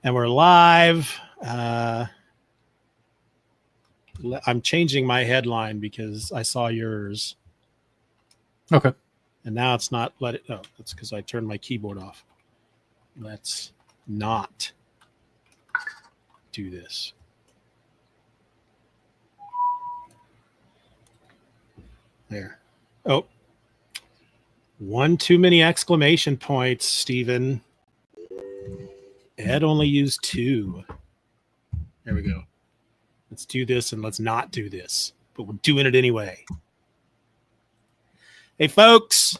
And we're live. I'm changing my headline because I saw yours. Okay. And now it's not let it. Oh, that's because I turned my keyboard off. Let's not do this. There. Oh, one too many exclamation points, Steeven. Ed only used 2. There we go. Let's do this and let's not do this. But we're doing it anyway. Hey, folks.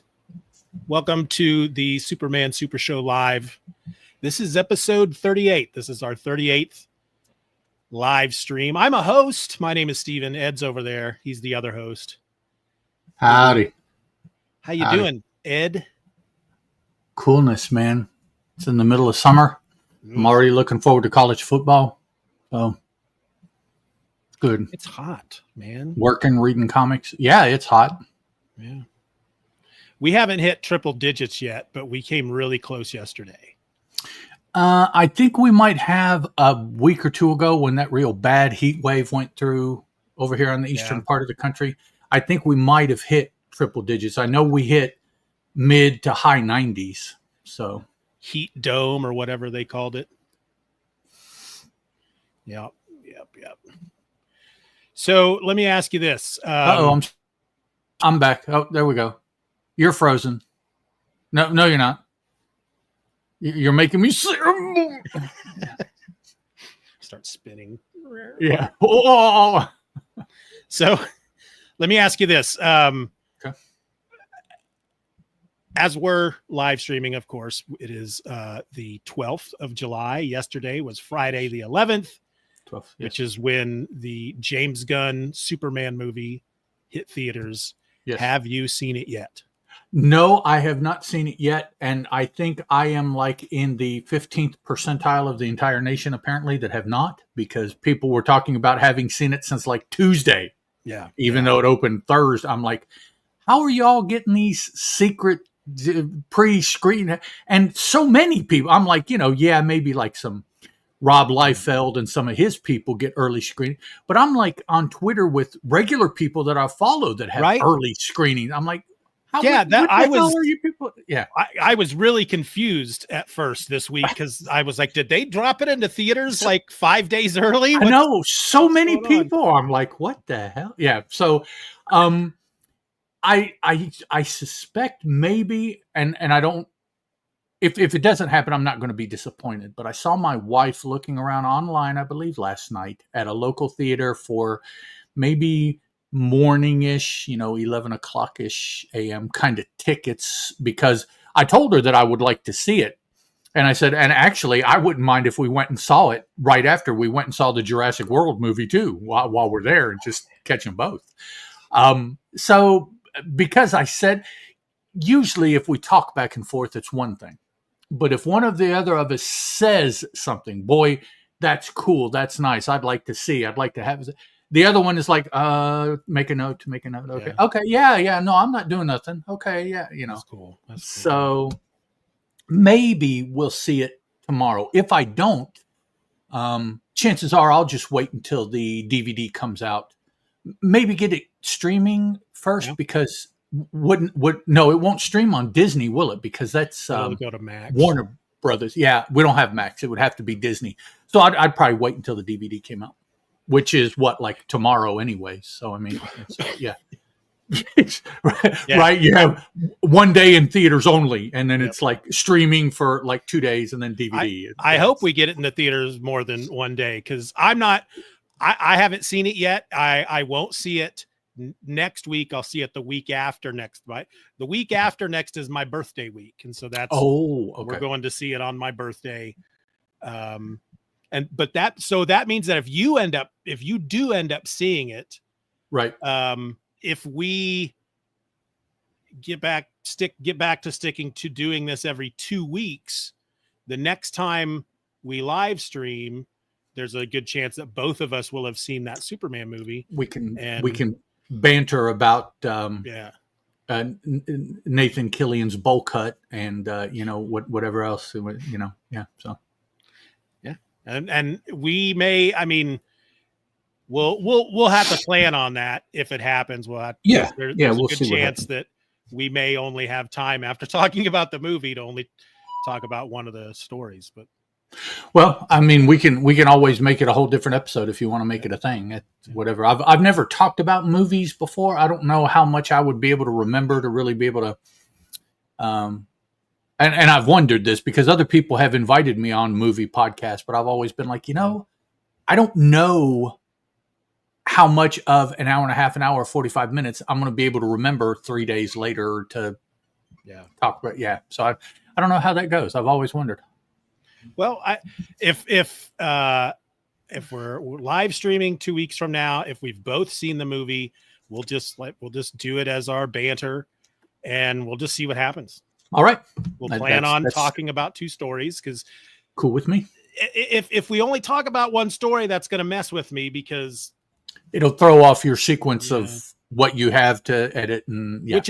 Welcome to the Superman Super Show Live. This is episode 38. This is our 38th live stream. I'm a host. My name is Steven. Ed's over there. He's the other host. Howdy. How you doing, Ed? Coolness, man. It's in the middle of summer. I'm already looking forward to college football. So it's good. It's hot, man. Working, reading comics. Yeah, it's hot. Yeah. We haven't hit triple digits yet, but we came really close yesterday. I think we might have a week or two ago when that real bad heat wave went through over here on the eastern part of the country. I think we might have hit triple digits. I know we hit mid to high 90s. So heat dome or whatever they called it. Yep. So let me ask you this. I'm back. Oh, there we go. You're frozen. No, you're not. You're making me sick. Start spinning. Yeah. Oh. So let me ask you this. Okay. As we're live streaming, of course, it is the 12th of July. Yesterday was Friday the 11th, 12th, yes. Which is when the James Gunn Superman movie hit theaters. Yes. Have you seen it yet? No, I have not seen it yet. And I think I am like in the 15th percentile of the entire nation, apparently, that have not, because people were talking about having seen it since like Tuesday. Yeah. Even though it opened Thursday. I'm like, how are y'all getting these secret pre-screen? And so many people, I'm like, maybe like some Rob Liefeld and some of his people get early screening. But I'm like on Twitter with regular people that I follow that have early screening. I'm like, are you people? Yeah, I was really confused at first this week because I was like, did they drop it into theaters like 5 days early? I know so many people. I'm like, what the hell? Yeah. So, I suspect maybe, and I don't. If it doesn't happen, I'm not going to be disappointed. But I saw my wife looking around online, I believe, last night at a local theater for maybe morning-ish, 11 o'clock-ish a.m. kind of tickets, because I told her that I would like to see it. And I said, and actually, I wouldn't mind if we went and saw it right after we went and saw the Jurassic World movie too, while we're there and just catch them both. So because I said, usually if we talk back and forth, it's one thing. But if one of the other of us says something, boy, that's cool. That's nice. I'd like to see. I'd like to have. The other one is like, make a note. Okay. Yeah. Okay. Yeah. No, I'm not doing nothing. Okay. Yeah. That's cool. So maybe we'll see it tomorrow. If I don't, chances are I'll just wait until the DVD comes out. Maybe get it streaming first, because it won't stream on Disney, will it? Because that's go to Max. Warner Brothers. Yeah, we don't have Max. It would have to be Disney. So I'd probably wait until the DVD came out, which is like tomorrow anyway. So I mean, yeah. Right. You have one day in theaters only, and then it's like streaming for like 2 days, and then DVD. I hope we get it in the theaters more than one day, because I haven't seen it yet. I won't see it next week. I'll see it the week after next. Right? The week after next is my birthday week, and so that's we're going to see it on my birthday. That means that if you do end up seeing it, right? If we get back to sticking to doing this every 2 weeks, the next time we live stream, there's a good chance that both of us will have seen that Superman movie. We can banter about Nathan Killion's bowl cut and whatever else, So And we may, I mean, we'll have to plan on that if it happens. We'll have, Yeah, there's we'll a good see what chance happens. that we may only have time after talking about the movie to only talk about one of the stories. But Well, I mean, we can always make it a whole different episode if you want to make it a thing. Whatever. I've never talked about movies before. I don't know how much I would be able to remember to really be able to. And I've wondered this because other people have invited me on movie podcasts, but I've always been like, I don't know how much of an hour and a half, an hour, 45 minutes I'm going to be able to remember 3 days later to talk about. Yeah. So I don't know how that goes. I've always wondered. Well, if we're live streaming 2 weeks from now, if we've both seen the movie, we'll just do it as our banter, and we'll just see what happens. All right. We'll plan on talking about 2 stories, because cool with me. If we only talk about one story, that's going to mess with me, because it'll throw off your sequence of what you have to edit, and which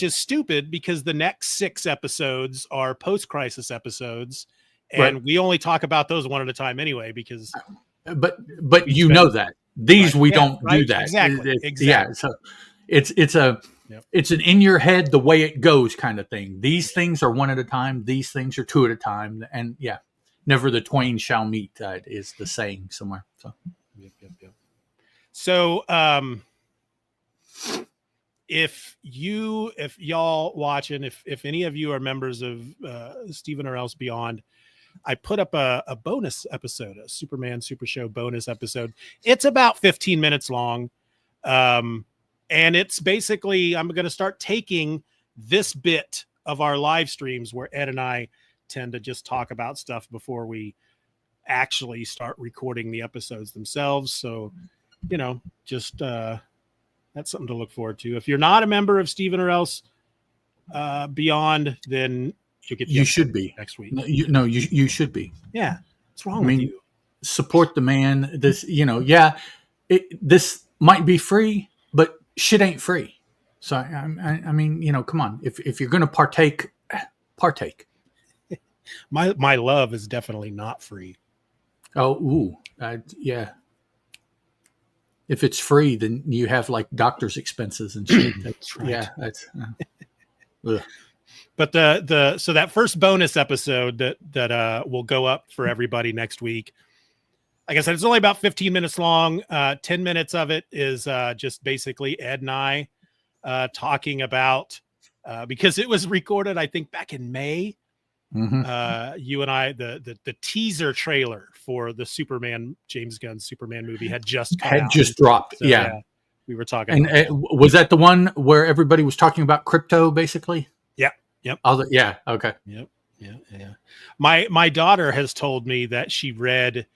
is stupid, because the next 6 episodes are post-crisis episodes, and we only talk about those one at a time anyway, because but know that these we don't do that exactly. Yeah, so it's an in your head the way it goes kind of thing. These things are one at a time, these things are 2 at a time, and never the twain shall meet is the saying somewhere. So So if y'all watching, if any of you are members of Steven or Else Beyond, I put up a bonus episode, a Superman Super Show bonus episode. It's about 15 minutes long. And it's basically, I'm going to start taking this bit of our live streams where Ed and I tend to just talk about stuff before we actually start recording the episodes themselves. So, just that's something to look forward to. If you're not a member of Steven or Else Beyond, then you should be next week. You should be. Yeah. What's wrong with you? Support the man. This, this might be free, but shit ain't free. So I mean, come on. If you're going to partake. My love is definitely not free. Oh, yeah. If it's free, then you have like doctor's expenses and shit. That's right. Yeah, that's. But so that first bonus episode that will go up for everybody next week. Like I said, it's only about 15 minutes long. 10 minutes of it is just basically Ed and I talking about because it was recorded, I think, back in May. Mm-hmm. You and I, the teaser trailer for the James Gunn Superman movie had just dropped. So, we were talking. And was that the one where everybody was talking about crypto, basically? Yeah. Yep. Yeah. Okay. Yep. Yeah. My daughter has told me that she read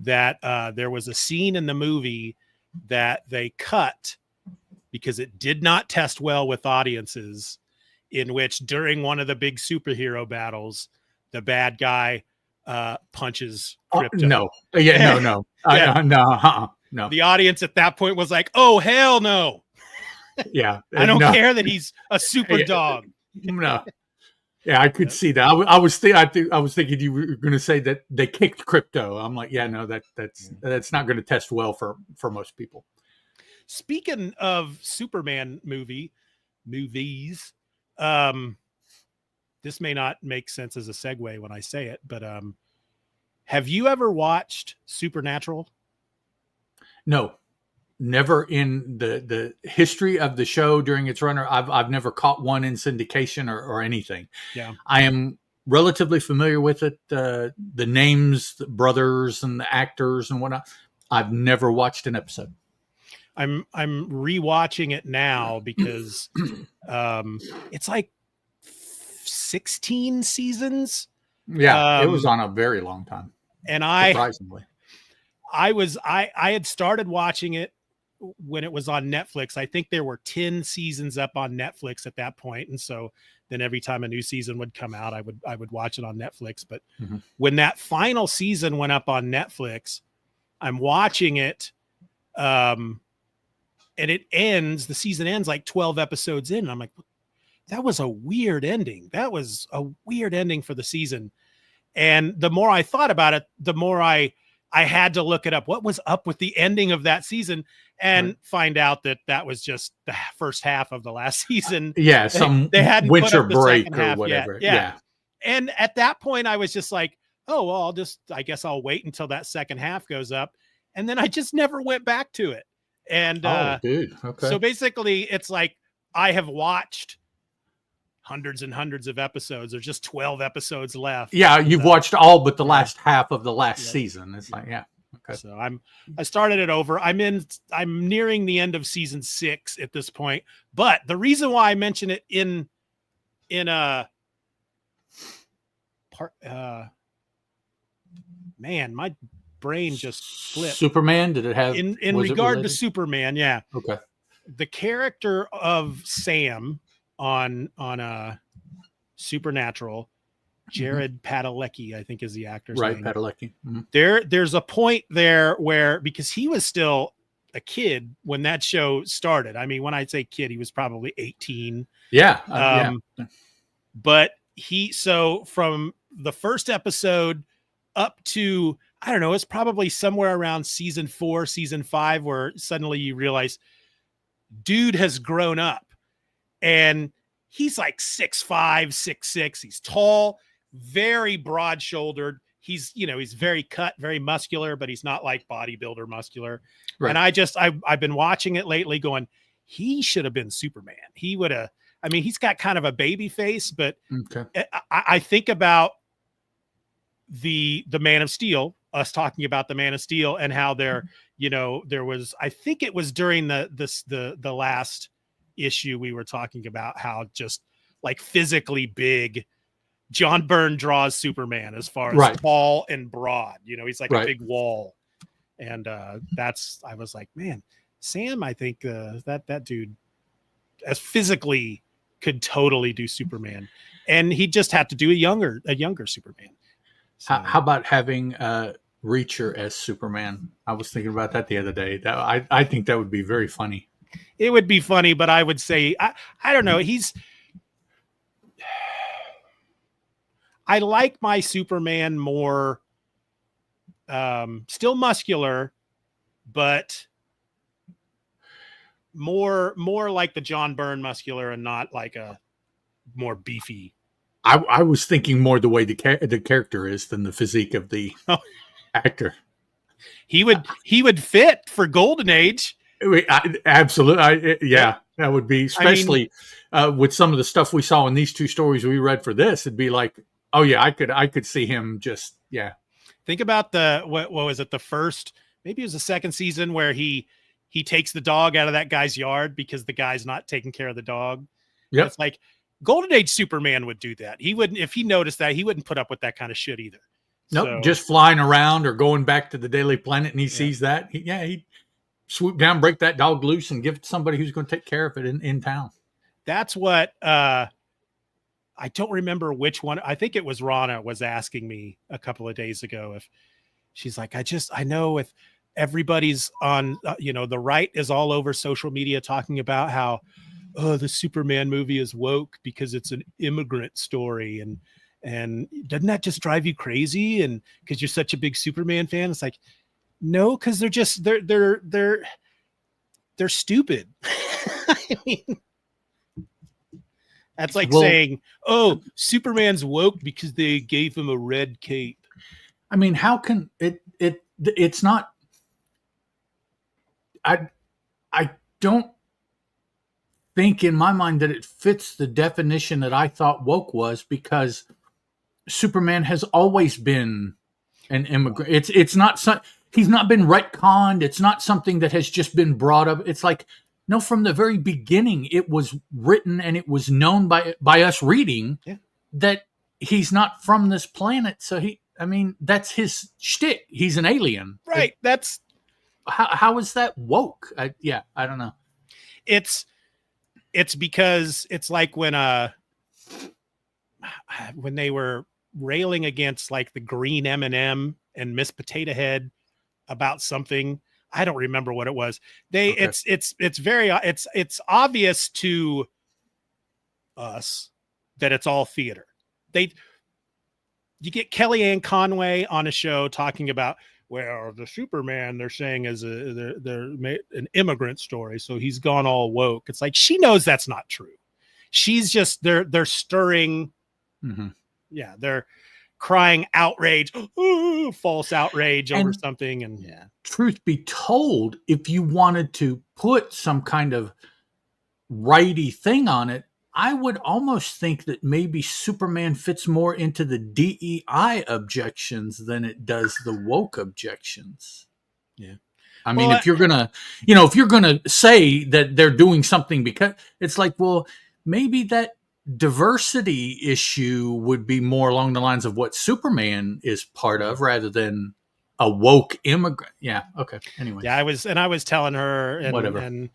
that there was a scene in the movie that they cut because it did not test well with audiences, in which during one of the big superhero battles, the bad guy punches crypto. No. Yeah. No. No. The audience at that point was like, "Oh, hell no." Yeah. I don't care that he's a super dog. No. Yeah, I could see that. I was thinking you were going to say that they kicked crypto. I'm like, no, that's not going to test well for most people. Speaking of Superman movies, this may not make sense as a segue when I say it, but have you ever watched Supernatural? No. Never in the history of the show during its run. I've never caught one in syndication or anything. Yeah, I am relatively familiar with it. The names, the brothers, and the actors and whatnot. I've never watched an episode. I'm rewatching it now because it's like 16 seasons. Yeah, it was on a very long time. And surprisingly, I had started watching it when it was on Netflix. I think there were 10 seasons up on Netflix at that point. And so then every time a new season would come out, I would watch it on Netflix. But when that final season went up on Netflix, I'm watching it. And the season ends like 12 episodes in. And I'm like, that was a weird ending. That was a weird ending for the season. And the more I thought about it, the more I had to look it up. What was up with the ending of that season, and find out that was just the first half of the last season. Yeah, some they hadn't put winter up the break second or half whatever. yet. Yeah. And at that point, I was just like, oh, well, I guess I'll wait until that second half goes up. And then I just never went back to it. And dude. Okay. so basically, it's like I have watched hundreds and hundreds of episodes. There's just 12 episodes left. Yeah, you've watched all but the last half of the last season. It's like, okay. So I started it over. I'm nearing the end of season 6 at this point. But the reason why I mention it in a part, man, my brain just flipped. Superman, did it have in regard to Superman? Yeah. Okay. The character of Sam on Supernatural, Jared Padalecki, I think is the actor's name. Right, Padalecki. Mm-hmm. There's a point there where, because he was still a kid when that show started. I mean, when I say kid, he was probably 18. Yeah. But so from the first episode up to, I don't know, it's probably somewhere around season 4, season 5, where suddenly you realize dude has grown up, and he's like 6'5", 6'6". He's tall, very broad shouldered. He's very cut, very muscular, but he's not like bodybuilder muscular. Right. And I've been watching it lately going, he should have been Superman. He would have, I mean, he's got kind of a baby face, but I think about the Man of Steel, us talking about the Man of Steel, and how there was, I think it was during the last issue we were talking about how just like physically big John Byrne draws Superman as far as tall and broad. He's like a big wall. And I was like, man, Sam, I think that dude as physically could totally do Superman. And he just had to do a younger Superman. So, how about having Reacher as Superman? I was thinking about that the other day. I think that would be very funny. It would be funny, but I would say, I don't know. I like my Superman more, still muscular, but more like the John Byrne muscular, and not like a more beefy. I was thinking more the way the character is than the physique of the actor. He would fit for Golden Age. Absolutely. That would be, especially with some of the stuff we saw in these two stories we read for this. It'd be like, oh yeah, I could see him just, yeah. Think about what was it? The first, maybe it was the second season, where he takes the dog out of that guy's yard because the guy's not taking care of the dog. Yeah. It's like Golden Age Superman would do that. He wouldn't, if he noticed that, he wouldn't put up with that kind of shit either. Nope. Just flying around or going back to the Daily Planet and he sees that. He'd swoop down, break that dog loose, and give it to somebody who's going to take care of it in town. That's what, I don't remember which one. I think it was Rana was asking me a couple of days ago if she's like, I know if everybody's on, the right is all over social media talking about how, the Superman movie is woke because it's an immigrant story. And doesn't that just drive you crazy? And because you're such a big Superman fan, it's like, no, because they're stupid. I mean, that's like saying, oh, Superman's woke because they gave him a red cape. I mean, how can it's not, I don't think in my mind that it fits the definition that I thought woke was, because Superman has always been an immigrant. It's not he's not been retconned. It's not something that has just been brought up. It's like, no, from the very beginning, it was written and it was known by us reading that he's not from this planet. So that's his shtick. He's an alien. Right. That's how is that woke? I don't know. It's because it's like when they were railing against like the green M&M and Miss Potato Head about something. I don't remember what it was. It's obvious to us that it's all theater. you get Kellyanne Conway on a show talking about, well, the Superman they're saying is an immigrant story, so he's gone all woke. It's like she knows that's not true. She's just they're stirring, yeah, they're crying outrage, false outrage over something, and yeah. Truth be told, if you wanted to put some kind of righty thing on it, I would almost think that maybe Superman fits more into the DEI objections than it does the woke objections. Yeah. I mean, if you're gonna say that they're doing something because it's like, well, maybe that diversity issue would be more along the lines of what Superman is part of rather than a woke immigrant. Yeah. Okay. Anyway. Yeah, I was telling her Whatever. and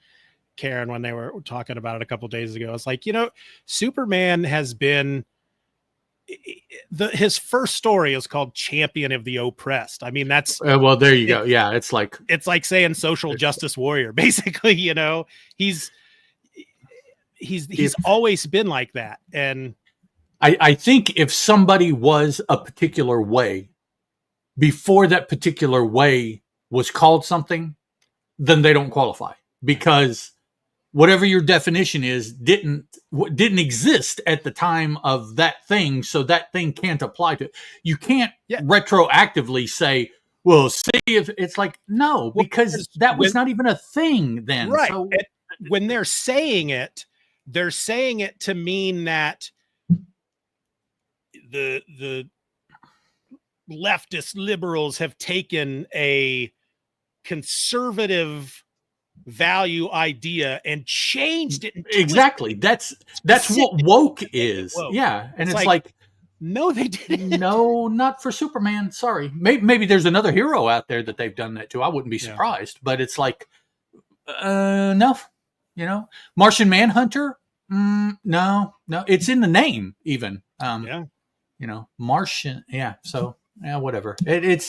Karen when they were talking about it a couple of days ago. It's like, Superman has been his first story is called Champion of the Oppressed. I mean, that's well, there you go. Yeah, it's like saying social justice warrior, basically. He's always been like that. And I think if somebody was a particular way before that particular way was called something, then they don't qualify, because whatever your definition is didn't exist at the time of that thing, so that thing can't apply to it. You can't retroactively say, well, see if it's like, no, because that was not even a thing then. Right. So when they're saying it to mean that the leftist liberals have taken a conservative value idea and changed it. Exactly. That's what woke is. Woke. Yeah. And it's like, no, they didn't. No, not for Superman. Sorry. Maybe there's another hero out there that they've done that to. I wouldn't be surprised, but it's like, no, Martian Manhunter. No, it's in the name even. Martian. Yeah. So whatever. Okay.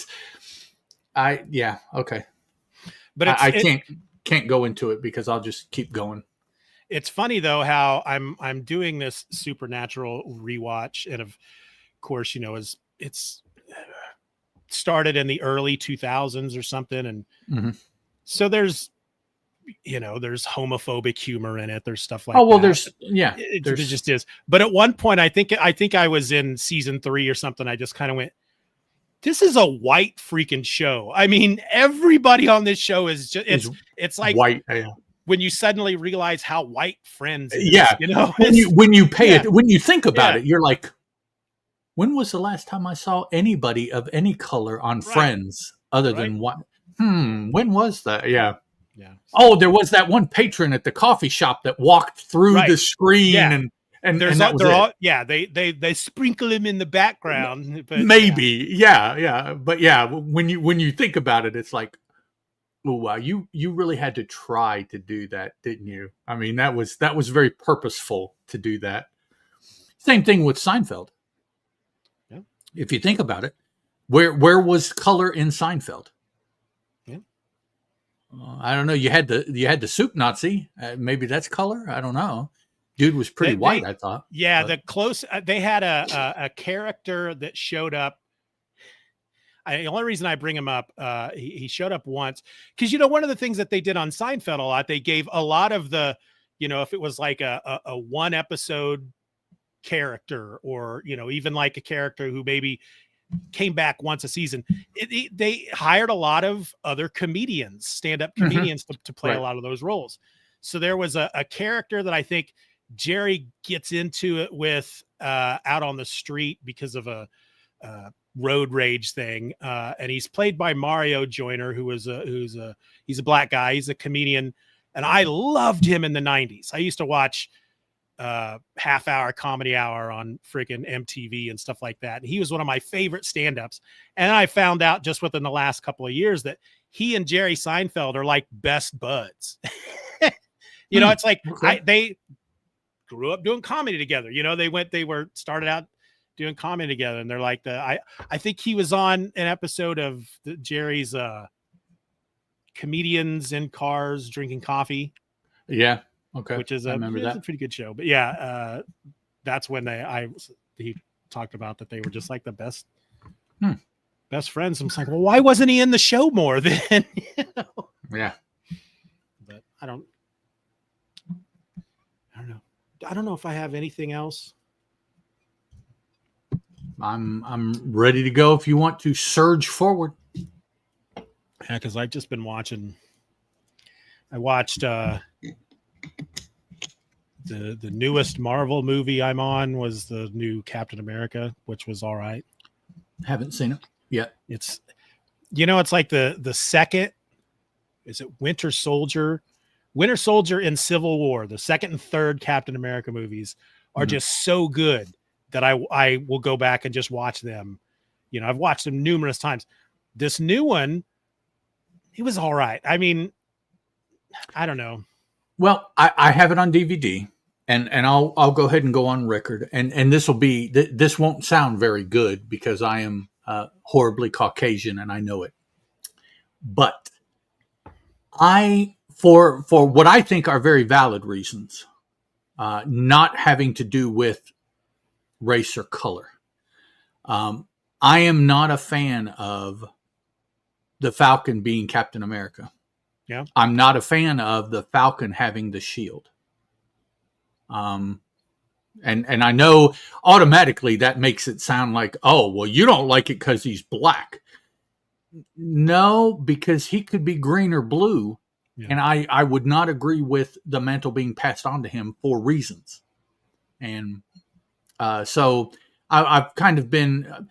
But I can't go into it because I'll just keep going. It's funny though how I'm doing this Supernatural rewatch, and of course, it's started in the early 2000s or something, and so there's homophobic humor in it. There's stuff like that. There just is. But at one point, I think I was in season 3 or something. I just kind of went, this is a white freaking show. I mean, everybody on this show is just, it's like white. When you suddenly realize how white Friends is, when you pay it, when you think about it, you're like, when was the last time I saw anybody of any color on Friends other than white? When was that? Yeah. Oh, there was that one patron at the coffee shop that walked through the screen and there's that they sprinkle him in the background, but maybe but when you think about it, it's like, oh wow, you really had to try to do that, didn't you? I mean, that was very purposeful to do that. Same thing with Seinfeld. Yeah. If you think about it, where was color in Seinfeld? Yeah. I don't know. You had the soup Nazi. Maybe that's color. I don't know. Dude was pretty white, I thought. Yeah, they had a character that showed up. The only reason I bring him up, he showed up once because one of the things that they did on Seinfeld a lot, they gave a lot of the, if it was like a one episode character, or even like a character who maybe came back once a season, they hired a lot of other comedians, stand-up comedians to play a lot of those roles. So there was a character that I think Jerry gets into it with out on the street because of a road rage thing, and he's played by Mario Joyner, he's a black guy. He's a comedian, and I loved him in the 90s. I used to watch half-hour comedy hour on freaking MTV and stuff like that, and he was one of my favorite stand-ups. And I found out just within the last couple of years that he and Jerry Seinfeld are like best buds. It's like they grew up doing comedy together. They started out doing comedy together, and they're like I think he was on an episode of Jerry's Comedians in Cars Drinking Coffee. Yeah. Okay. Which is a pretty good show. But that's when he talked about that they were just like the best Hmm. best friends. I'm just like, well, why wasn't he in the show more then? You know? Yeah. But I don't know. I don't know if I have anything else. I'm ready to go if you want to surge forward. Yeah, because I've just been watching. I watched the newest Marvel movie I'm on was the new Captain America, which was all right. Haven't seen it yet. It's it's like the second, is it Winter Soldier and Civil War, the second and third Captain America movies are just so good that I will go back and just watch them. I've watched them numerous times. This new one, it was all right. I mean, I don't know. Well, I have it on DVD, and I'll go ahead and go on record, and this will be this won't sound very good because I am horribly Caucasian and I know it, but for what I think are very valid reasons, not having to do with race or color, I am not a fan of the Falcon being Captain America. Yeah. I'm not a fan of the Falcon having the shield. And I know automatically that makes it sound like, oh, well, you don't like it because he's black. No, because he could be green or blue. Yeah. And I would not agree with the mantle being passed on to him for reasons. And so I've kind of been,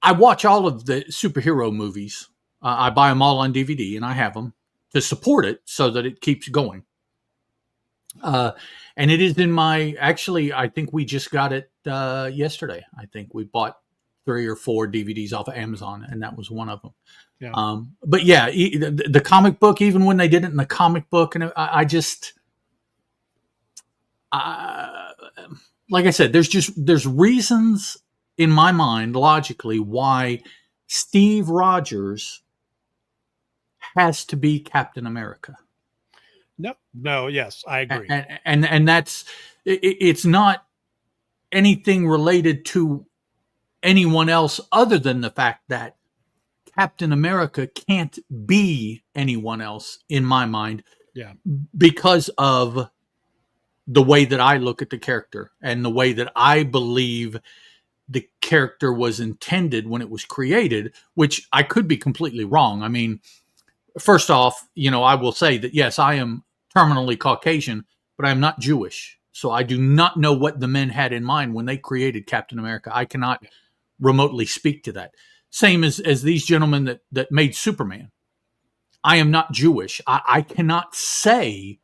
I watch all of the superhero movies. I buy them all on DVD and I have them to support it so that it keeps going. And it is in my, actually, I think we just got it yesterday. I think we bought 3 or 4 DVDs off of Amazon, and that was one of them. Yeah. But yeah, the comic book, even when they did it in the comic book, and I just, like I said, there's reasons in my mind, logically, why Steve Rogers has to be Captain America. No, yes, I agree. And that's, it's not anything related to anyone else other than the fact that Captain America can't be anyone else in my mind. Yeah. Because of the way that I look at the character and the way that I believe the character was intended when it was created, which I could be completely wrong. I mean, first off, I will say that, yes, I am terminally Caucasian, but I'm not Jewish. So I do not know what the men had in mind when they created Captain America. I cannot remotely speak to that. Same as these gentlemen that made Superman. I am not Jewish. I cannot say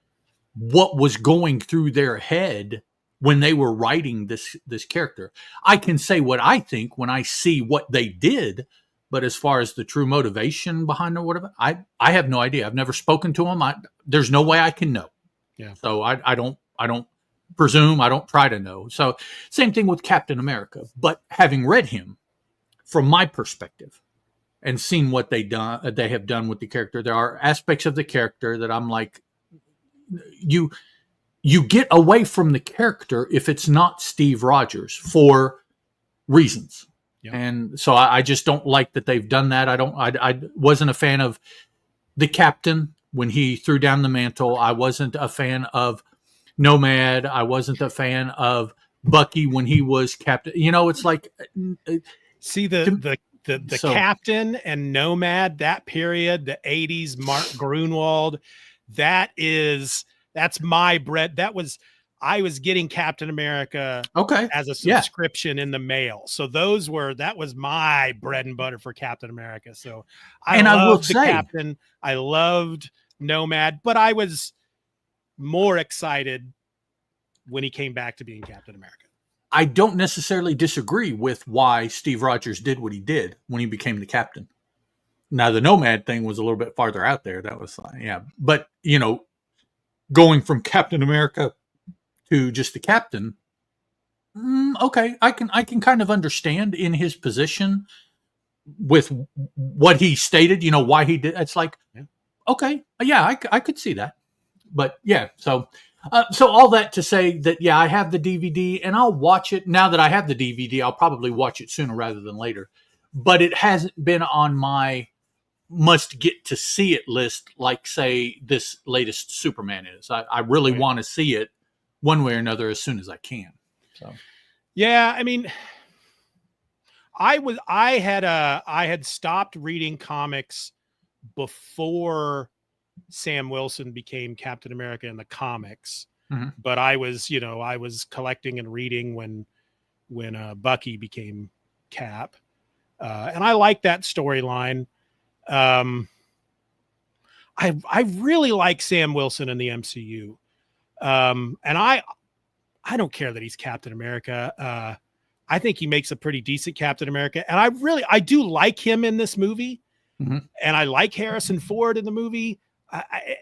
what was going through their head when they were writing this character. I can say what I think when I see what they did, but as far as the true motivation behind it or whatever, I have no idea. I've never spoken to them. There's no way I can know. Yeah. So I don't presume. I don't try to know. So same thing with Captain America. But having read him, from my perspective, and seen what they have done with the character, there are aspects of the character that I'm like, you get away from the character if it's not Steve Rogers for reasons. Yep. And so I just don't like that they've done that. I wasn't a fan of the Captain when he threw down the mantle. I wasn't a fan of Nomad. I wasn't a fan of Bucky when he was Captain. It's like, see the Captain and Nomad, that period, the 80s, Mark Grunwald, that's my bread. I was getting Captain America as a subscription in the mail. So that was my bread and butter for Captain America. So I loved the Captain. I loved Nomad, but I was more excited when he came back to being Captain America. I don't necessarily disagree with why Steve Rogers did what he did when he became the Captain. Now, the Nomad thing was a little bit farther out there. That was, but going from Captain America to just the Captain, okay, I can kind of understand in his position with what he stated, why he did. It's like, okay, yeah, I could see that. But yeah, so So all that to say that, yeah, I have the DVD and I'll watch it. Now that I have the DVD, I'll probably watch it sooner rather than later. But it hasn't been on my must get to see it list like, say, this latest Superman is. I really Right. want to see it one way or another as soon as I can. So Yeah, I mean, I had stopped reading comics before Sam Wilson became Captain America in the comics. Mhm. But I was, I was collecting and reading when Bucky became Cap. And I like that storyline. I really like Sam Wilson in the MCU. And I don't care that he's Captain America. I think he makes a pretty decent Captain America. And I do like him in this movie. Mhm. And I like Harrison Ford in the movie. I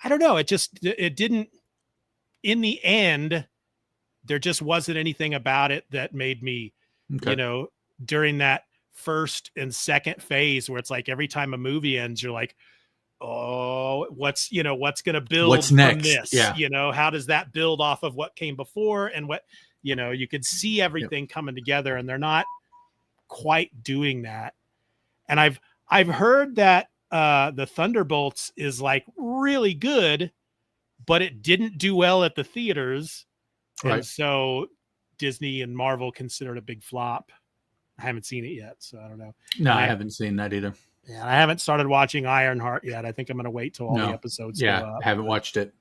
don't know. It didn't, in the end, there just wasn't anything about it that made me, Okay. during that first and second phase where it's like every time a movie ends, you're like, oh, what's going to build What's from next? this? Yeah. How does that build off of what came before and what, you could see everything coming together, and they're not quite doing that. And I've heard that the Thunderbolts is like really good, but it didn't do well at the theaters. And Right. so Disney and Marvel considered a big flop. I haven't seen it yet, so I don't know. No, And I haven't seen that either. yeah, I haven't started watching Ironheart yet. I think I'm going to wait till all the No. episodes Yeah, go up. haven't watched it.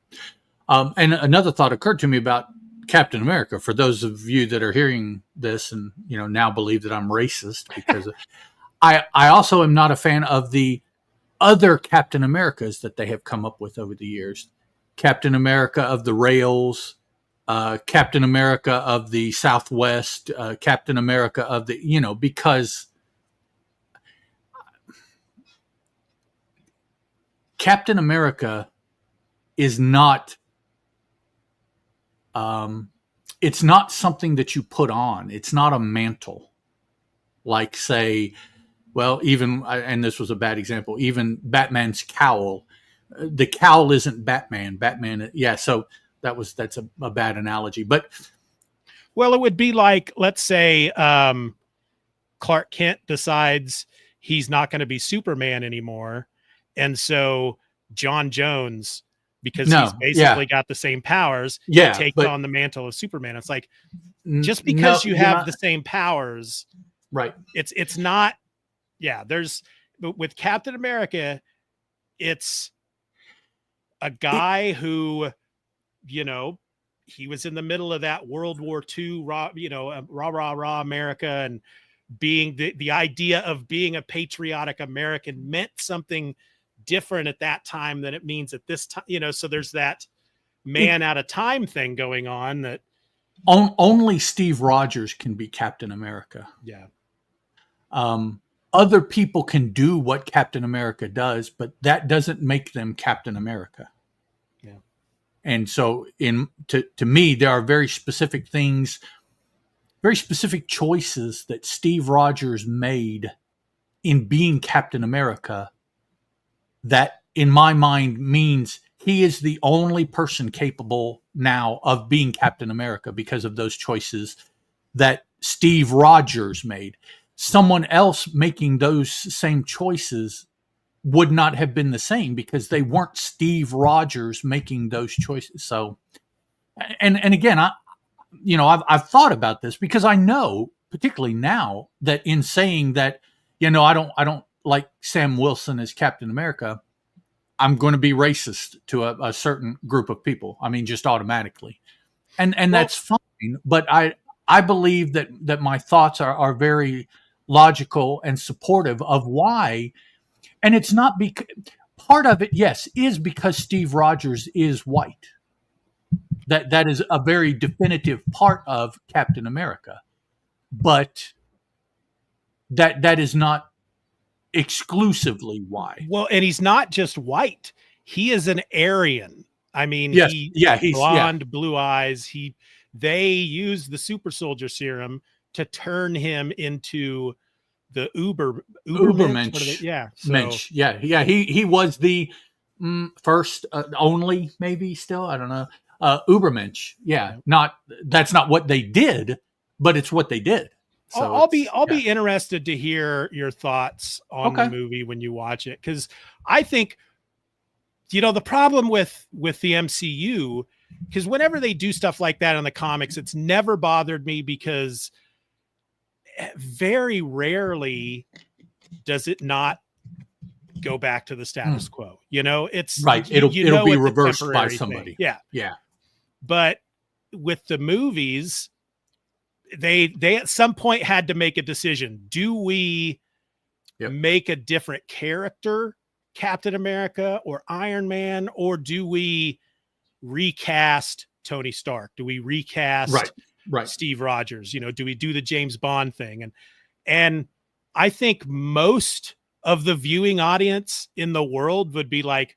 And another thought occurred to me about Captain America. For those of you that are hearing this and now believe that I'm racist, because I also am not a fan of the other Captain Americas that they have come up with over the years. Captain America of the rails, Captain America of the Southwest, Captain America of the, because Captain America is not, it's not something that you put on. It's not a mantle. Like, say, well, even, and this was a bad example, even Batman's cowl. The cowl isn't Batman. Batman, yeah. So that's a bad analogy. But Well, it would be like, let's say Clark Kent decides he's not going to be Superman anymore. And so John Jones, because he's basically got the same powers, he takes on the mantle of Superman. It's like, just because you have the same powers, right? It's not. Yeah, with Captain America, it's a guy who, he was in the middle of that World War II, rah America, and being the idea of being a patriotic American meant something different at that time than it means at this time. So there's that man out of time thing going on that only Steve Rogers can be Captain America. Yeah. Other people can do what Captain America does, but that doesn't make them Captain America. Yeah. And so to me, there are very specific things, very specific choices that Steve Rogers made in being Captain America that, in my mind, means he is the only person capable now of being Captain America because of those choices that Steve Rogers made. Someone else making those same choices would not have been the same because they weren't Steve Rogers making those choices. So, and again, I've thought about this because I know, particularly now, that in saying that, I don't like Sam Wilson as Captain America, I'm going to be racist to a certain group of people. I mean, just automatically, and that's fine. But I believe that my thoughts are very logical and supportive of why. And it's not because part of it, yes, is because Steve Rogers is white. That is a very definitive part of Captain America. But that is not exclusively why. Well, and he's not just white. He is an Aryan. I mean, yes, he's blonde, blue eyes. They use the super soldier serum to turn him into the Ubermensch. Yeah. So, Mensch. Yeah. He was the first, only, maybe still, I don't know, Ubermensch. Yeah, that's not what they did, but it's what they did. So I'll be interested to hear your thoughts on the movie when you watch it, because I think, the problem with the MCU, because whenever they do stuff like that in the comics, it's never bothered me, because very rarely does it not go back to the status quo. It's right. It'll be reversed by somebody. Thing. Yeah. Yeah. But with the movies, they at some point had to make a decision. Do we make a different character, Captain America or Iron Man, or do we recast Tony Stark? Do we recast Steve Rogers? Do we do the James Bond thing? And I think most of the viewing audience in the world would be like,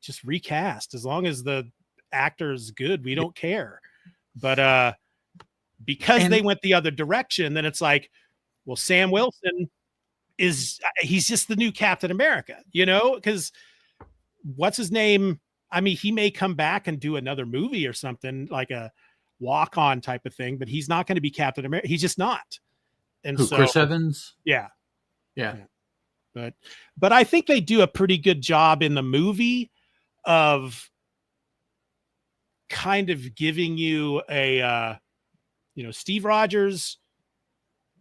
just recast. As long as the actor is good, we don't care. But because they went the other direction, then it's like, well, Sam Wilson he's just the new Captain America, because what's his name? I mean, he may come back and do another movie or something, like a walk-on type of thing, but he's not going to be Captain America. He's just not. And so Chris Evans? Yeah. But I think they do a pretty good job in the movie of kind of giving you a, Steve Rogers,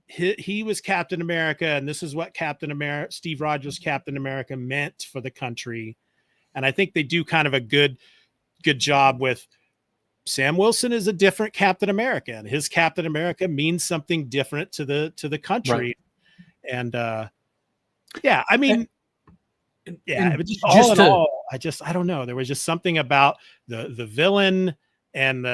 he was Captain America, and this is what Steve Rogers, Captain America meant for the country. And I think they do kind of a good job with Sam Wilson is a different Captain America, and his Captain America means something different to the country. Right. And I mean, all in all, I don't know. There was just something about the villain and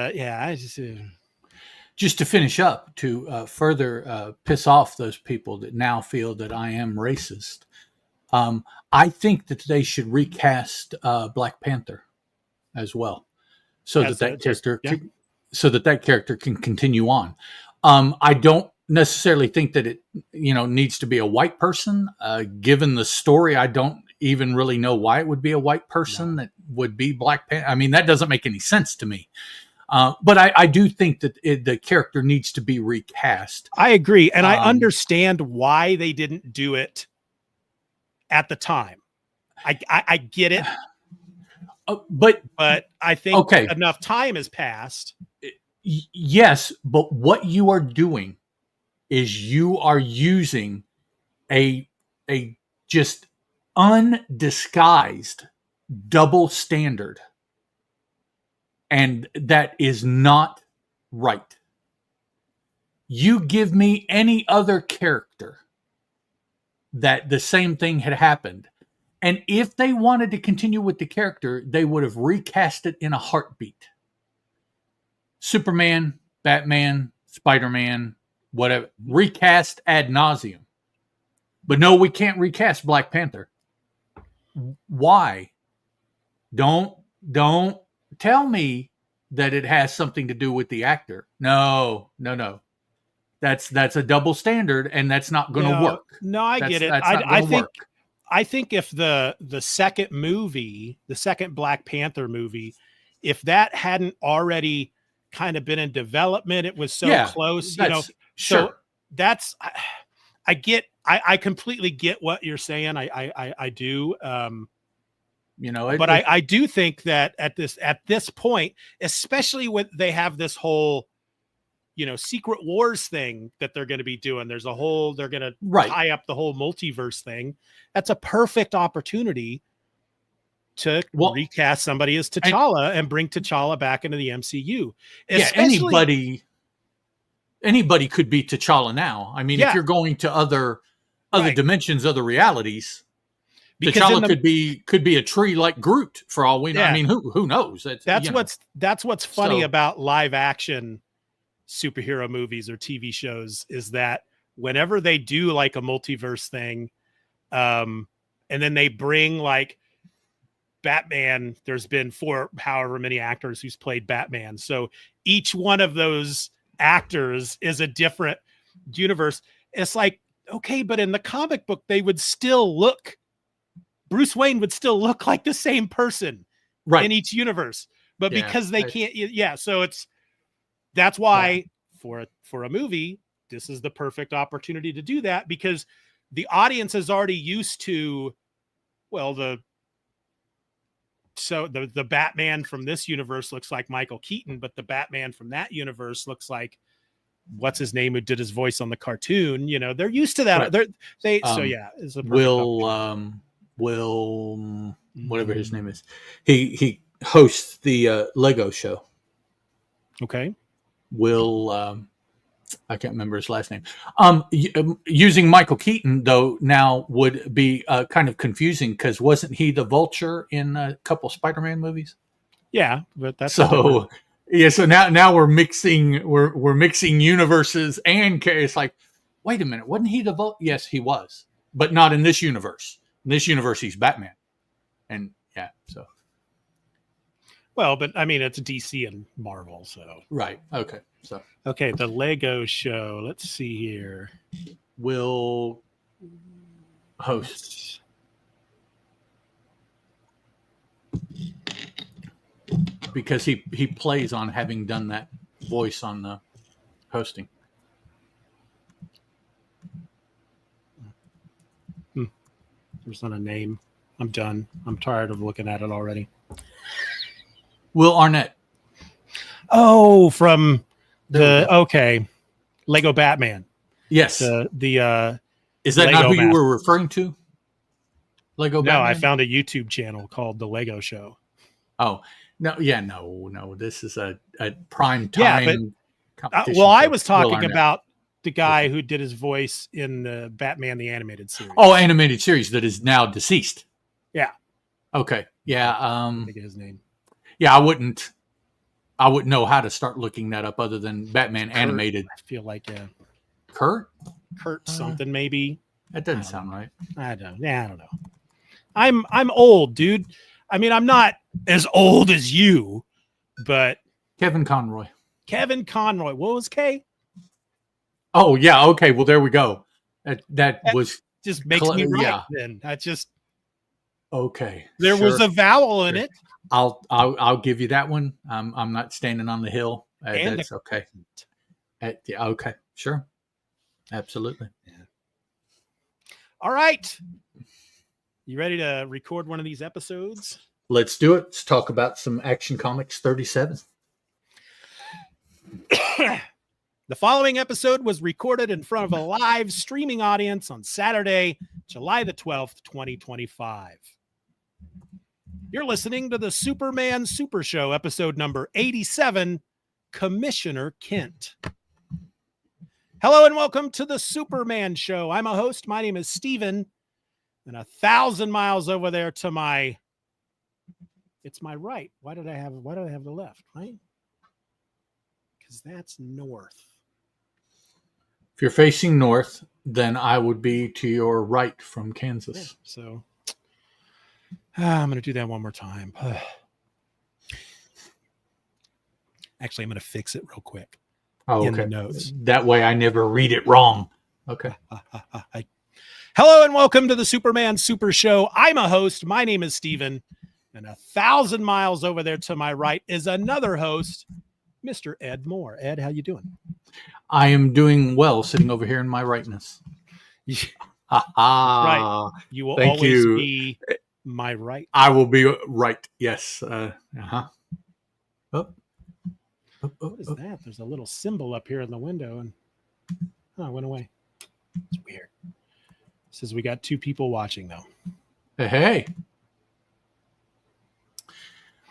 just to finish up, to further piss off those people that now feel that I am racist. I think that they should recast Black Panther as well, so that character can continue on. I don't necessarily think that it needs to be a white person. Given the story, I don't even really know why it would be a white person that would be Black Panther. I mean, that doesn't make any sense to me. But I do think that the character needs to be recast. I agree. And I understand why they didn't do it at the time. I get it. But I think enough time has passed. Yes, but what you are doing is you are using a just undisguised double standard. And that is not right. You give me any other character that the same thing had happened, and if they wanted to continue with the character, they would have recast it in a heartbeat. Superman, Batman, Spider-Man, whatever. Recast ad nauseum. But no, we can't recast Black Panther. Why? Don't tell me that it has something to do with the actor. No. That's a double standard, and that's not going to work. No, I get it. I think if the second movie, the second Black Panther movie, if that hadn't already kind of been in development, it was so close, sure. So that's I completely get what you're saying. I do. But I do think that at this point, especially when they have this whole, Secret Wars thing that they're going to be doing, they're going to tie up the whole multiverse thing. That's a perfect opportunity to recast somebody as T'Challa and bring T'Challa back into the MCU. Anybody could be T'Challa now. I mean, if you're going to other dimensions, other realities, because T'Challa could be a tree like Groot for all we know. I mean, who knows? That's what's funny about live action superhero movies or TV shows, is that whenever they do like a multiverse thing, and then they bring like Batman, there's been however many actors who's played Batman. So each one of those actors is a different universe. It's like, okay, but in the comic book, Bruce Wayne would still look like the same person in each universe. but Yeah, because they can't, so that's why for a movie, this is the perfect opportunity to do that, because the audience is already used to, well, the Batman from this universe looks like Michael Keaton, but the Batman from that universe looks like what's his name who did his voice on the cartoon. They're used to that. Right. It's a perfect Will whatever his name is. He hosts the Lego show. Okay. Will I can't remember his last name. Using Michael Keaton though now would be kind of confusing, because wasn't he the Vulture in a couple Spider-Man movies? Yeah, but that's so. Yeah, so now we're mixing universes, and it's like, wait a minute, wasn't he the Vulture? Yes, he was, but not in this universe. In this universe, he's Batman, and yeah, so. Well, but I mean, it's DC and Marvel, so. Right. Okay. So. Okay, the Lego show. Let's see here. Will host. Because he plays on having done that voice on the hosting. There's not a name. I'm done. I'm tired of looking at it already. Will Arnett. Oh, from Lego Batman. Yes. The is that Lego not who Master. You were referring to? Lego Batman? No, I found a YouTube channel called The Lego Show. Oh, no. Yeah, no. This is a prime time competition. Well, I was talking about the guy who did his voice in the Batman the Animated Series. Oh, animated series that is now deceased. Yeah. Okay. Yeah. I think his name. Yeah, I wouldn't know how to start looking that up other than Batman Kurt, animated. I feel like Kurt something maybe. That doesn't sound right. I don't know. I'm old, dude. I mean, I'm not as old as you, but Kevin Conroy. What was K? Oh yeah, okay. Well, there we go. That was just makes me right. Yeah. Then I just okay. There was a vowel in it. I'll give you that one. I'm not standing on the hill. That's okay. Yeah, okay, sure, absolutely. Yeah. All right. You ready to record one of these episodes? Let's do it. Let's talk about some Action Comics 37. The following episode was recorded in front of a live streaming audience on Saturday, July the 12th, 2025. You're listening to the Superman Super Show, episode number 87, Commissioner Kent. Hello and welcome to the Superman Show. I'm a host. My name is Steeven. And 1,000 miles over there to it's my right. Why did I have the left, right? Because that's north. If you're facing north, then I would be to your right from Kansas. Yeah, so I'm going to do that one more time. Actually, I'm going to fix it real quick. Oh, okay. In the notes. That way I never read it wrong. Okay. Hello and welcome to the Superman Super Show. I'm a host. My name is Steeven. And 1,000 miles over there to my right is another host, Mr. Ed Moore. Ed, how you doing? I am doing well, sitting over here in my rightness. Right. You will always be my right. I will be right. Yes. What is that? There's a little symbol up here in the window, and it went away. It's weird. It says we got 2 people watching, though. Hey.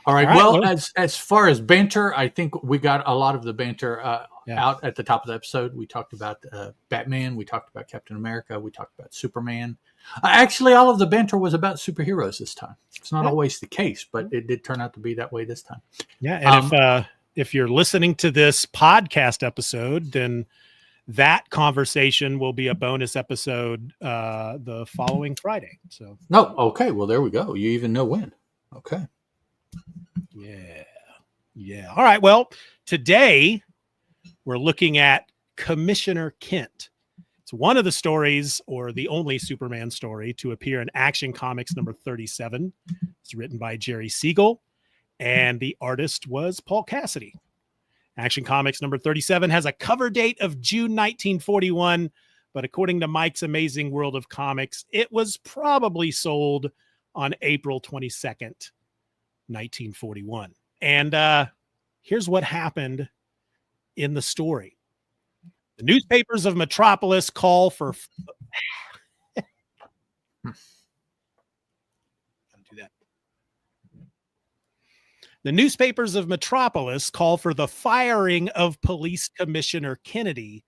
All right. Well, as far as banter, I think we got a lot of the banter out at the top of the episode. We talked about Batman. We talked about Captain America. We talked about Superman. Actually, all of the banter was about superheroes this time. It's not always the case, but it did turn out to be that way this time. Yeah. And if you're listening to this podcast episode, then that conversation will be a bonus episode the following Friday. So no. Okay. Well, there we go. You even know when. Okay. Yeah. All right. Well, today we're looking at Commissioner Kent. It's one of the stories, or the only Superman story, to appear in Action Comics number 37. It's written by Jerry Siegel, and the artist was Paul Cassidy. Action Comics number 37 has a cover date of June 1941, but according to Mike's Amazing World of Comics, it was probably sold on April 22nd, 1941. And here's what happened in the story. The newspapers of Metropolis call for... The newspapers of Metropolis call for the firing of Police Commissioner Kennedy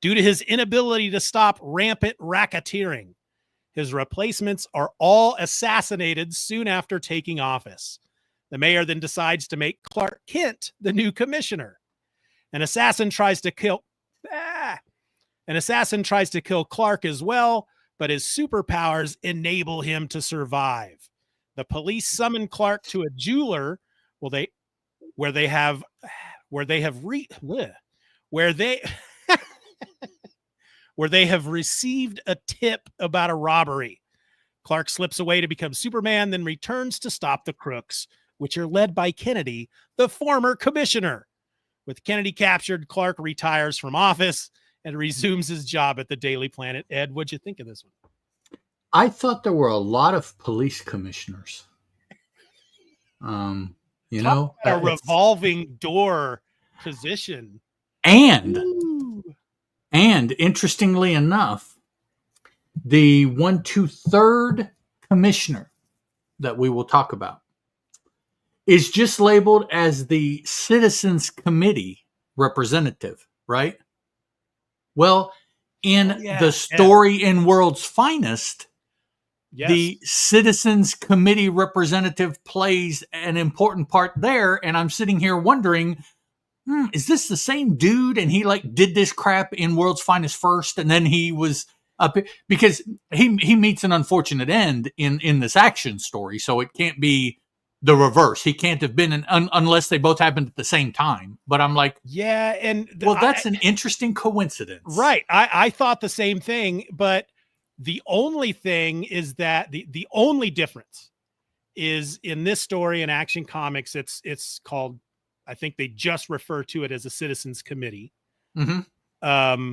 due to his inability to stop rampant racketeering. His replacements are all assassinated soon after taking office. The mayor then decides to make Clark Kent the new commissioner. An assassin tries to kill Clark as well, but his superpowers enable him to survive. The police summon Clark to a jeweler where they have received a tip about a robbery. Clark slips away to become Superman, then returns to stop the crooks, which are led by Kennedy, the former commissioner. With Kennedy captured, Clark retires from office and resumes his job at the Daily Planet. Ed, what'd you think of this one? I thought there were a lot of police commissioners. A revolving door position. And interestingly enough, the 1/2/3 commissioner that we will talk about is just labeled as the Citizens Committee representative, right? Well, in the story in World's Finest, the Citizens Committee representative plays an important part there. And I'm sitting here wondering, is this the same dude? And he did this crap in World's Finest first, and then he was up because he meets an unfortunate end in this action story. So it can't be the reverse. He can't have been unless they both happened at the same time. But I'm like, that's an interesting coincidence. Right. I thought the same thing, but the only thing is that the only difference is in this story in Action Comics, it's called, I think they just refer to it as a Citizens Committee. Mm-hmm.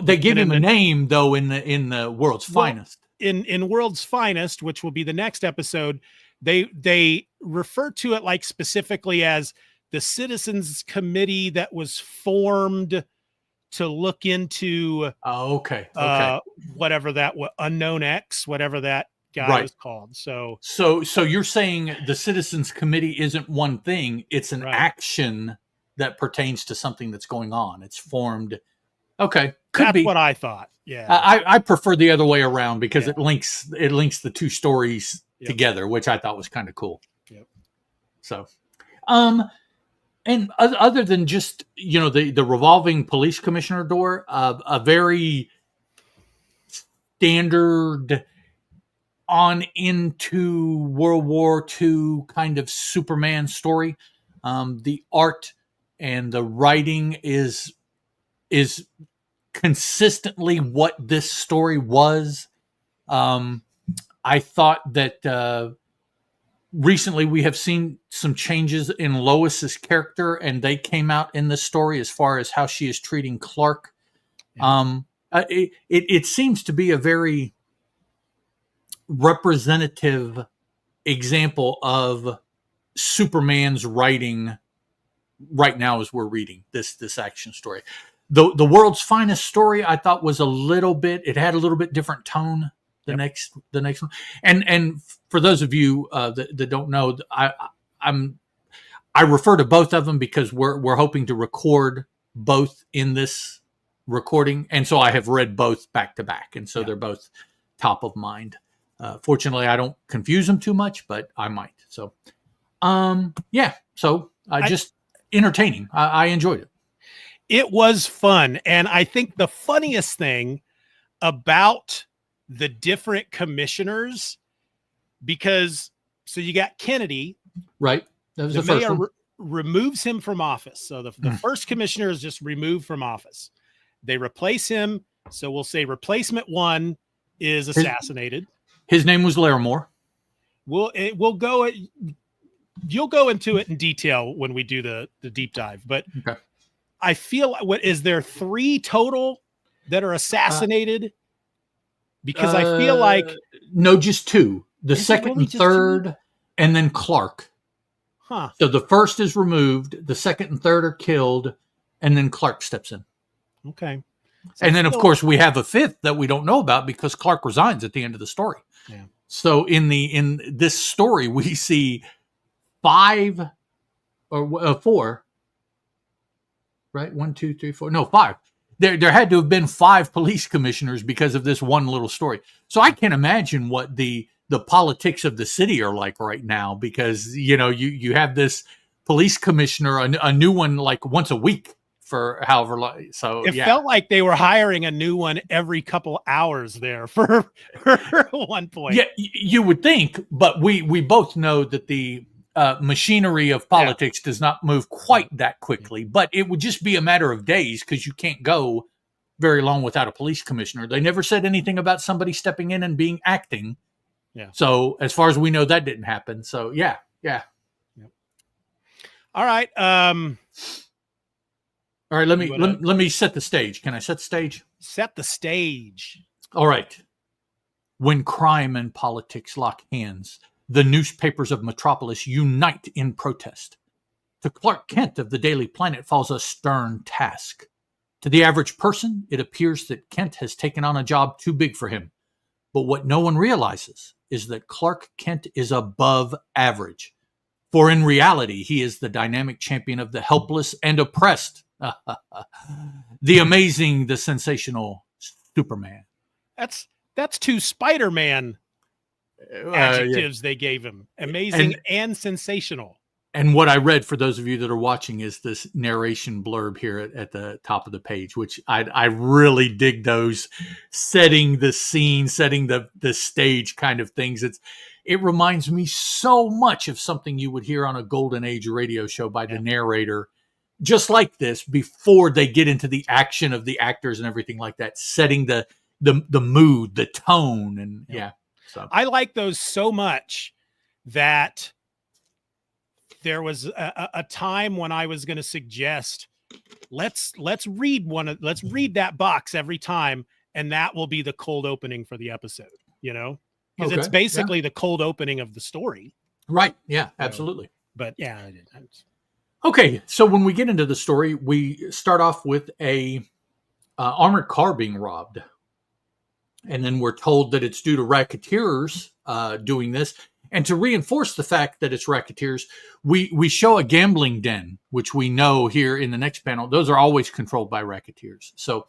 They give him a name though in the World's Finest. In World's Finest, which will be the next episode, they refer to it specifically as the Citizens Committee that was formed to look into whatever that Unknown X, whatever that guy was called. So you're saying the Citizens Committee isn't one thing, it's an action that pertains to something that's going on. It's formed. Okay. That's what I thought. Yeah. I prefer the other way around because it links the two stories together, which I thought was kind of cool. Yep. So, and other than just, the revolving police commissioner door, a very standard on into World War II kind of Superman story. The art and the writing is consistently what this story was. I thought that recently we have seen some changes in Lois's character, and they came out in this story as far as how she is treating Clark. It seems to be a very representative example of Superman's writing right now as we're reading this action story. The World's Finest story I thought was it had a little bit different tone. The next one, and for those of you that don't know, I refer to both of them because we're hoping to record both in this recording, and so I have read both back to back, and so they're both top of mind. Fortunately, I don't confuse them too much, but I might. So, so just entertaining. I enjoyed it. It was fun, and I think the funniest thing about the different commissioners, because you got Kennedy, right? That was the mayor first one. Removes him from office. So the first commissioner is just removed from office. They replace him. So we'll say replacement one is assassinated. His name was Larimore. We'll go you'll go into it in detail when we do the deep dive, but Okay. I feel, what is there 3 total that are assassinated? Because I feel like no, just 2. The Is it second really and just 2? third, and then Clark. Huh. So the first is removed, the second and third are killed, and then Clark steps in. Okay. So And then, of course, we have a 5th that we don't know about because Clark resigns at the end of the story. Yeah. So in this story, we see 5 or 4, right? 1, 2, 3, 4. No, 5. There had to have been 5 police commissioners because of this one little story. So I can't imagine what the politics of the city are like right now, because you have this police commissioner, a new one like once a week for however long. So it felt like they were hiring a new one every couple hours there for one point. Yeah, you would think, but we both know that the machinery of politics does not move quite that quickly. But it would just be a matter of days, because you can't go very long without a police commissioner. They never said anything about somebody stepping in and being acting. Yeah. So as far as we know, that didn't happen. So yeah. All right. All right, let me set the stage. Can I set the stage? Set the stage. All right. When crime and politics lock hands, the newspapers of Metropolis unite in protest. To Clark Kent of the Daily Planet falls a stern task. To the average person, it appears that Kent has taken on a job too big for him. But what no one realizes is that Clark Kent is above average. For in reality, he is the dynamic champion of the helpless and oppressed. The amazing, the sensational Superman. That's 2 Spider-Man adjectives they gave him. Amazing and sensational. And what I read, for those of you that are watching, is this narration blurb here at the top of the page, which I really dig those, setting the scene, setting the stage kind of things. It reminds me so much of something you would hear on a Golden Age radio show by the narrator, just like this, before they get into the action of the actors and everything like that, setting the mood, the tone, and So I like those so much that there was a time when I was going to suggest, let's read that box every time, and that will be the cold opening for the episode, because it's basically the cold opening of the story. Right. Yeah, absolutely. But yeah. Okay. So when we get into the story, we start off with a armored car being robbed. And then we're told that it's due to racketeers doing this. And to reinforce the fact that it's racketeers, we show a gambling den, which we know here in the next panel. Those are always controlled by racketeers. So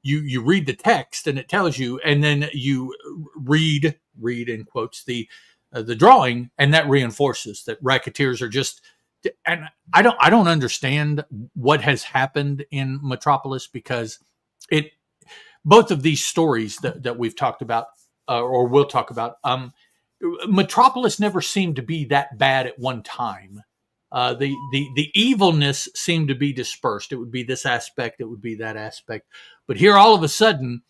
you read the text and it tells you, and then you read in quotes the drawing, and that reinforces that racketeers are just. And I don't understand what has happened in Metropolis, because both of these stories that we've talked about or will talk about, Metropolis never seemed to be that bad at one time. The evilness seemed to be dispersed. It would be this aspect, it would be that aspect. But here, all of a sudden,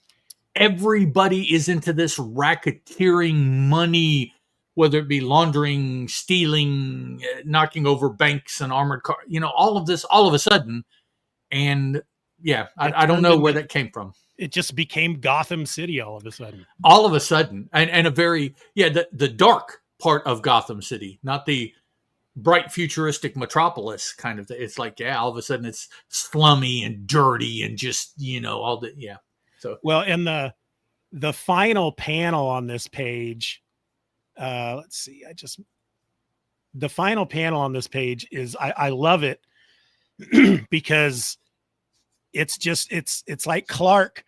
everybody is into this racketeering money, whether it be laundering, stealing, knocking over banks and armored cars, all of this, all of a sudden. And I don't know where that came from. It just became Gotham City all of a sudden. All of a sudden. And a very, the dark part of Gotham City, not the bright futuristic Metropolis kind of thing. It's like, all of a sudden it's slummy and dirty and just, all the, So, well, in the final panel on this page, let's see, the final panel on this page is, I love it because it's like Clark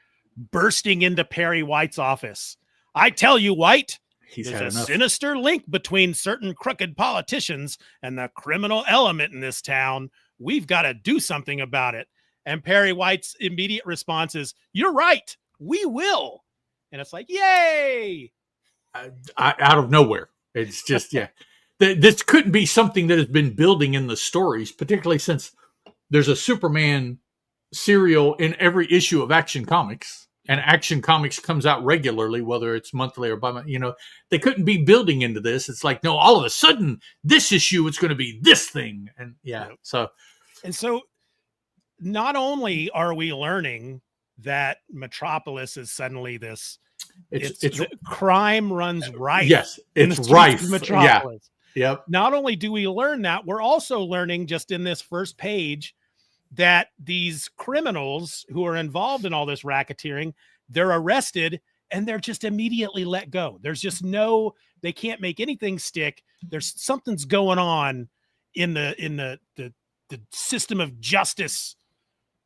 bursting into Perry White's office. I tell you, White, there's a sinister link between certain crooked politicians and the criminal element in this town. We've got to do something about it. And Perry White's immediate response is, "You're right. We will." And it's like, yay. Out of nowhere. It's just, this couldn't be something that has been building in the stories, particularly since there's a Superman serial in every issue of Action Comics. and Action Comics comes out regularly, whether it's monthly or bi-monthly. They couldn't be building into this. It's like, no, all of a sudden this issue it's going to be this thing, and so not only are we learning that Metropolis is suddenly this, it's crime runs rife. Yes, it's rife. Metropolis. Yeah. Yep. Not only do we learn that, we're also learning just in this first page that these criminals who are involved in all this racketeering, they're arrested and they're just immediately let go. There's just they can't make anything stick. There's something's going on in the system of justice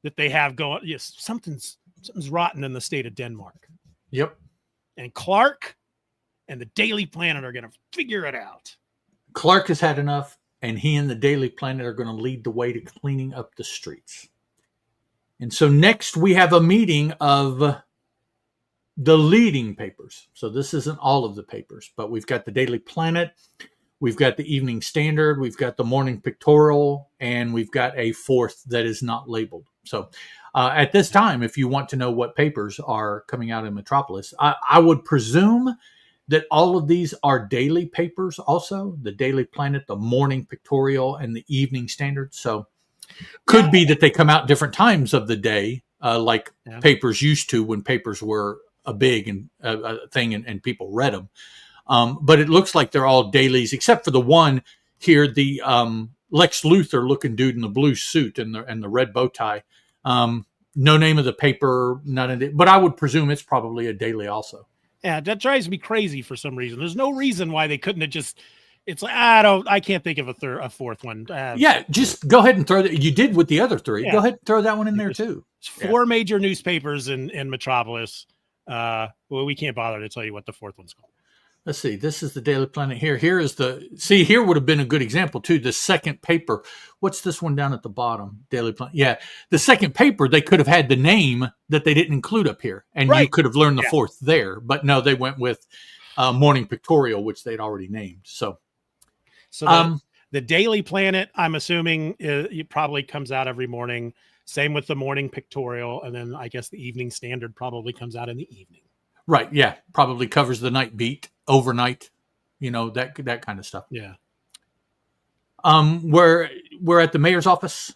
that they have going. Yes, something's rotten in the state of Denmark. Yep. And Clark and the Daily Planet are going to figure it out. Clark has had enough, and he and the Daily Planet are going to lead the way to cleaning up the streets. And so next we have a meeting of the leading papers. So this isn't all of the papers, but we've got the Daily Planet, we've got the Evening Standard, we've got the Morning Pictorial, and we've got a fourth that is not labeled. So at this time, if you want to know what papers are coming out in Metropolis, I would presume that all of these are daily papers also, the Daily Planet, the Morning Pictorial, and the Evening Standard. So could be that they come out different times of the day, like papers used to when papers were a big thing and people read them. But it looks like they're all dailies, except for the one here, the Lex Luthor looking dude in the blue suit and the red bow tie. No name of the paper, but I would presume it's probably a daily also. Yeah, that drives me crazy for some reason. There's no reason why they couldn't have just. It's like I can't think of a fourth one. Just go ahead and throw that. You did with the other three. Yeah. Go ahead and throw that one in there too. Four major newspapers in Metropolis. Well, we can't bother to tell you what the fourth one's called. Let's see. This is the Daily Planet here. Here would have been a good example too. The second paper. What's this one down at the bottom? Daily Planet. Yeah. The second paper, they could have had the name that they didn't include up here. And you could have learned the fourth there. But no, they went with Morning Pictorial, which they'd already named. So the Daily Planet, I'm assuming it probably comes out every morning. Same with the Morning Pictorial. And then I guess the Evening Standard probably comes out in the evening. Right. Yeah. Probably covers the night beat, overnight, that kind of stuff. Yeah. We're at the mayor's office,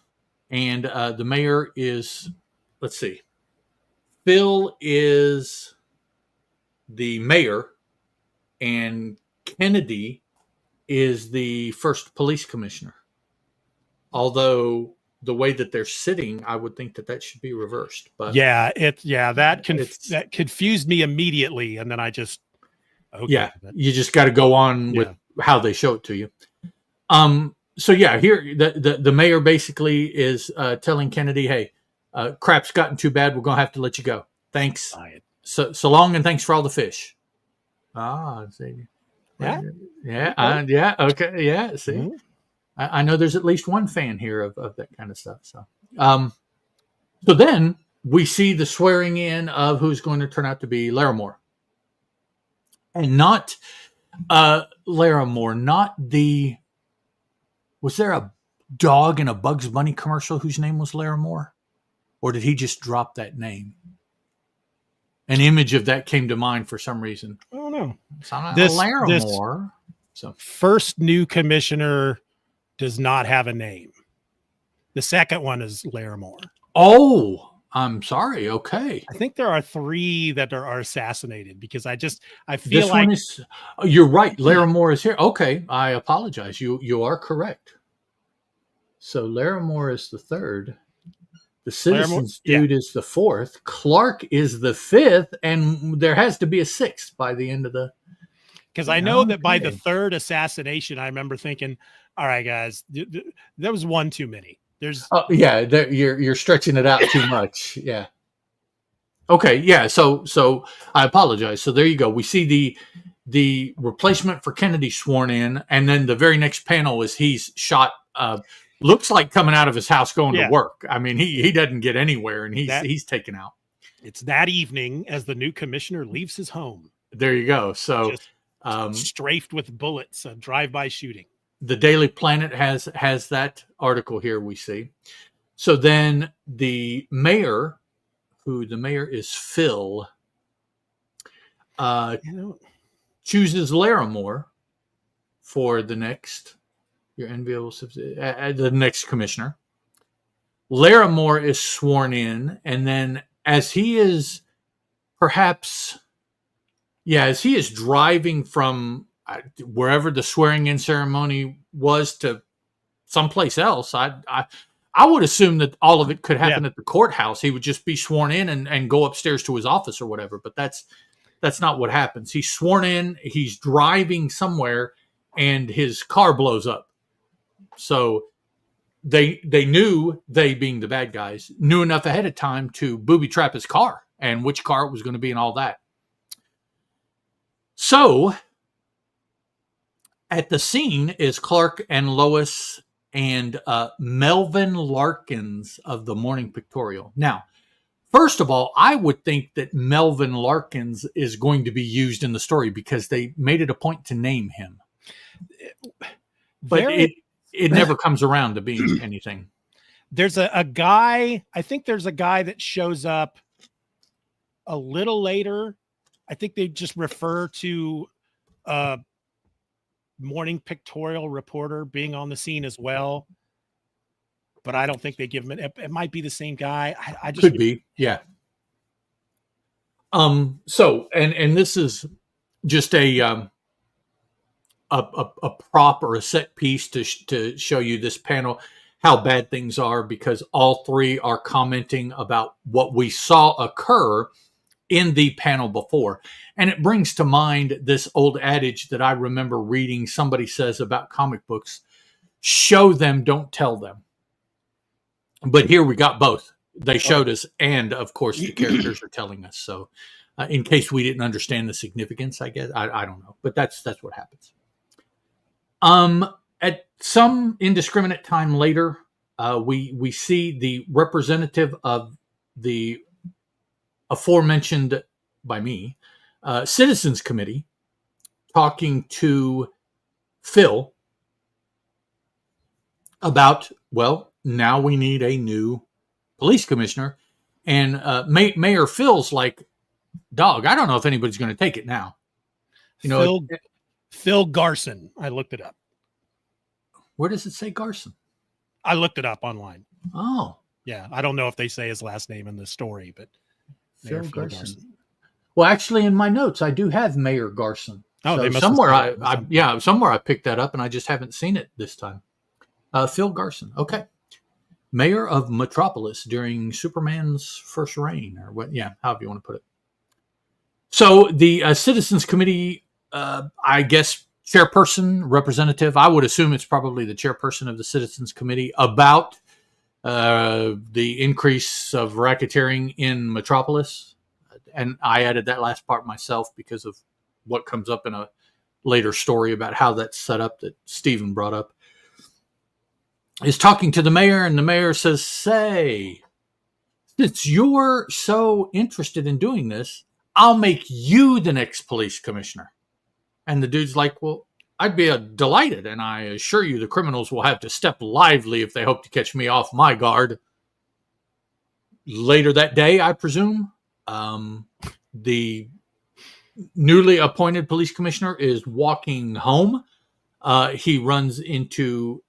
and the mayor is, let's see, Phil is the mayor, and Kennedy is the first police commissioner. Although the way that they're sitting, I would think that should be reversed. But that confused me immediately, and then I just you just got to go on with how they show it to you. So here the mayor basically is telling Kennedy, "Hey, crap's gotten too bad. We're gonna have to let you go. Thanks, so long, and thanks for all the fish." See, okay, yeah. See. Mm-hmm. I know there's at least one fan here of that kind of stuff. So, so then we see the swearing in of who's going to turn out to be Larimore, and not Larimore, not the. Was there a dog in a Bugs Bunny commercial whose name was Larimore, or did he just drop that name? An image of that came to mind for some reason. I don't know. Larimore. So first new commissioner does not have a name. The second one is Larimore. Oh, I'm sorry. Okay. I think there are 3 that are assassinated because I feel this one is, you're right. Larimore is here. Okay. I apologize. You are correct. So Larimore is the third. The Citizens dude is the fourth. Clark is the fifth. And there has to be a sixth by the end of the. Because I know that by the third assassination, I remember thinking, all right, guys, there was one too many. You're stretching it out too much. Yeah. Okay. Yeah. So I apologize. So there you go. We see the replacement for Kennedy sworn in, and then the very next panel is he's shot. Looks like coming out of his house going to work. I mean, he doesn't get anywhere, and he's taken out. It's that evening as the new commissioner leaves his home. There you go. So strafed with bullets, a drive-by shooting. The Daily Planet has that article here we see. So then the mayor, who the mayor is Phil, You know, chooses Larimore for the next the next commissioner. Larimore is sworn in, and then as he is driving from wherever the swearing in ceremony was to someplace else, I would assume that all of it could happen at the courthouse. He would just be sworn in and go upstairs to his office or whatever. But that's not what happens. He's sworn in. He's driving somewhere, and his car blows up. So they knew, they being the bad guys, knew enough ahead of time to booby trap his car and which car it was going to be and all that. So at the scene is Clark and Lois and Melvin Larkins of the Morning Pictorial. Now, first of all, I would think that Melvin Larkins is going to be used in the story because they made it a point to name him. But it never comes around to being anything. There's a guy, I think there's a guy that shows up a little later. I think they just refer to Morning Pictorial reporter being on the scene as well, but I don't think they give him it might be the same guy. I just could be, yeah. So and this is just a prop or a set piece to show you this panel how bad things are, because all three are commenting about what we saw occur in the panel before. And it brings to mind this old adage that I remember reading. Somebody says about comic books, show them, don't tell them. But here we got both. They showed us, and of course the characters are telling us. So in case we didn't understand the significance, I guess, I don't know. But that's what happens. At some indiscriminate time later, we see the representative of the aforementioned by me Citizens Committee talking to Phil about, well, now we need a new police commissioner. And Mayor Phil's like, dog, I don't know if anybody's going to take it now. You know, Phil Garson. I looked it up. Where does it say Garson? I looked it up online. Oh. Yeah. I don't know if they say his last name in the story, but Phil Garson. Well, actually, in my notes, I do have Mayor Garson. Oh, so they must somewhere somewhere I picked that up, and I just haven't seen it this time. Phil Garson. Okay. Mayor of Metropolis during Superman's first reign, or what? Yeah, however you want to put it. So the Citizens Committee, I guess, chairperson, representative, I would assume it's probably the chairperson of the Citizens Committee, about the increase of racketeering in Metropolis. And I added that last part myself because of what comes up in a later story about how that's set up that Steven brought up. Is talking to the mayor, and the mayor says, say, since you're so interested in doing this, I'll make you the next police commissioner. And the dude's like, well, I'd be delighted, and I assure you the criminals will have to step lively if they hope to catch me off my guard. Later that day, I presume, the newly appointed police commissioner is walking home. He runs into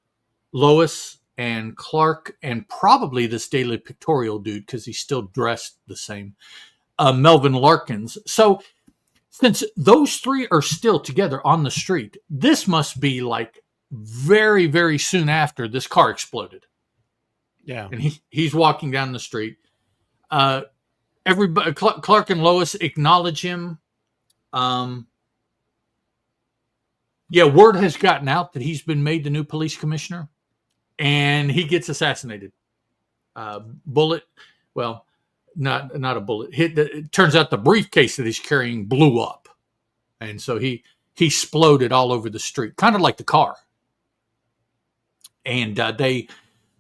Lois and Clark and probably this Daily Pictorial dude, because he's still dressed the same, Melvin Larkins. So since those three are still together on the street, this must be like very, very soon after this car exploded. Yeah. And he's walking down the street. Everybody, Clark and Lois acknowledge him. Word has gotten out that he's been made the new police commissioner, and he gets assassinated. Bullet, well, not a bullet. It turns out the briefcase that he's carrying blew up, and so he exploded all over the street, kind of like the car. And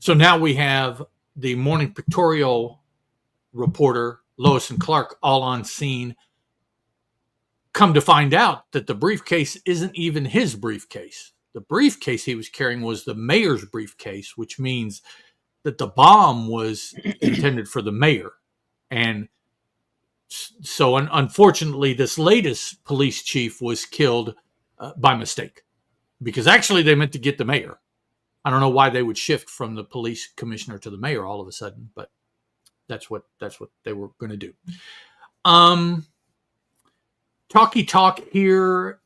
so now we have the Morning Pictorial reporter, Lois and Clark, all on scene. Come to find out that the briefcase isn't even his briefcase. The briefcase he was carrying was the mayor's briefcase, which means that the bomb was intended for the mayor. And so unfortunately, this latest police chief was killed by mistake, because actually they meant to get the mayor. I don't know why they would shift from the police commissioner to the mayor all of a sudden, but that's what they were going to do. Talky talk here.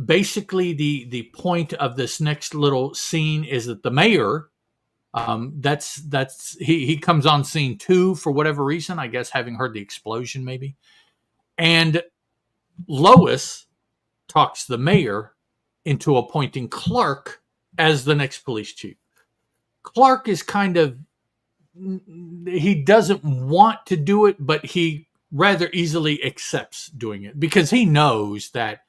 Basically, the point of this next little scene is that the mayor, he comes on scene 2 for whatever reason, I guess having heard the explosion maybe. And Lois talks the mayor into appointing Clark as the next police chief. Clark is kind of, he doesn't want to do it, but he rather easily accepts doing it because he knows that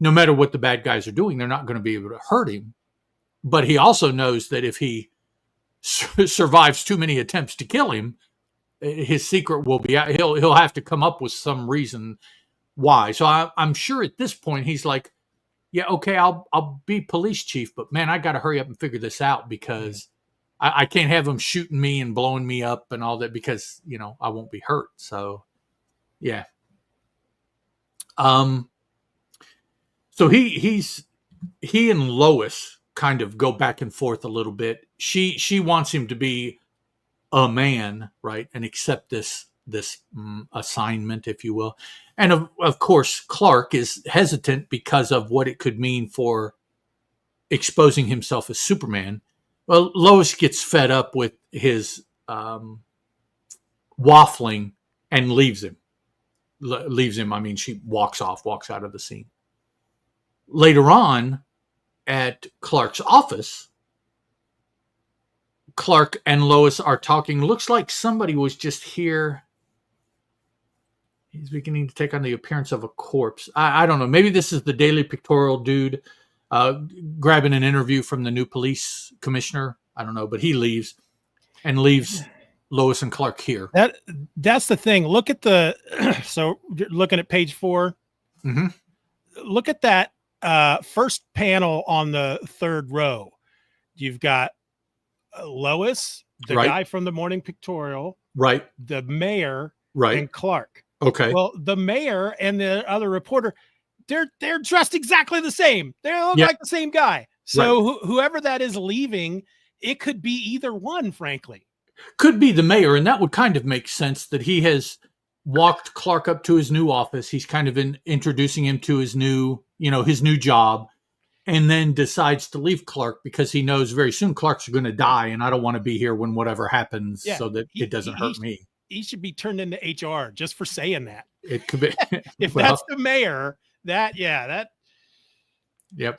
no matter what the bad guys are doing, they're not going to be able to hurt him. But he also knows that if he survives too many attempts to kill him, his secret will be out. He'll have to come up with some reason why. So I'm sure at this point he's like, yeah, okay, I'll be police chief, but man, I got to hurry up and figure this out because I can't have them shooting me and blowing me up and all that because, I won't be hurt. So, yeah. So he and Lois kind of go back and forth a little bit. She wants him to be a man, right, and accept this assignment, if you will. And of course, Clark is hesitant because of what it could mean for exposing himself as Superman. Well, Lois gets fed up with his waffling and leaves him. I mean, she walks out of the scene. Later on, at Clark's office, Clark and Lois are talking. Looks like somebody was just here. He's beginning to take on the appearance of a corpse. I don't know. Maybe this is the Daily Pictorial dude grabbing an interview from the new police commissioner. I don't know, but he leaves Lois and Clark here. That's the thing. Look at so you're looking at page 4. Mm-hmm. Look at that first panel on the third row. You've got Lois, the guy from the Morning Pictorial, right? The mayor, right? And Clark. Okay. Well, the mayor and the other reporter, they're dressed exactly the same. They look like the same guy. So whoever that is leaving, it could be either one, frankly. Could be the mayor, and that would kind of make sense that he has walked Clark up to his new office. He's kind of introducing him to his new job, and then decides to leave Clark because he knows very soon Clark's going to die, and I don't want to be here when whatever happens so that it doesn't hurt me. He should be turned into HR just for saying that. It could be. If that's the mayor, yep.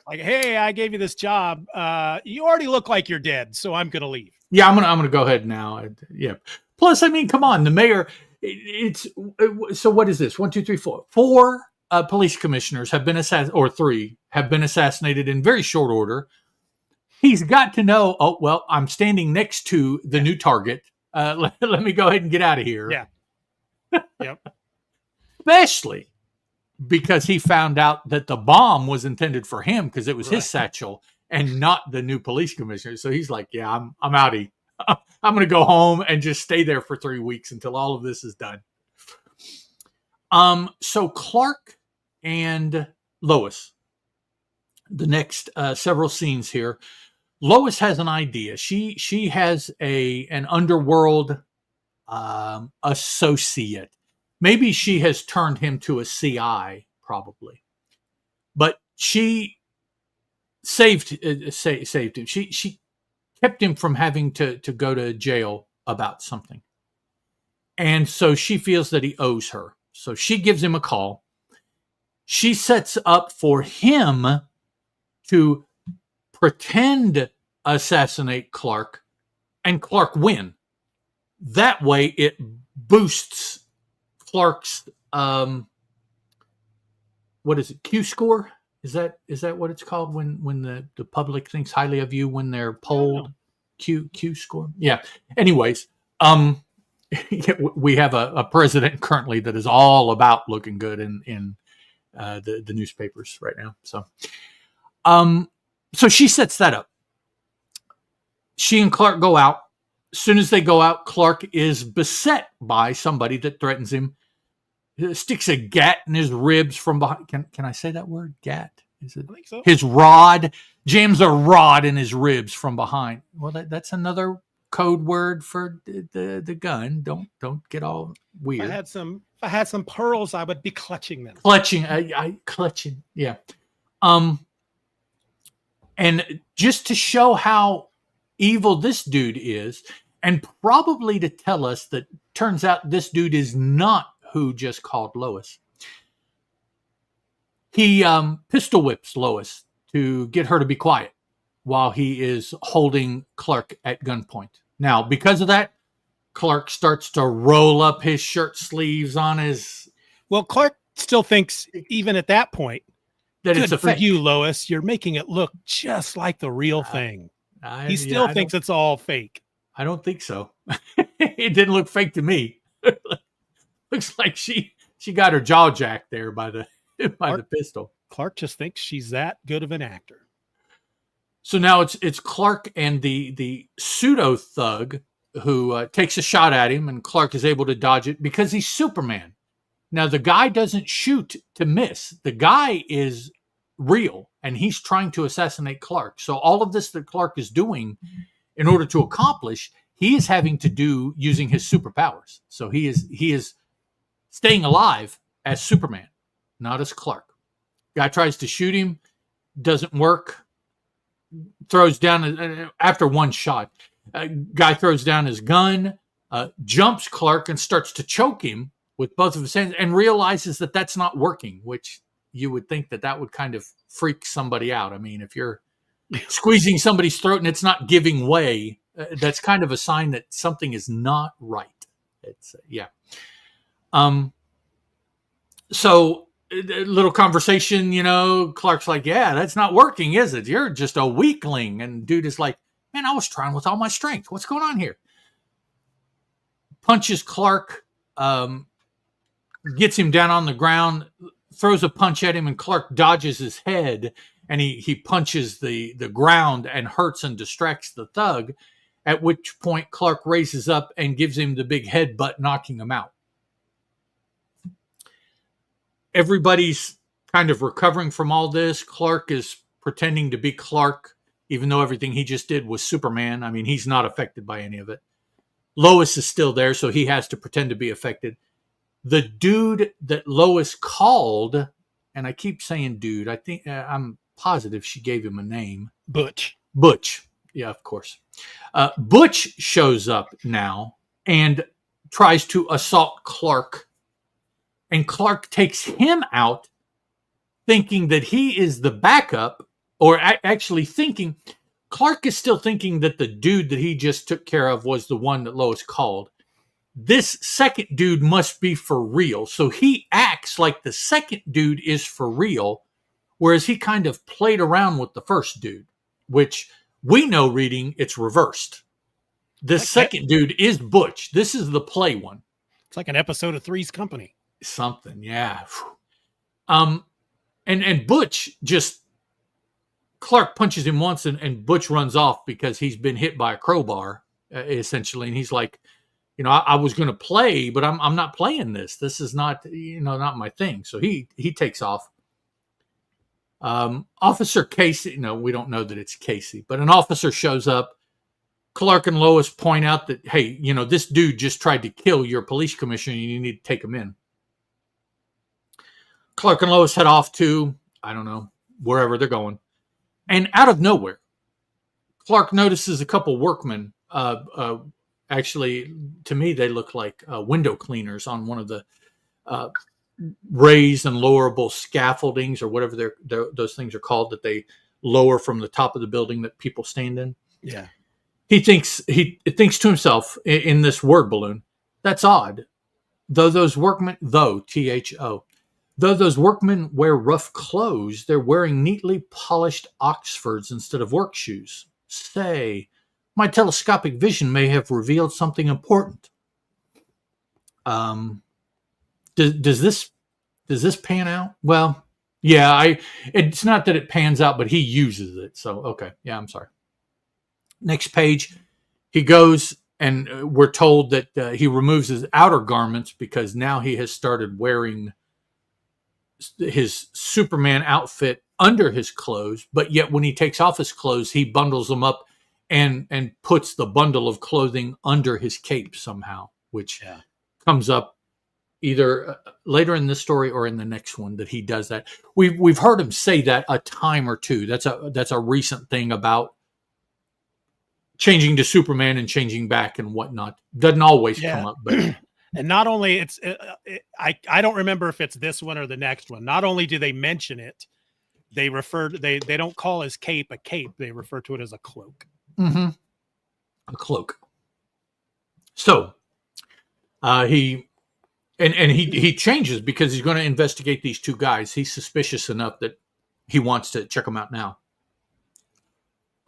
Like, hey, I gave you this job. You already look like you're dead, so I'm going to leave. Yeah, I'm gonna go ahead now. Yeah. Plus, I mean, come on, the mayor. So what is this? 1, 2, 3, 4. 4 police commissioners have been assassinated, or 3 have been assassinated in very short order. He's got to know. Oh well, I'm standing next to the new target. Let me go ahead and get out of here. Yeah. Yep. Especially because he found out that the bomb was intended for him because it was his satchel and not the new police commissioner. So he's like, yeah, I'm outie. I'm going to go home and just stay there for 3 weeks until all of this is done. So Clark and Lois, the next several scenes here, Lois has an idea. She has an underworld associate. Maybe she has turned him to a CI, probably. But she saved him. She kept him from having to go to jail about something. And so she feels that he owes her. So she gives him a call. She sets up for him to pretend assassinate Clark and Clark win. That way it boosts Clark's what is it, Q score? Is that what it's called when the public thinks highly of you when they're polled? Q score? Yeah. Anyways, we have a president currently that is all about looking good in the newspapers right now. So so she sets that up. She and Clark go out. As soon as they go out, Clark is beset by somebody that threatens him. Sticks a gat in his ribs from behind. Can I say that word? Gat? Is it? I think so. His rod. Jams a rod in his ribs from behind. Well, that's another code word for the gun. Don't get all weird. If I had some pearls, I would be clutching them. Clutching. Yeah. And just to show how evil this dude is, and probably to tell us that turns out this dude is not who just called Lois. He pistol whips Lois to get her to be quiet while he is holding Clark at gunpoint. Now, because of that, Clark starts to roll up his shirt sleeves on his... Well, Clark still thinks, even at that point, that good it's a for fake. you, Lois. You're making it look just like the real thing. He still thinks it's all fake. I don't think so. It didn't look fake to me. Looks like she got her jaw jacked there by the pistol. Clark just thinks she's that good of an actor. So now it's Clark and the pseudo thug who takes a shot at him, and Clark is able to dodge it because he's Superman. Now the guy doesn't shoot to miss. The guy is real, and he's trying to assassinate Clark. So all of this that Clark is doing in order to accomplish, he is having to do using his superpowers. So he is staying alive as Superman, not as Clark. Guy tries to shoot him, doesn't work. Throws down after one shot. Guy throws down his gun, jumps Clark and starts to choke him with both of his hands, and realizes that that's not working, which you would think that would kind of freak somebody out. I mean, if you're squeezing somebody's throat and it's not giving way, that's kind of a sign that something is not right. It's yeah. So a little conversation, Clark's like, yeah, that's not working, is it? You're just a weakling. And dude is like, man, I was trying with all my strength. What's going on here? Punches Clark, gets him down on the ground, throws a punch at him, and Clark dodges his head, and he punches the ground and hurts and distracts the thug, at which point Clark raises up and gives him the big headbutt, knocking him out. Everybody's kind of recovering from all this. Clark is pretending to be Clark, even though everything he just did was Superman. I mean, he's not affected by any of it. Lois is still there, so he has to pretend to be affected. The dude that Lois called, and I keep saying dude, I think I'm positive she gave him a name. Butch. Yeah, of course. Butch shows up now and tries to assault Clark. And Clark takes him out, thinking that he is the backup, or actually thinking, Clark is still thinking that the dude that he just took care of was the one that Lois called. This second dude must be for real. So he acts like the second dude is for real, whereas he kind of played around with the first dude, which we know reading, it's reversed. This second dude is Butch. This is the play one. It's like an episode of Three's Company. Something, yeah. And Butch just, Clark punches him once and Butch runs off because he's been hit by a crowbar, essentially. And he's like, I was going to play, but I'm not playing this. This is not, not my thing. So he takes off. Officer Casey, no, we don't know that it's Casey, but an officer shows up. Clark and Lois point out that, hey, this dude just tried to kill your police commissioner and you need to take him in. Clark and Lois head off to, I don't know, wherever they're going. And out of nowhere, Clark notices a couple workmen. Actually, to me, they look like window cleaners on one of the raised and lowerable scaffoldings, or whatever those things are called, that they lower from the top of the building that people stand in. Yeah. He thinks to himself in this word balloon, that's odd. Though those workmen, T-H-O, though those workmen wear rough clothes, they're wearing neatly polished Oxfords instead of work shoes. Say, my telescopic vision may have revealed something important. Does this pan out? Well, yeah, it's not that it pans out, but he uses it. So, okay. Yeah, I'm sorry. Next page, he goes and we're told that he removes his outer garments because now he has started wearing his Superman outfit under his clothes, but yet when he takes off his clothes, he bundles them up and puts the bundle of clothing under his cape somehow, which comes up either later in this story or in the next one that he does that. We've heard him say that a time or two. That's a recent thing about changing to Superman and changing back and whatnot. Doesn't always come up, but and not only I don't remember if it's this one or the next one. Not only do they mention it, they don't call his cape a cape. They refer to it as a cloak. Mm-hmm. A cloak. So he changes because he's going to investigate these two guys. He's suspicious enough that he wants to check them out now.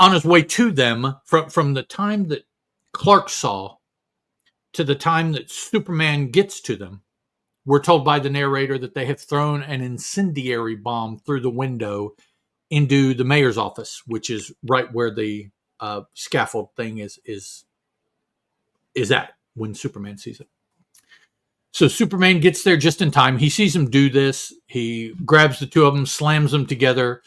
On his way to them, from the time that Clark saw to the time that Superman gets to them, we're told by the narrator that they have thrown an incendiary bomb through the window into the mayor's office, which is right where the scaffold thing is at when Superman sees it. So Superman gets there just in time. He sees him do this. He grabs the two of them, slams them together,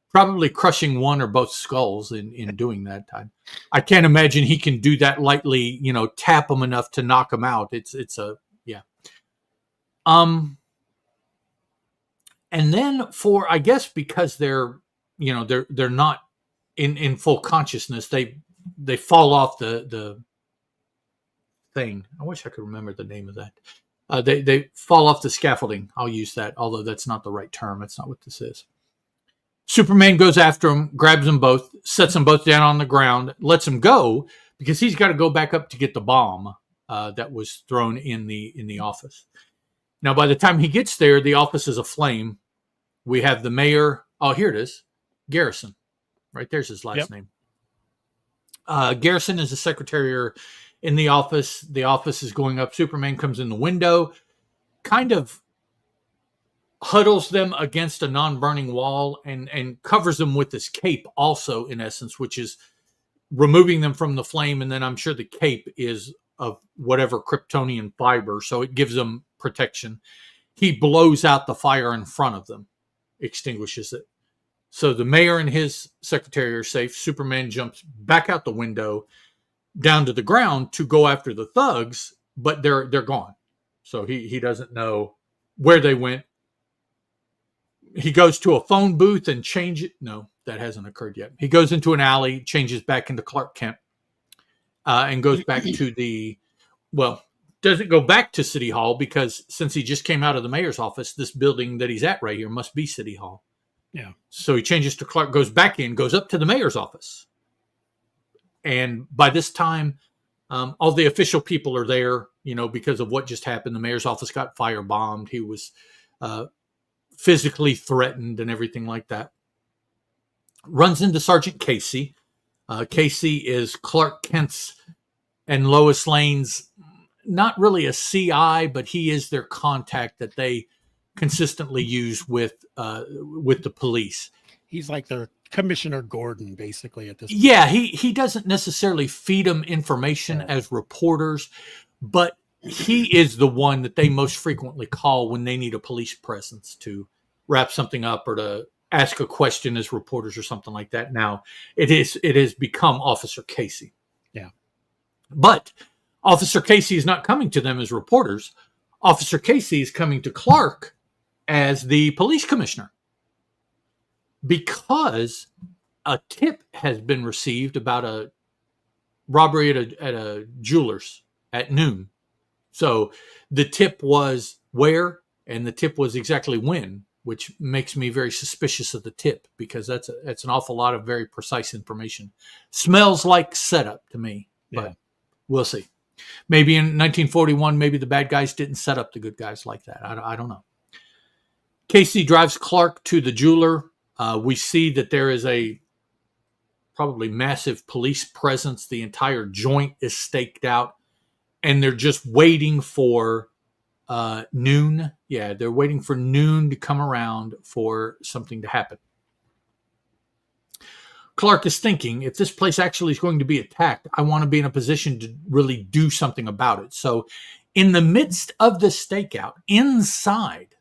probably crushing one or both skulls in doing that time. I can't imagine he can do that lightly, tap them enough to knock them out. It's a, yeah. And then I guess because they're not in full consciousness, they fall off the thing. I wish I could remember the name of that. They fall off the scaffolding. I'll use that, although that's not the right term. That's not what this is. Superman goes after them, grabs them both, sets them both down on the ground, lets them go because he's got to go back up to get the bomb that was thrown in the office. Now, by the time he gets there, the office is aflame. We have the mayor. Oh, here it is. Garrison. Right there's his last name. Garrison is the secretary in the office. The office is going up. Superman comes in the window, kind of huddles them against a non-burning wall and covers them with this cape also, in essence, which is removing them from the flame. And then I'm sure the cape is of whatever Kryptonian fiber, so it gives them protection. He blows out the fire in front of them, extinguishes it. So the mayor and his secretary are safe. Superman jumps back out the window down to the ground to go after the thugs, but they're gone. So he doesn't know where they went. He goes to a phone booth and changes. No, that hasn't occurred yet. He goes into an alley, changes back into Clark Kent, and goes back to doesn't go back to City Hall because since he just came out of the mayor's office, this building that he's at right here must be City Hall. Yeah. So he changes to Clark, goes back in, goes up to the mayor's office. And by this time, all the official people are there, because of what just happened. The mayor's office got firebombed. He was physically threatened and everything like that. Runs into Sergeant Casey. Casey is Clark Kent's and Lois Lane's, not really a CI, but he is their contact that they consistently use with the police. He's like their Commissioner Gordon, basically, at this point. Yeah, he doesn't necessarily feed them information as reporters, but he is the one that they most frequently call when they need a police presence to wrap something up or to ask a question as reporters or something like that. Now, it has become Officer Casey. Yeah. But Officer Casey is not coming to them as reporters. Officer Casey is coming to Clark as the police commissioner because a tip has been received about a robbery at a jeweler's at noon. So the tip was where, and the tip was exactly when, which makes me very suspicious of the tip because that's an awful lot of very precise information. Smells like setup to me, but we'll see. Maybe in 1941, maybe the bad guys didn't set up the good guys like that. I don't know. Casey drives Clark to the jeweler. We see that there is a probably massive police presence. The entire joint is staked out, and they're just waiting for noon. Yeah, they're waiting for noon to come around for something to happen. Clark is thinking, if this place actually is going to be attacked, I want to be in a position to really do something about it. So in the midst of the stakeout, inside,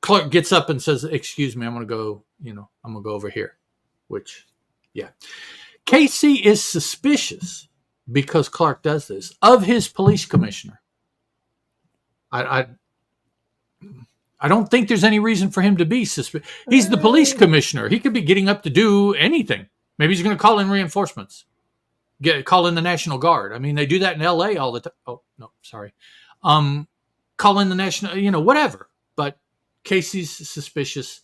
Clark gets up and says, excuse me, I'm going to go over here. Which, yeah. Casey is suspicious, because Clark does this, of his police commissioner. I don't think there's any reason for him to be suspicious. He's the police commissioner. He could be getting up to do anything. Maybe he's going to call in reinforcements. Call in the National Guard. I mean, they do that in L.A. all the time. Oh, no, sorry. Call in the National, whatever. But Casey's suspicious,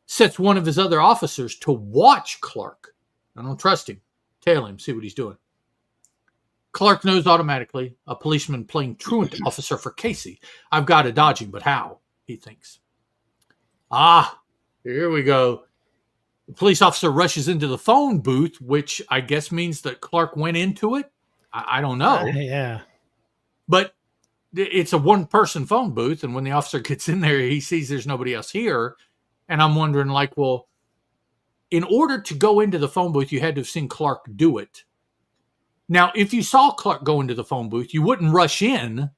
sets one of his other officers to watch Clark. I don't trust him. Tail him, see what he's doing. Clark knows automatically, a policeman playing truant officer for Casey. I've got to dodge him, but how? He thinks. Here we go. The police officer rushes into the phone booth, which I guess means that Clark went into it. I don't know. Yeah. But it's a one-person phone booth, and when the officer gets in there, he sees there's nobody else here. And I'm wondering, well, in order to go into the phone booth, you had to have seen Clark do it. Now, if you saw Clark go into the phone booth, you wouldn't rush in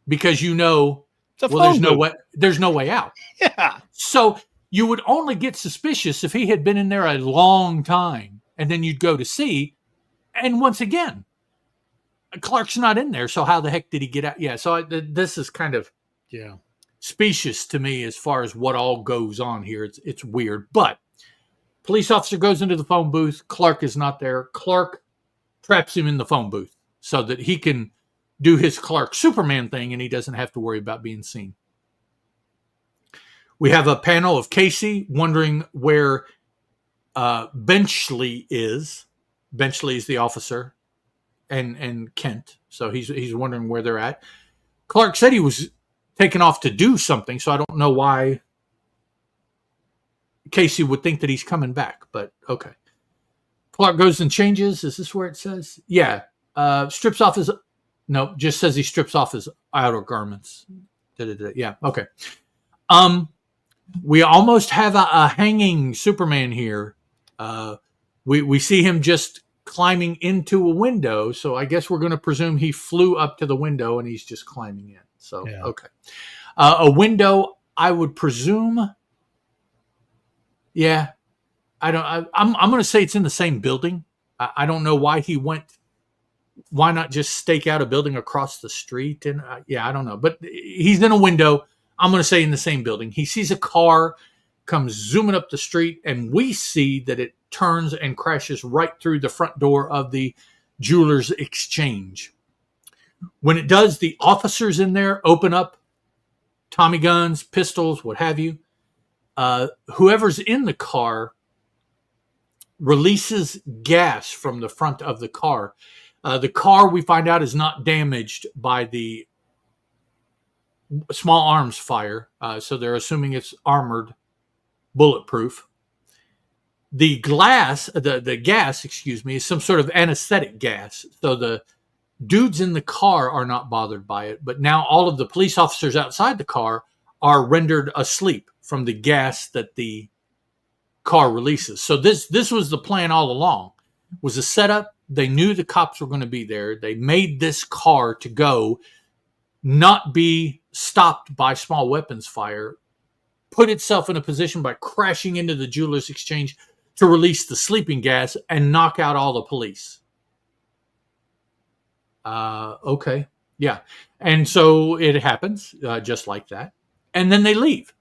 because there's no way out. Yeah. So you would only get suspicious if he had been in there a long time, and then you'd go to see. And once again, Clark's not in there, so how the heck did he get out? Yeah, so this is kind of specious to me as far as what all goes on here. It's weird, but police officer goes into the phone booth. Clark is not there. Clark traps him in the phone booth so that he can do his Clark Superman thing and he doesn't have to worry about being seen. We have a panel of Casey wondering where Benchley is. Benchley is the officer, and Kent. So he's wondering where they're at. Clark said he was taken off to do something, so I don't know why Casey would think that he's coming back, but okay. Clark goes and changes. Is this where it says? Yeah. Strips off his... No, just says he strips off his outer garments. Yeah, okay. We almost have a hanging Superman here. We see him just climbing into a window, so I guess we're going to presume he flew up to the window and he's just climbing in. So, yeah. Okay. A window, I would presume... Yeah. I'm going to say it's in the same building. I don't know why he went. Why not just stake out a building across the street? And I don't know. But he's in a window. I'm going to say in the same building. He sees a car comes zooming up the street, and we see that it turns and crashes right through the front door of the Jewelers Exchange. When it does, the officers in there open up Tommy guns, pistols, what have you. Whoever's in the car releases gas from the front of the car. The car, we find out, is not damaged by the small arms fire, so they're assuming it's armored, bulletproof. The gas, is some sort of anesthetic gas, so the dudes in the car are not bothered by it, but now all of the police officers outside the car are rendered asleep from the gas that the car releases. So this was the plan all along. It was a setup. They knew the cops were going to be there. They made this car to go, not be stopped by small weapons fire, put itself in a position by crashing into the Jewelers Exchange to release the sleeping gas and knock out all the police. Okay. Yeah. And so it happens just like that. And then they leave.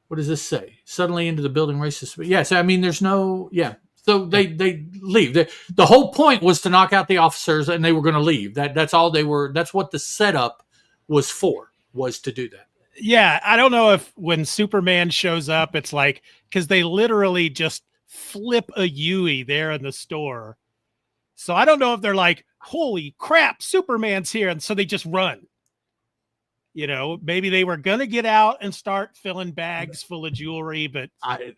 What does this say? Suddenly into the building races. Yes, I mean, there's no, yeah. So they leave. The whole point was to knock out the officers, and they were going to leave. That's all they were. That's what the setup was for, was to do that. Yeah, I don't know if when Superman shows up, it's like, because they literally just flip a Yui there in the store. So I don't know if they're like, holy crap, Superman's here. And so they just run. You know, maybe they were going to get out and start filling bags full of jewelry, but I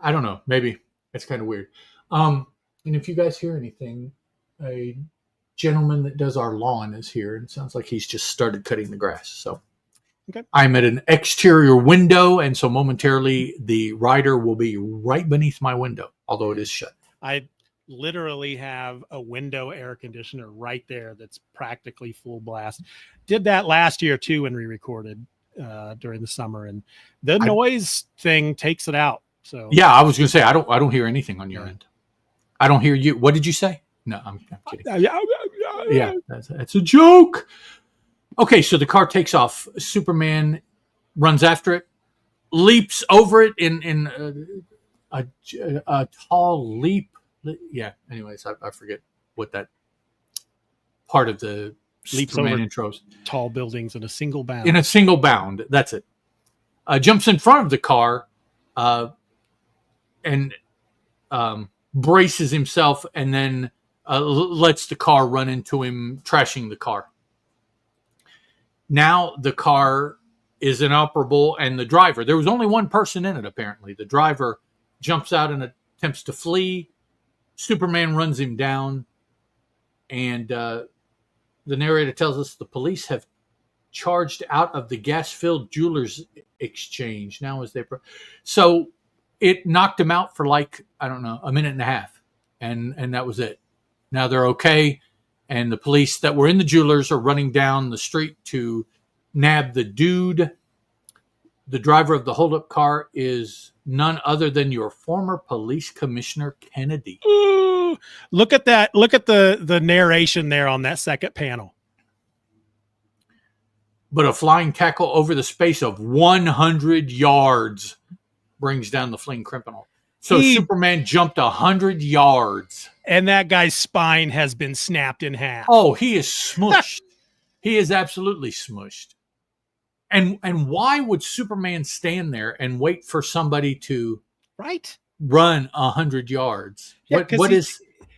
don't know. Maybe it's kind of weird. And if you guys hear anything, a gentleman that does our lawn is here, and it sounds like he's just started cutting the grass. So Okay. I'm at an exterior window, and so momentarily the rider will be right beneath my window, although it is shut. I literally have a window air conditioner right there that's practically full blast. Did that last year too when we recorded during the summer, and the noise thing takes it out. So yeah, I was going to say I don't hear anything on your end. I don't hear you. What did you say? No, I'm kidding. Yeah, that's a joke. Okay, so the car takes off. Superman runs after it, leaps over it in a tall leap. Yeah. Anyways, I forget what that part of the leaps Superman over intros. tall buildings in a single bound. In a single bound. That's it. Jumps in front of the car, and braces himself, and then lets the car run into him, trashing the car. Now the car is inoperable, and the driver, there was only one person in it apparently. The driver jumps out and attempts to flee. Superman runs him down, and the narrator tells us the police have charged out of the gas-filled jewelers exchange. Now as they so it knocked him out for like, I don't know, a minute and a half, and that was it. Now they're okay, and the police that were in the jewelers are running down the street to nab the dude. The driver of the holdup car is none other than your former police commissioner, Kennedy. Ooh, look at that. Look at the narration there on that second panel. But a flying tackle over the space of 100 yards brings down the fleeing criminal. So Superman jumped 100 yards. And that guy's spine has been snapped in half. Oh, he is smushed. He is absolutely smushed. And why would Superman stand there and wait for somebody to run 100 yards? Yeah, what is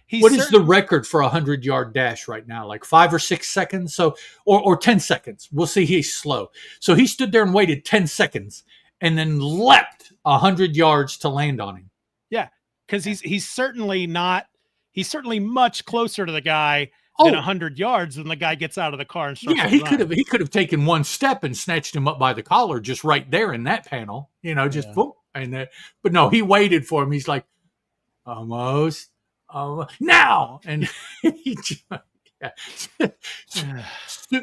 the record for a 100-yard dash right now? Like 5 or 6 seconds? So or 10 seconds. We'll see he's slow. So he stood there and waited 10 seconds and then leapt 100 yards to land on him. Yeah, because he's certainly much closer to the guy than 100 yards when the guy gets out of the car and starts to run. He could have taken one step and snatched him up by the collar just right there in that panel, boom, and but no, he waited for him. He's like, almost now, and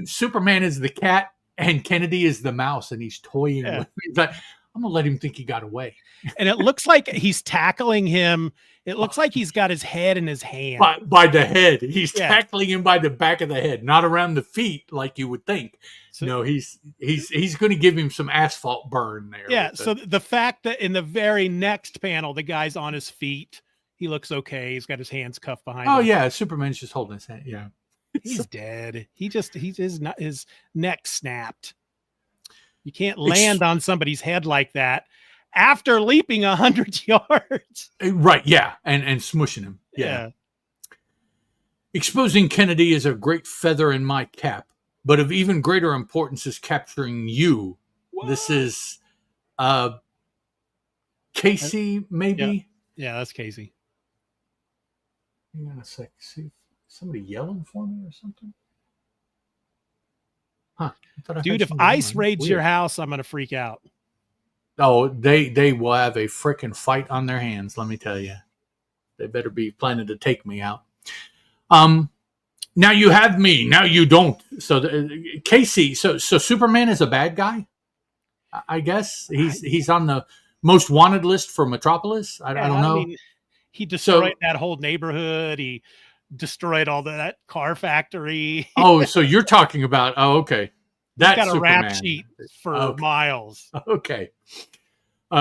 Superman is the cat and Kennedy is the mouse, and he's toying with him. He's like, I'm gonna let him think he got away. And it looks like he's tackling him. It looks like he's got his head in his hand. By the head. He's tackling him by the back of the head, not around the feet like you would think. So, no, he's going to give him some asphalt burn there. Yeah, so the fact that in the very next panel, the guy's on his feet, he looks okay. He's got his hands cuffed behind him. Oh, yeah, Superman's just holding his hand, yeah. He's dead. His neck snapped. You can't land on somebody's head like that after leaping 100 yards. Right, yeah, and smushing him. Yeah. Exposing Kennedy is a great feather in my cap, but of even greater importance is capturing you. What? This is Casey, maybe? Yeah, that's Casey. Hang on a sec. See, somebody yelling for me or something? Huh. Dude, if ICE raids your house, I'm going to freak out. Oh, they will have a frickin' fight on their hands, let me tell you. They better be planning to take me out. Now you have me. Now you don't. So Casey, so Superman is a bad guy? I guess he's on the most wanted list for Metropolis. I don't know. I mean, he destroyed that whole neighborhood. He destroyed all that car factory. Oh, so you're talking about, okay. That's got a Superman. Rap sheet for miles. Okay.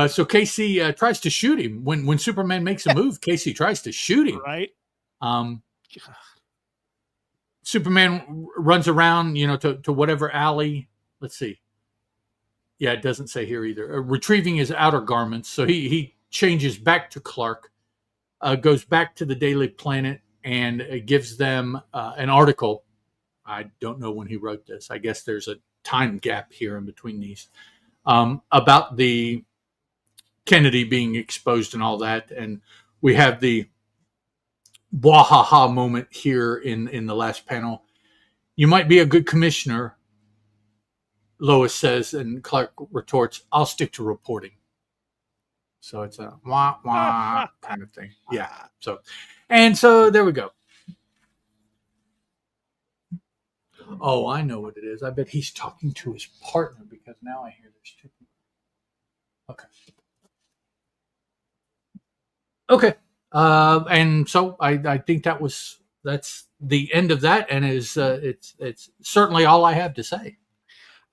So Casey tries to shoot him. When Superman makes a move, Casey tries to shoot him. Right. Superman runs around, to whatever alley. Let's see. Yeah, it doesn't say here either. Retrieving his outer garments. So he changes back to Clark, goes back to the Daily Planet, and gives them an article. I don't know when he wrote this. I guess there's a time gap here in between these, about the Kennedy being exposed and all that. And we have the bwahaha moment here in the last panel. You might be a good commissioner, Lois says, and Clark retorts, "I'll stick to reporting." So it's a wah wah kind of thing. Yeah. So there we go. Oh, I know what it is. I bet he's talking to his partner because now I hear there's two people. Okay. Okay. And so I think that's the end of that, and it's certainly all I have to say.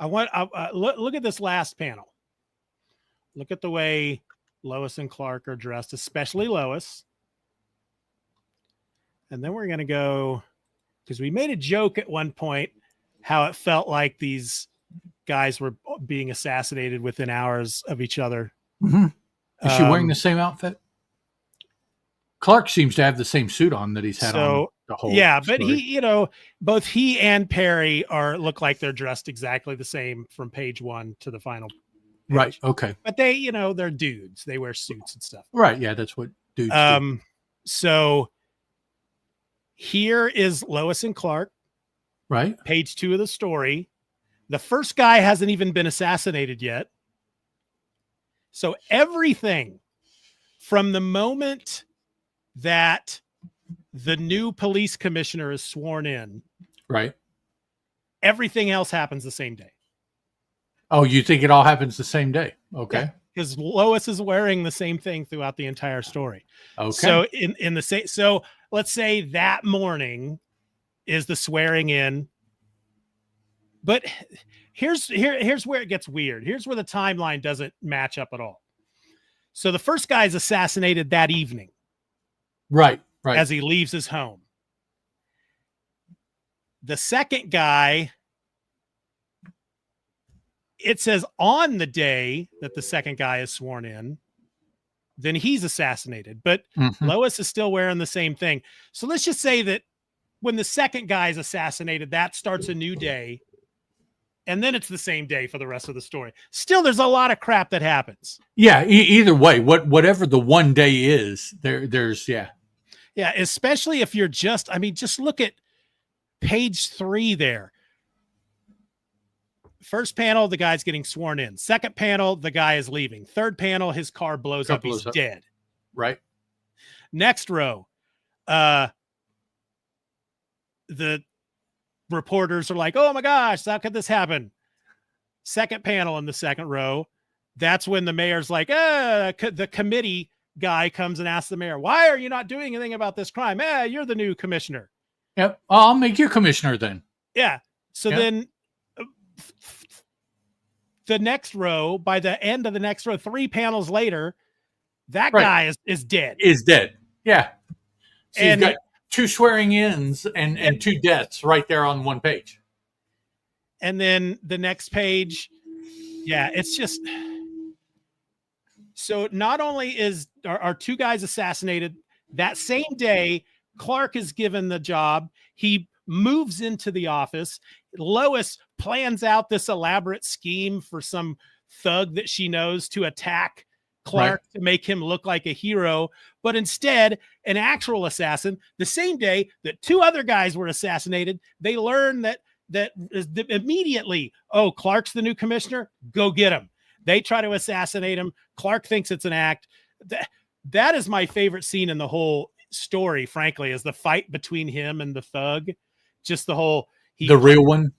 Look at this last panel. Look at the way Lois and Clark are dressed, especially Lois. And then we're going to go, because we made a joke at one point how it felt like these guys were being assassinated within hours of each other. Mm-hmm. Is she wearing the same outfit? Clark seems to have the same suit on that he's had on the whole. Yeah, story. but he, both he and Perry look like they're dressed exactly the same from page 1 to the final page. Right. Okay. But they, they're dudes. They wear suits and stuff. Right. Yeah, that's what dudes do. So here is Lois and Clark. Right. Page 2 of the story. The first guy hasn't even been assassinated yet. So everything from the moment that the new police commissioner is sworn in, right, everything else happens the same day. Oh, you think it all happens the same day? Okay. Because Lois is wearing the same thing throughout the entire story. Okay. So in the same, so let's say that morning is the swearing in. But here's where it gets weird. Here's where the timeline doesn't match up at all. So the first guy is assassinated that evening. Right. As he leaves his home. The second guy, it says on the day that the second guy is sworn in, then he's assassinated. But Lois is still wearing the same thing. So let's just say that when the second guy is assassinated, that starts a new day. And then it's the same day for the rest of the story. Still, there's a lot of crap that happens. Yeah. Either way, whatever the one day is, there's. Yeah, especially if you're just look at page 3 there. First panel, the guy's getting sworn in. Second panel, the guy is leaving. Third panel, his car blows up. He's dead. Right. Next row, the reporters are like, oh my gosh, how could this happen? Second panel in the second row, that's when the mayor's like, the committee guy comes and asks the mayor, why are you not doing anything about this crime? You're the new commissioner. Yep. I'll make you commissioner then. Yeah. So then the next row, by the end of the next row, 3 panels later, that guy is dead. Is dead. Yeah. So you've got 2 swearing-ins and 2 deaths right there on one page. And then the next page, it's just... So not only are 2 guys assassinated, that same day, Clark is given the job. He moves into the office. Lois plans out this elaborate scheme for some thug that she knows to attack Clark to make him look like a hero. But instead, an actual assassin, the same day that 2 other guys were assassinated, they learn that immediately, oh, Clark's the new commissioner, go get him. They try to assassinate him. Clark thinks it's an act. That is my favorite scene in the whole story, frankly, is the fight between him and the thug. Just the whole... The real one?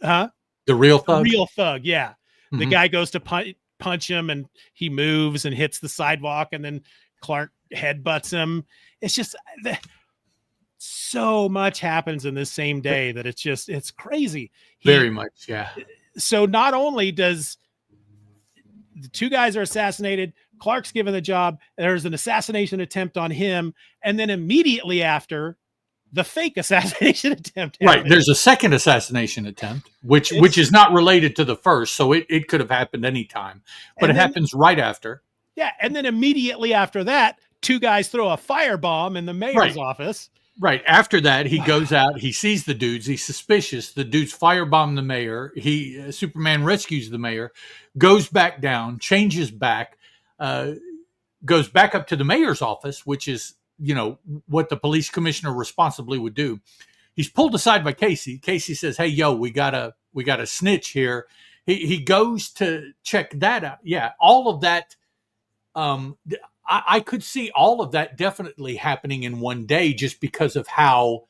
Huh? The real thug? The real thug, yeah. Mm-hmm. The guy goes to punch him, and he moves and hits the sidewalk, and then Clark headbutts him. It's just... so much happens in this same day that it's crazy. Very much, yeah. So not only does... the 2 guys are assassinated, Clark's given the job, there's an assassination attempt on him, and then immediately after, the fake assassination attempt happens. Right, there's a second assassination attempt, which is not related to the first, so it could have happened anytime, but it happens right after. Yeah, and then immediately after that, 2 guys throw a firebomb in the mayor's office. Right. After that, he goes out, he sees the dudes, he's suspicious. The dudes firebomb the mayor. Superman rescues the mayor, goes back down, changes back, goes back up to the mayor's office, which is, what the police commissioner responsibly would do. He's pulled aside by Casey. Casey says, hey, yo, we gotta we got a snitch here. He goes to check that out. Yeah, all of that. I could see all of that definitely happening in one day, just because of how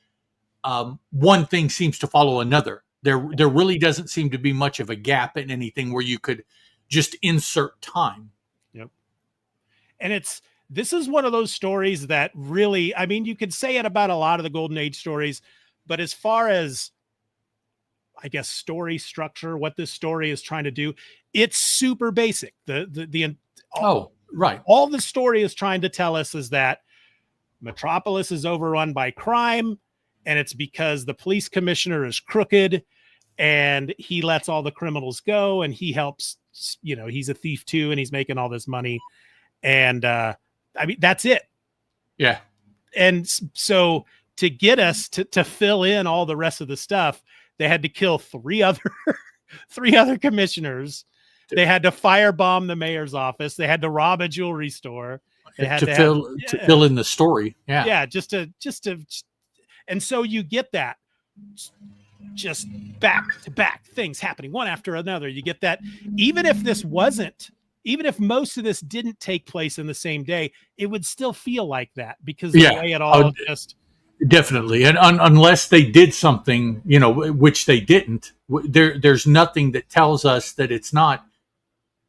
one thing seems to follow another. There really doesn't seem to be much of a gap in anything where you could just insert time. Yep. And this is one of those stories that really, I mean, you could say it about a lot of the Golden Age stories, but as far as, I guess, story structure, what this story is trying to do, it's super basic. Right. All the story is trying to tell us is that Metropolis is overrun by crime, and it's because the police commissioner is crooked and he lets all the criminals go, and he helps, he's a thief too, and he's making all this money. And I mean, that's it. Yeah. And so to get us to fill in all the rest of the stuff, they had to kill three other commissioners. They had to firebomb the mayor's office. They had to rob a jewelry store. They had to fill in the story. Yeah. Yeah. Just to, and so you get that just back to back things happening one after another. You get that even if most of this didn't take place in the same day, it would still feel like that because the way it all just. Definitely. And unless they did something, which they didn't, there's nothing that tells us that it's not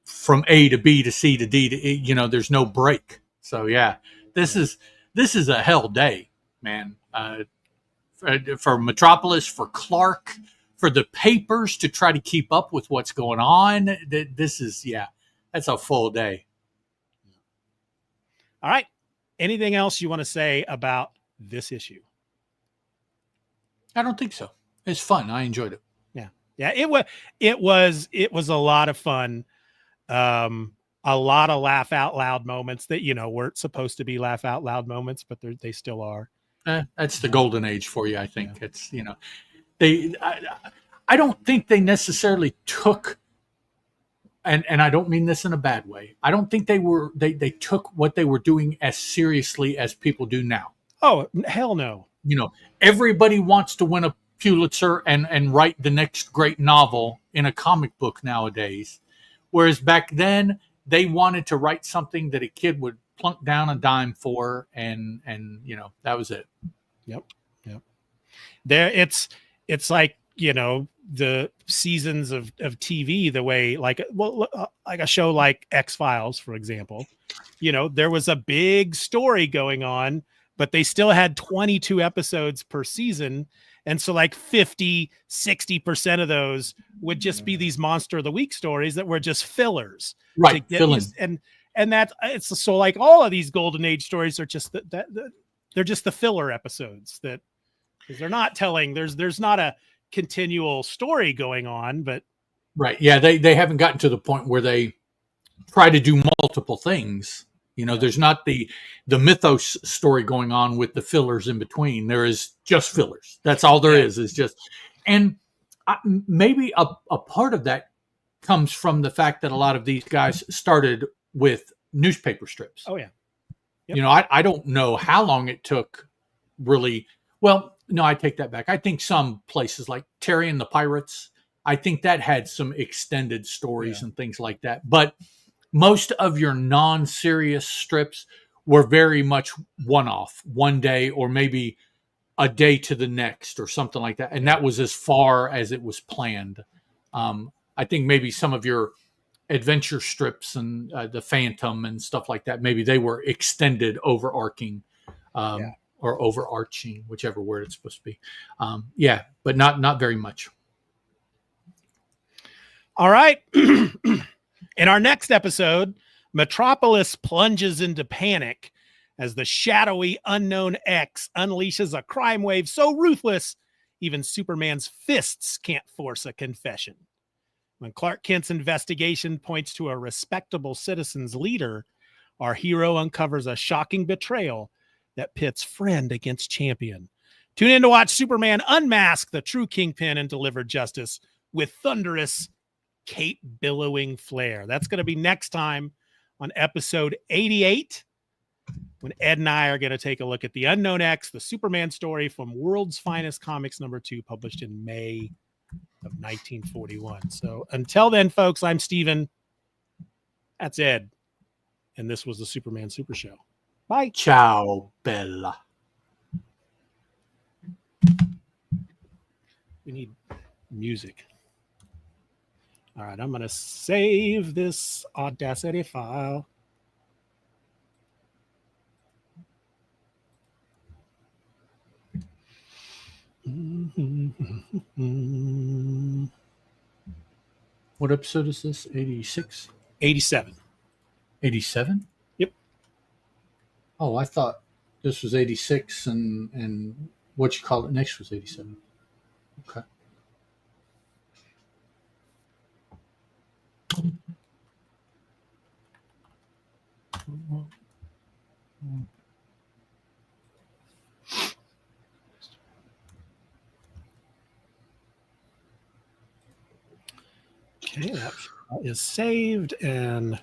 from A to B to C to D to E, there's no break. So yeah, this is a hell day, man. For Metropolis, for Clark, for the papers to try to keep up with what's going on. That's a full day. All right. Anything else you want to say about this issue? I don't think so. It's fun. I enjoyed it. Yeah. It was a lot of fun. A lot of laugh out loud moments that, weren't supposed to be laugh out loud moments, but they still are. That's the golden age for you. I think it's, I don't think they necessarily took, and I don't mean this in a bad way. I don't think they took what they were doing as seriously as people do now. Oh, hell no. Everybody wants to win a Pulitzer and write the next great novel in a comic book nowadays. Whereas back then they wanted to write something that a kid would plunk down a dime for. And that was it. Yep. There it's like, the seasons of TV, the way like a show like X-Files, for example, there was a big story going on, but they still had 22 episodes per season. And so like 50-60% of those would just be these monster of the week stories that were just fillers. Right. And that it's so like all of these golden age stories are just they're just the filler episodes that, because they're not telling, there's not a continual story going on, but right. Yeah. They haven't gotten to the point where they try to do multiple things. There's not the mythos story going on with the fillers in between. There is just fillers. That's all there is just, and maybe a part of that comes from the fact that a lot of these guys started with newspaper strips. Oh yeah. Yep. I don't know how long it took really. Well, no, I take that back. I think some places like Terry and the Pirates, I think that had some extended stories and things like that. But most of your non-serious strips were very much one-off, one day or maybe a day to the next or something like that. And that was as far as it was planned. I think maybe some of your adventure strips and the Phantom and stuff like that, maybe they were extended overarching or overarching, whichever word it's supposed to be. But not very much. All right. In our next episode, Metropolis plunges into panic as the shadowy unknown X unleashes a crime wave so ruthless, even Superman's fists can't force a confession. When Clark Kent's investigation points to a respectable citizen's leader, our hero uncovers a shocking betrayal that pits friend against champion. Tune in to watch Superman unmask the true kingpin and deliver justice with thunderous cape billowing flair. That's going to be next time on episode 88, when Ed and I are going to take a look at the Unknown X, the Superman story from World's Finest Comics #2, published in May of 1941. So until then, folks, I'm Steven. That's Ed. And this was the Superman Super Show. Bye. Ciao, Bella. We need music. All right, I'm going to save this Audacity file. What episode is this? 86? 87. 87? Yep. Oh, I thought this was 86 and what you call it next was 87. Okay. Okay, that is saved and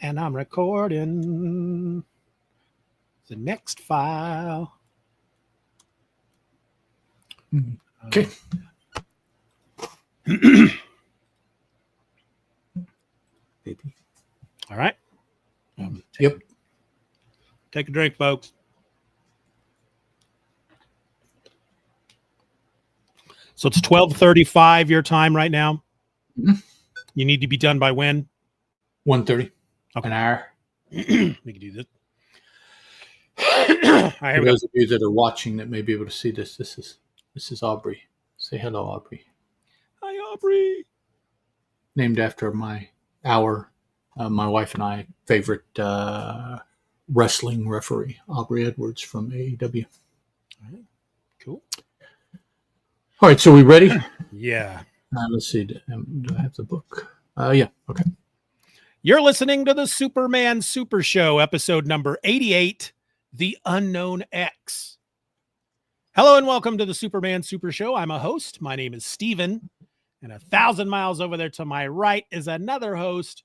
I'm recording the next file. Okay. Baby. All right. Yep. Take a drink, folks. So it's 12:35 your time right now. Mm-hmm. You need to be done by when? 1:30. Okay. An hour. We can do this. All right, For those of you that are watching that may be able to see this, this is Aubrey. Say hello, Aubrey. Hi, Aubrey. Named after my wife and I favorite wrestling referee, Aubrey Edwards from AEW. All right. Cool. All right, so we ready? Yeah. Let's see. Do I have the book? Yeah. Okay. You're listening to the Superman Super Show, episode number 88, The Unknown X. Hello and welcome to the Superman Super Show. I'm a host. My name is Steven. And 1,000 miles over there to my right is another host,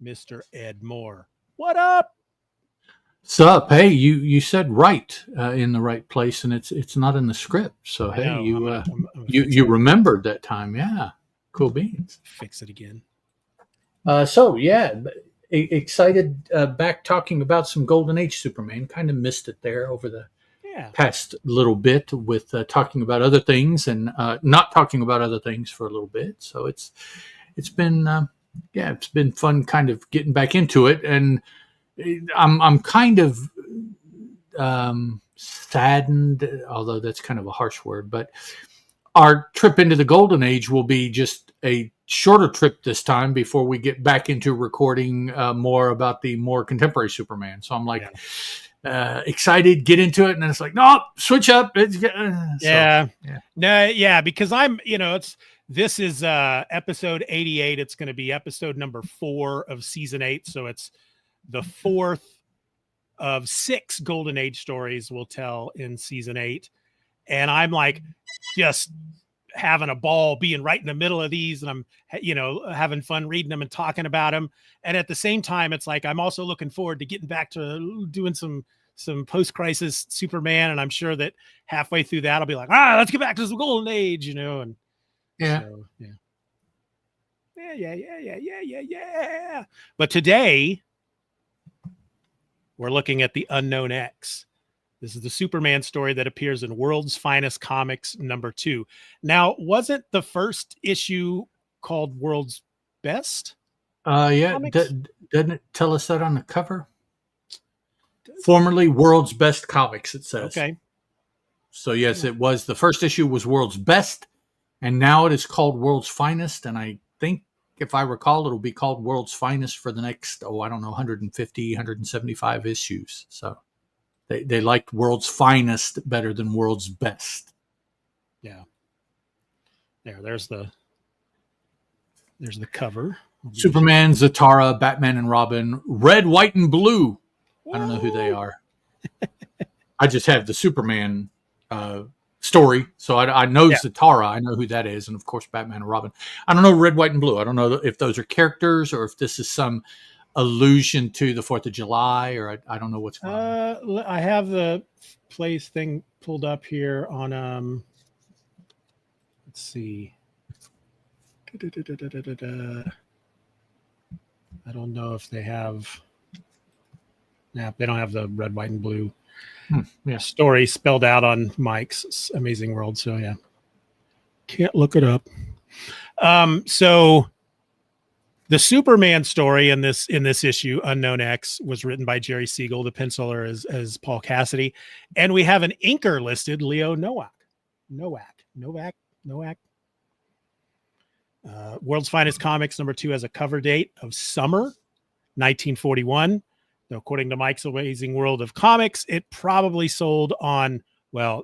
Mr. Ed Moore. What up? What's up? Hey, you said right in the right place, and it's not in the script. So hey, know, you remembered that time. Yeah, cool beans. Fix it again. So yeah, excited back talking about some Golden Age Superman. Kind of missed it there over the past little bit with talking about other things and not talking about other things for a little bit. So it's been it's been fun kind of getting back into it, and I'm kind of saddened, although that's kind of a harsh word, but our trip into the Golden Age will be just a shorter trip this time before we get back into recording more about the more contemporary Superman. So I'm like excited, get into it, and then it's like, no, switch up. Because I'm, this is episode 88. It's going to be episode number 4 of season 8. So it's the 4th of 6 Golden Age stories we'll tell in season 8. And I'm like, just having a ball being right in the middle of these, and I'm having fun reading them and talking about them, and at the same time it's like I'm also looking forward to getting back to doing some post-crisis Superman, and I'm sure that halfway through that I'll be like, let's get back to the Golden Age, and so, but today we're looking at the Unknown X. This is the Superman story that appears in World's Finest Comics number 2. Now, wasn't the first issue called World's Best? Doesn't it tell us that on the cover? Formerly World's Best Comics, it says. Okay. So yes, it was. The first issue was World's Best, and now it is called World's Finest, and I think, if I recall, it'll be called World's Finest for the next, 150, 175 issues. So They liked World's Finest better than World's Best. Yeah. There's the cover. Superman, Zatara, Batman and Robin, red, white, and blue. Whoa. I don't know who they are. I just have the Superman story. So I know Zatara. I know who that is. And of course, Batman and Robin. I don't know red, white, and blue. I don't know if those are characters or if this is some allusion to the 4th of July, or I don't know what's going on. I have the place thing pulled up here on let's see. I don't know if they have. Yeah, they don't have the red, white, and blue story spelled out on Mike's Amazing World. So yeah, can't look it up. So the Superman story in this issue, Unknown X, was written by Jerry Siegel. The penciler is Paul Cassidy, and we have an inker listed, Leo Nowak. World's Finest Comics #2 has a cover date of summer 1941. Now, according to Mike's Amazing World of Comics, it probably sold on, well,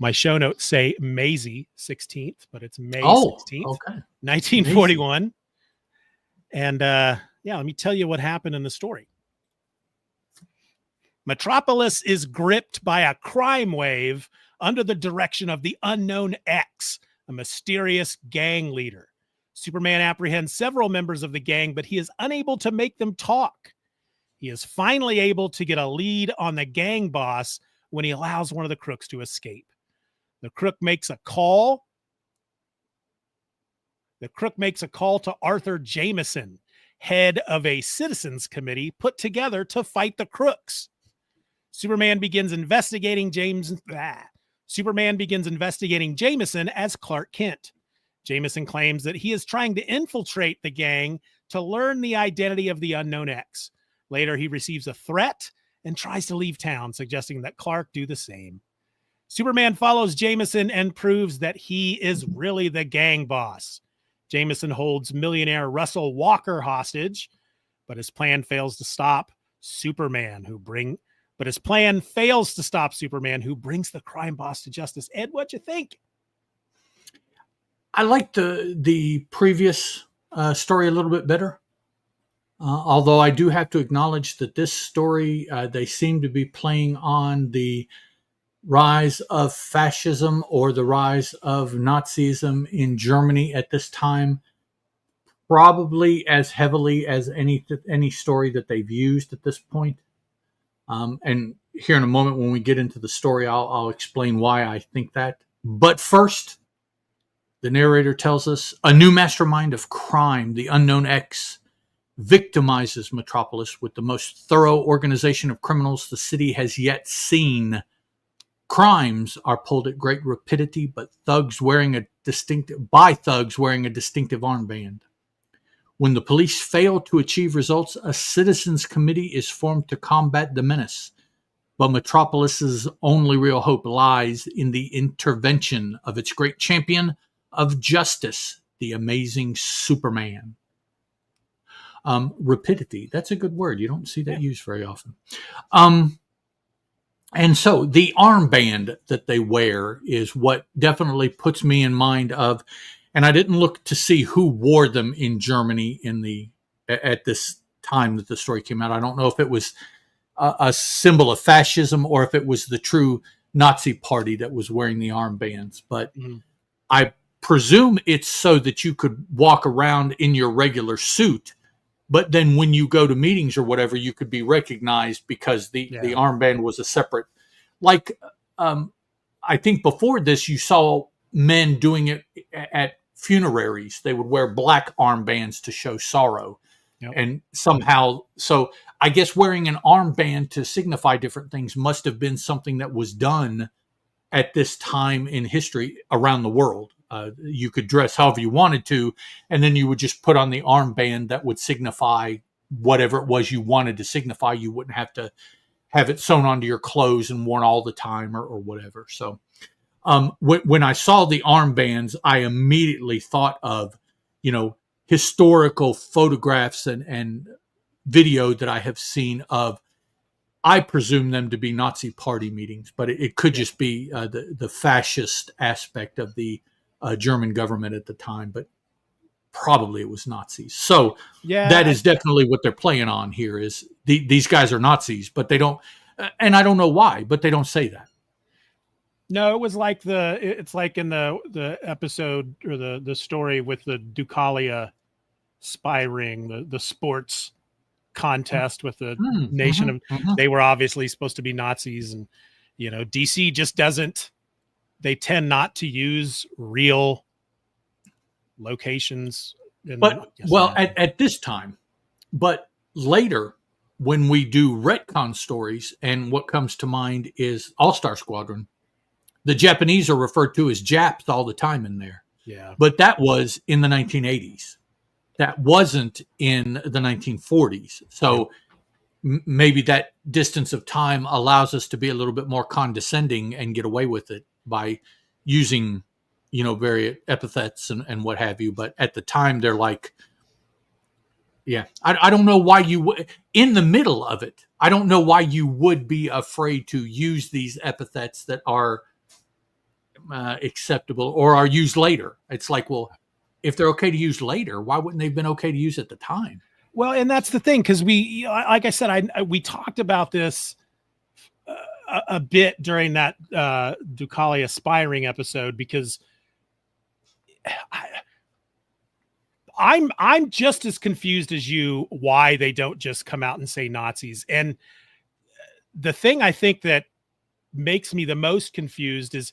my show notes say May 16th, but it's May 16th, okay. 1941. Amazing. And let me tell you what happened in the story. Metropolis is gripped by a crime wave under the direction of the Unknown X, a mysterious gang leader. Superman apprehends several members of the gang, but he is unable to make them talk. He is finally able to get a lead on the gang boss when he allows one of the crooks to escape. The crook makes a call. To Arthur Jameson, head of a citizens committee put together to fight the crooks. Superman begins investigating Jameson as Clark Kent. Jameson claims that he is trying to infiltrate the gang to learn the identity of the Unknown X. Later, he receives a threat and tries to leave town, suggesting that Clark do the same. Superman follows Jameson and proves that he is really the gang boss. Jameson holds millionaire Russell Walker hostage, but his plan fails to stop Superman, who brings the crime boss to justice. Ed, what'd you think? I like the previous story a little bit better. Although I do have to acknowledge that this story, they seem to be playing on the rise of fascism or the rise of Nazism in Germany at this time, probably as heavily as any story that they've used at this point. And here in a moment, when we get into the story, I'll explain why I think that. But first, the narrator tells us a new mastermind of crime, the Unknown X, victimizes Metropolis with the most thorough organization of criminals the city has yet seen. Crimes are pulled at great rapidity, by thugs wearing a distinctive armband. When the police fail to achieve results, a citizens committee is formed to combat the menace. But Metropolis's only real hope lies in the intervention of its great champion of justice, the Amazing Superman. Rapidity, that's a good word. You don't see that used very often. And so the armband that they wear is what definitely puts me in mind of, and I didn't look to see who wore them in Germany at this time that the story came out. I don't know if it was a symbol of fascism or if it was the true Nazi party that was wearing the armbands. But I presume it's so that you could walk around in your regular suit, but then when you go to meetings or whatever, you could be recognized because the armband was a separate, I think before this, you saw men doing it at funeraries. They would wear black armbands to show sorrow. Yep. And somehow, so I guess wearing an armband to signify different things must have been something that was done at this time in history around the world. You could dress however you wanted to, and then you would just put on the armband that would signify whatever it was you wanted to signify. You wouldn't have to have it sewn onto your clothes and worn all the time or whatever. So when I saw the armbands, I immediately thought of, historical photographs and video that I have seen of, I presume them to be Nazi party meetings, but it could just be the fascist aspect of the German government at the time, but probably it was Nazis. So that is definitely what they're playing on here is these guys are Nazis, but they don't, and I don't know why, but they don't say that. No, it was like it's like in the episode or the story with the Ducalia spy ring, the sports contest with the nation of, they were obviously supposed to be Nazis. And DC just doesn't, they tend not to use real locations. But at this time, but later when we do retcon stories, and what comes to mind is All-Star Squadron, the Japanese are referred to as Japs all the time in there. Yeah. But that was in the 1980s. That wasn't in the 1940s. So maybe that distance of time allows us to be a little bit more condescending and get away with it by using, various epithets and what have you. But at the time, they're like, yeah, I don't know why in the middle of it, I don't know why you would be afraid to use these epithets that are acceptable or are used later. It's like, well, if they're okay to use later, why wouldn't they have been okay to use at the time? Well, and that's the thing, because like I said, we talked about this a bit during that Ducali Aspiring episode, because I'm just as confused as you why they don't just come out and say Nazis. And the thing I think that makes me the most confused is,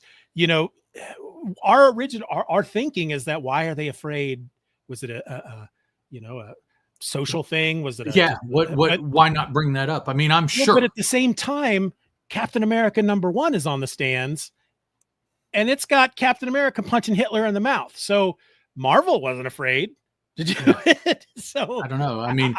our thinking is that, why are they afraid? Was it a social thing? Was it why not bring that up? I mean, I'm sure, but at the same time, Captain America #1 is on the stands, and it's got Captain America punching Hitler in the mouth. So Marvel wasn't afraid to do it. So I don't know. I mean,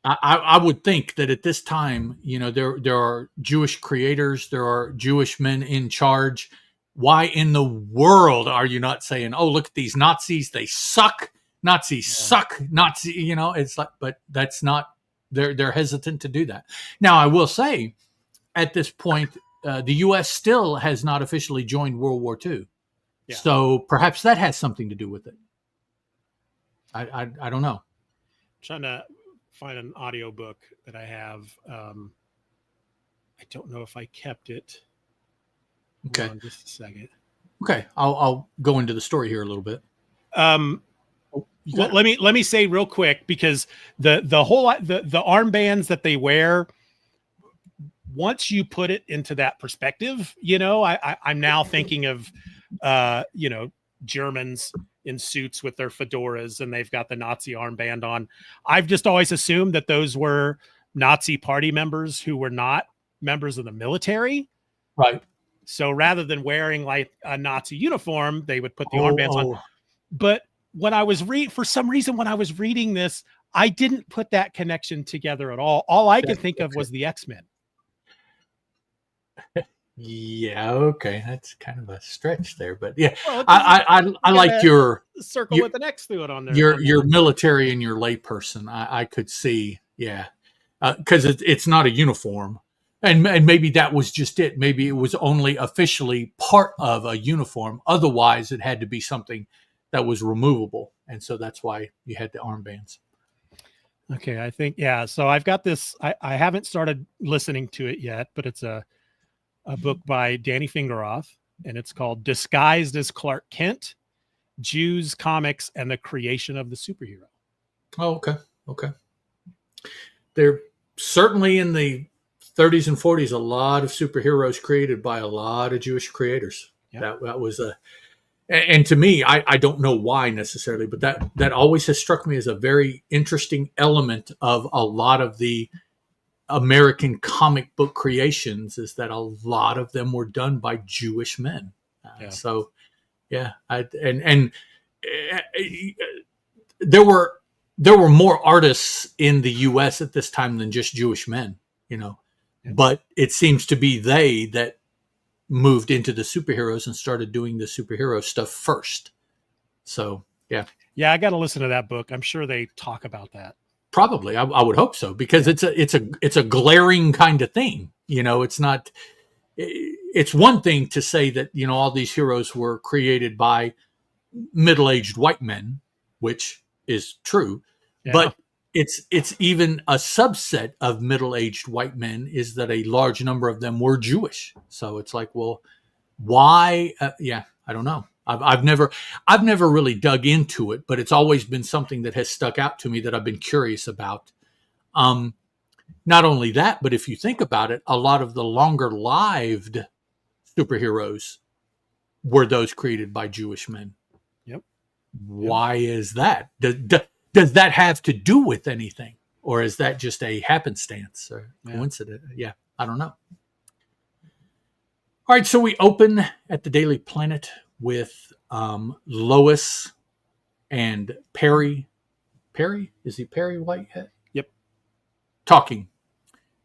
I would think that at this time, there are Jewish creators, there are Jewish men in charge. Why in the world are you not saying, oh, look at these Nazis, they suck. Nazis suck. Nazi, it's like, but that's not, they're hesitant to do that. Now, I will say, at this point, the U.S. still has not officially joined World War II. Yeah. So perhaps that has something to do with it. I don't know. I'm trying to find an audiobook that I have. I don't know if I kept it. Okay. Hold on just a second. Okay. I'll go into the story here a little bit. Well, let me say real quick, because the whole the armbands that they wear, once you put it into that perspective, I'm now thinking of Germans in suits with their fedoras, and they've got the Nazi armband on. I've just always assumed that those were Nazi party members who were not members of the military. Right. So rather than wearing like a Nazi uniform, they would put the armbands on. But when I was for some reason, when I was reading this, I didn't put that connection together at all. All I could think of was the X-Men. Yeah, okay, that's kind of a stretch there, but yeah, well, I like your circle with an X through it on there. Your military and your layperson. I could see, yeah, because it's not a uniform, and maybe that was just it. Maybe it was only officially part of a uniform. Otherwise, it had to be something that was removable, and so that's why you had the armbands. Okay, I think, yeah. So I've got this. I haven't started listening to it yet, but it's a book by Danny Fingeroth, and it's called Disguised as Clark Kent, Jews, Comics, and the Creation of the Superhero. Oh, okay. Okay. They're certainly in the 30s and 40s, a lot of superheroes created by a lot of Jewish creators. Yeah. That was and to me, I don't know why necessarily, but that always has struck me as a very interesting element of a lot of the American comic book creations, is that a lot of them were done by Jewish men. So, yeah, and there were more artists in the U.S. at this time than just Jewish men, but it seems to be they that moved into the superheroes and started doing the superhero stuff first. So, yeah. Yeah, I got to listen to that book. I'm sure they talk about that. Probably, I would hope so, because it's a glaring kind of thing. It's not. It's one thing to say that all these heroes were created by middle-aged white men, which is true, but it's even a subset of middle-aged white men is that a large number of them were Jewish. So it's like, well, why? I don't know. I've never really dug into it, but it's always been something that has stuck out to me that I've been curious about. Not only that, but if you think about it, a lot of the longer lived superheroes were those created by Jewish men. Yep. Why is that? Does that have to do with anything? Or is that just a happenstance or coincidence? Yeah, I don't know. All right, so we open at the Daily Planet with Lois and Perry. Perry? Is he Perry Whitehead? Yep. Talking.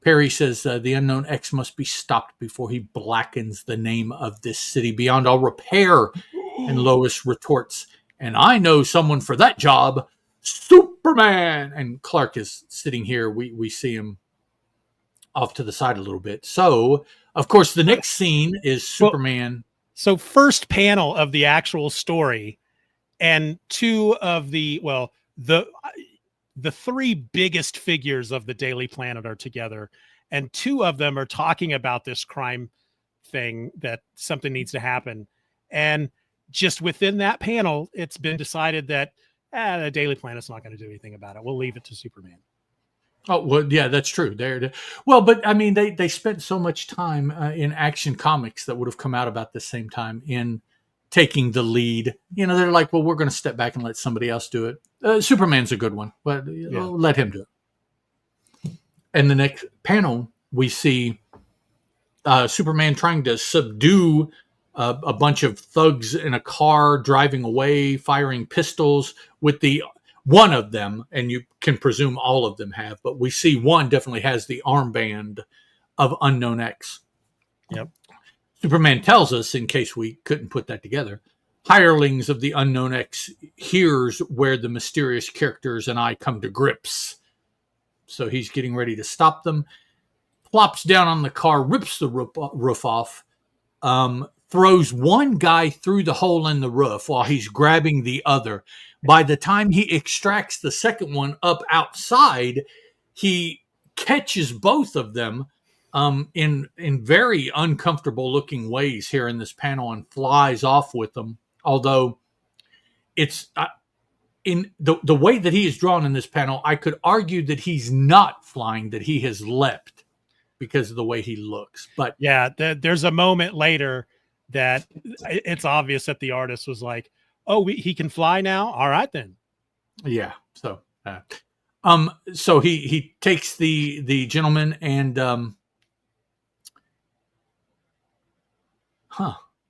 Perry says the unknown X must be stopped before he blackens the name of this city beyond all repair. And Lois retorts, and I know someone for that job, Superman. And Clark is sitting here. We see him off to the side a little bit. So, of course, the next scene is Superman. So first panel of the actual story, and two of the three biggest figures of the Daily Planet are together, and two of them are talking about this crime thing, that something needs to happen. And just within that panel, it's been decided that the Daily Planet's not going to do anything about it. We'll leave it to Superman. Oh, well, yeah, that's true. Well, but I mean, they spent so much time in Action Comics that would have come out about the same time in taking the lead. You know, they're like, well, we're going to step back and let somebody else do it. Superman's a good one, but let him do it. And the next panel, we see Superman trying to subdue a bunch of thugs in a car, driving away, firing pistols with one of them, and you can presume all of them have, but we see one definitely has the armband of Unknown X. Yep. Superman tells us, in case we couldn't put that together, hirelings of the Unknown X, here's where the mysterious characters and I come to grips. So he's getting ready to stop them, plops down on the car, rips the roof off, throws one guy through the hole in the roof while he's grabbing the other. By the time he extracts the second one up outside, he catches both of them in very uncomfortable looking ways here in this panel and flies off with them. Although it's in the way that he is drawn in this panel, I could argue that he's not flying, that he has leapt because of the way he looks. But yeah, there's a moment later that it's obvious that the artist was like, oh, he can fly now. All right, then. Yeah. So he takes the gentleman and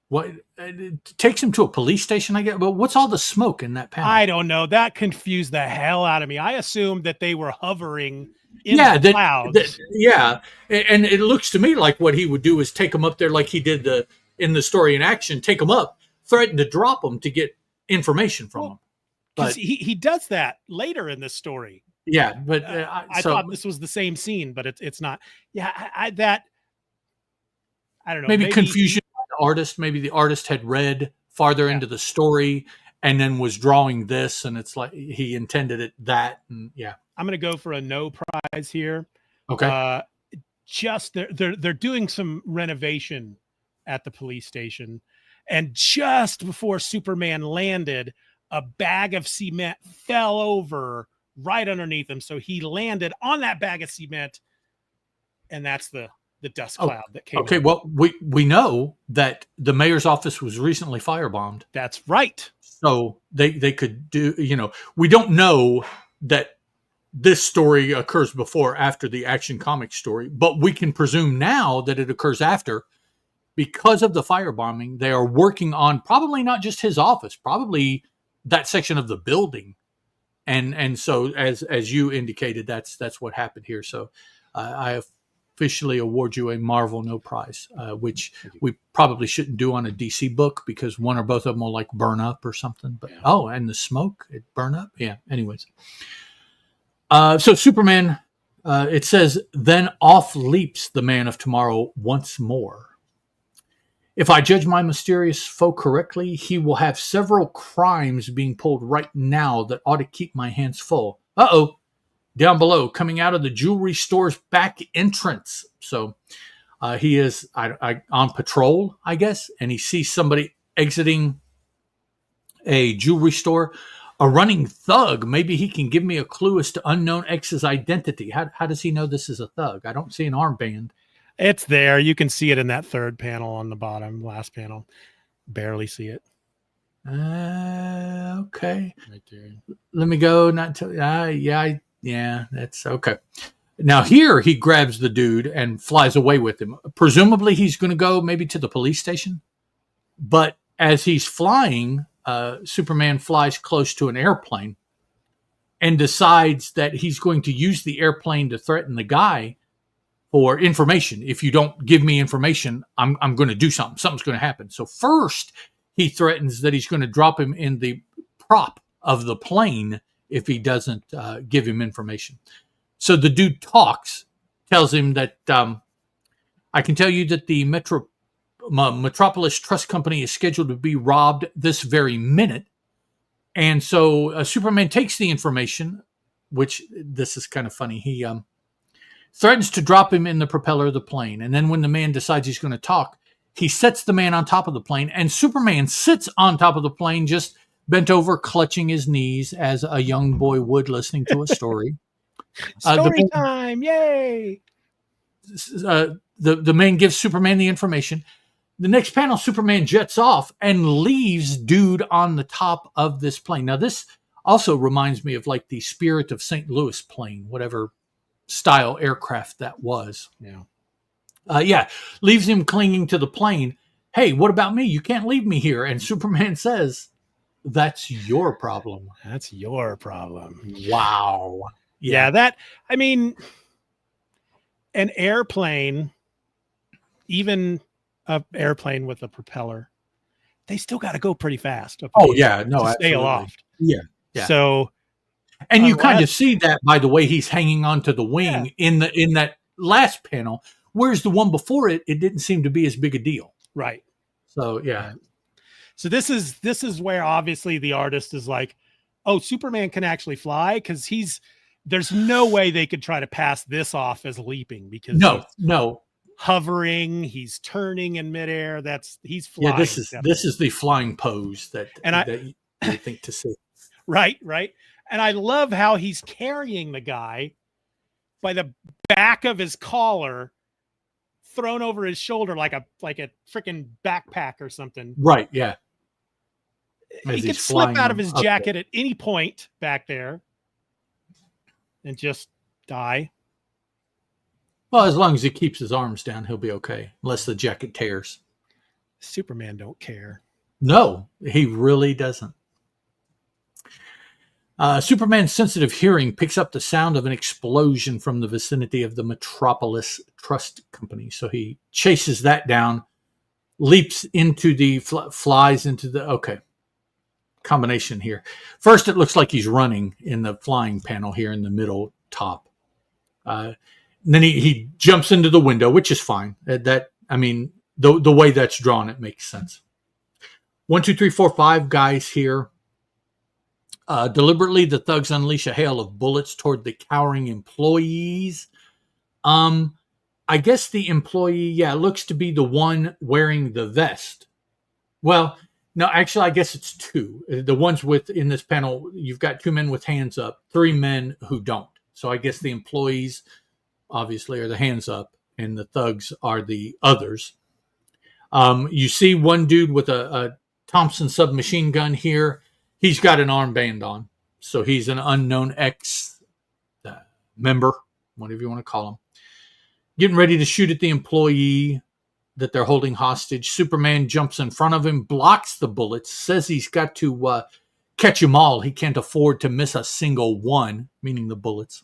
what takes him to a police station, I guess. But what's all the smoke in that panel? I don't know. That confused the hell out of me. I assumed that they were hovering in the clouds. And it looks to me like what he would do is take them up there like he did in the story in Action, take them up, threaten to drop them to get information from them. But he does that later in this story. Yeah, but I thought this was the same scene, but it's not. Yeah, I don't know. Maybe confusion by the artist. Maybe the artist had read farther into the story and then was drawing this, and it's like he intended it that. And I'm going to go for a no prize here. Okay. Just they're doing some renovation at the police station, and just before Superman landed, a bag of cement fell over right underneath him. So he landed on that bag of cement, and that's the dust cloud that came. Okay, well, we know that the mayor's office was recently firebombed. That's right. So they could do, we don't know that this story occurs before or after the Action Comics story, but we can presume now that it occurs after. Because of the firebombing, they are working on probably not just his office, probably that section of the building. And so as you indicated, that's what happened here. So I officially award you a Marvel no prize, which we probably shouldn't do on a DC book because one or both of them will like burn up or something. But and the smoke, it burn up. Yeah. Anyways. So Superman, it says, then off leaps the man of tomorrow once more. If I judge my mysterious foe correctly, he will have several crimes being pulled right now that ought to keep my hands full. Uh-oh. Down below, coming out of the jewelry store's back entrance. So he is on patrol, I guess, and he sees somebody exiting a jewelry store. A running thug. Maybe he can give me a clue as to Unknown X's identity. How does he know this is a thug? I don't see an armband. It's there. You can see it in that third panel on the bottom, last panel. Barely see it. Okay. Right there. Let me go. Not to, yeah, that's okay. Now here he grabs the dude and flies away with him. Presumably he's going to go maybe to the police station. But as he's flying, Superman flies close to an airplane and decides that he's going to use the airplane to threaten the guy for information. If you don't give me information, I'm going to do something. Something's going to happen. So first he threatens that he's going to drop him in the prop of the plane if he doesn't give him information. So the dude talks, tells him that I can tell you that the Metropolis Trust Company is scheduled to be robbed this very minute. And so Superman takes the information, which this is kind of funny. He threatens to drop him in the propeller of the plane. And then when the man decides he's going to talk, he sets the man on top of the plane. And Superman sits on top of the plane, just bent over, clutching his knees as a young boy would listening to a story. Story time. Yay. The man gives Superman the information. The next panel, Superman jets off and leaves dude on the top of this plane. Now, this also reminds me of like the Spirit of St. Louis plane, whatever style aircraft that was. Yeah. Leaves him clinging to the plane. Hey, what about me? You can't leave me here. And Superman says, that's your problem. That's your problem. Wow. Yeah, I mean, an airplane, even an airplane with a propeller, they still got to go pretty fast. Oh, yeah. No, to stay aloft. Yeah. So, and you kind of see that by the way he's hanging onto the wing in that last panel, whereas the one before it didn't seem to be as big a deal. Right. So, yeah. So this is where obviously the artist is like, oh, Superman can actually fly, because there's no way they could try to pass this off as leaping, because no hovering, he's turning in midair. He's flying. Yeah, this is the flying pose that you think to see. Right. And I love how he's carrying the guy by the back of his collar, thrown over his shoulder like a freaking backpack or something. Right. Yeah. He could slip out of his jacket at any point back there and just die. Well, as long as he keeps his arms down, he'll be okay, unless the jacket tears. Superman don't care. No, he really doesn't. Superman's sensitive hearing picks up the sound of an explosion from the vicinity of the Metropolis Trust Company. So he chases that down, leaps into flies into the, combination here. First, it looks like he's running in the flying panel here in the middle top. Then he jumps into the window, which is fine. The way that's drawn, it makes sense. 1, 2, 3, 4, 5 guys here. Deliberately, the thugs unleash a hail of bullets toward the cowering employees. I guess the employee, looks to be the one wearing the vest. Well, no, actually, I guess it's two. The ones in this panel, you've got 2 men with hands up, 3 men who don't. So I guess the employees, obviously, are the hands up, and the thugs are the others. You see one dude with a Thompson submachine gun here. He's got an armband on, so he's an unknown ex-member, whatever you want to call him. Getting ready to shoot at the employee that they're holding hostage. Superman jumps in front of him, blocks the bullets, says he's got to catch them all. He can't afford to miss a single one, meaning the bullets.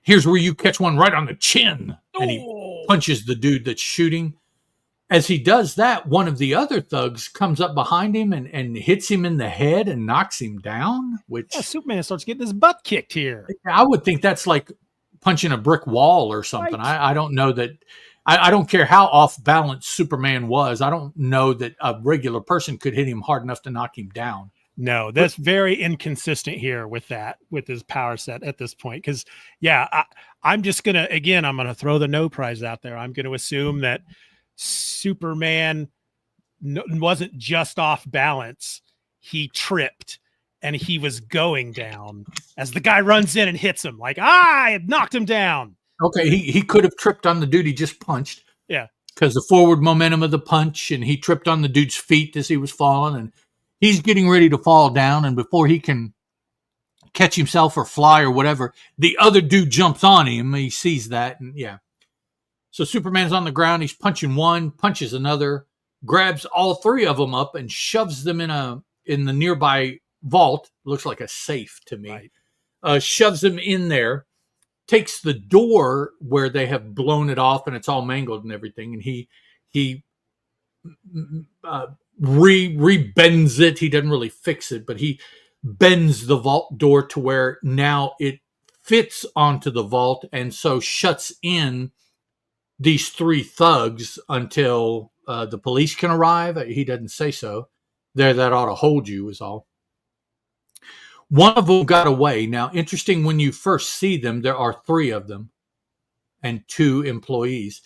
Here's where you catch one right on the chin, and he punches the dude that's shooting. As he does that, one of the other thugs comes up behind him and hits him in the head and knocks him down. Which Superman starts getting his butt kicked here. I would think that's like punching a brick wall or something. Right. I don't know that. I don't care how off balance Superman was. I don't know that a regular person could hit him hard enough to knock him down. No, that's very inconsistent here with his power set at this point. Because, I'm just going to throw the no prize out there. I'm going to assume that Superman wasn't just off balance. He tripped and he was going down as the guy runs in and hits him like, I knocked him down. Okay, he could have tripped on the dude he just punched Yeah. because the forward momentum of the punch, and he tripped on the dude's feet as he was falling, and he's getting ready to fall down, and before he can catch himself or fly or whatever, the other dude jumps on him. He sees that, and yeah. So Superman's on the ground. He's punching one, punches another, grabs all three of them up, and shoves them in the nearby vault. Looks like a safe to me. Right. Shoves them in there. Takes the door where they have blown it off and it's all mangled and everything, and he rebends it. He doesn't really fix it, but he bends the vault door to where now it fits onto the vault, and so shuts in these three thugs until the police can arrive. He doesn't say so. There, that ought to hold you is all. One of them got away. Now, interesting, when you first see them, there are three of them and two employees.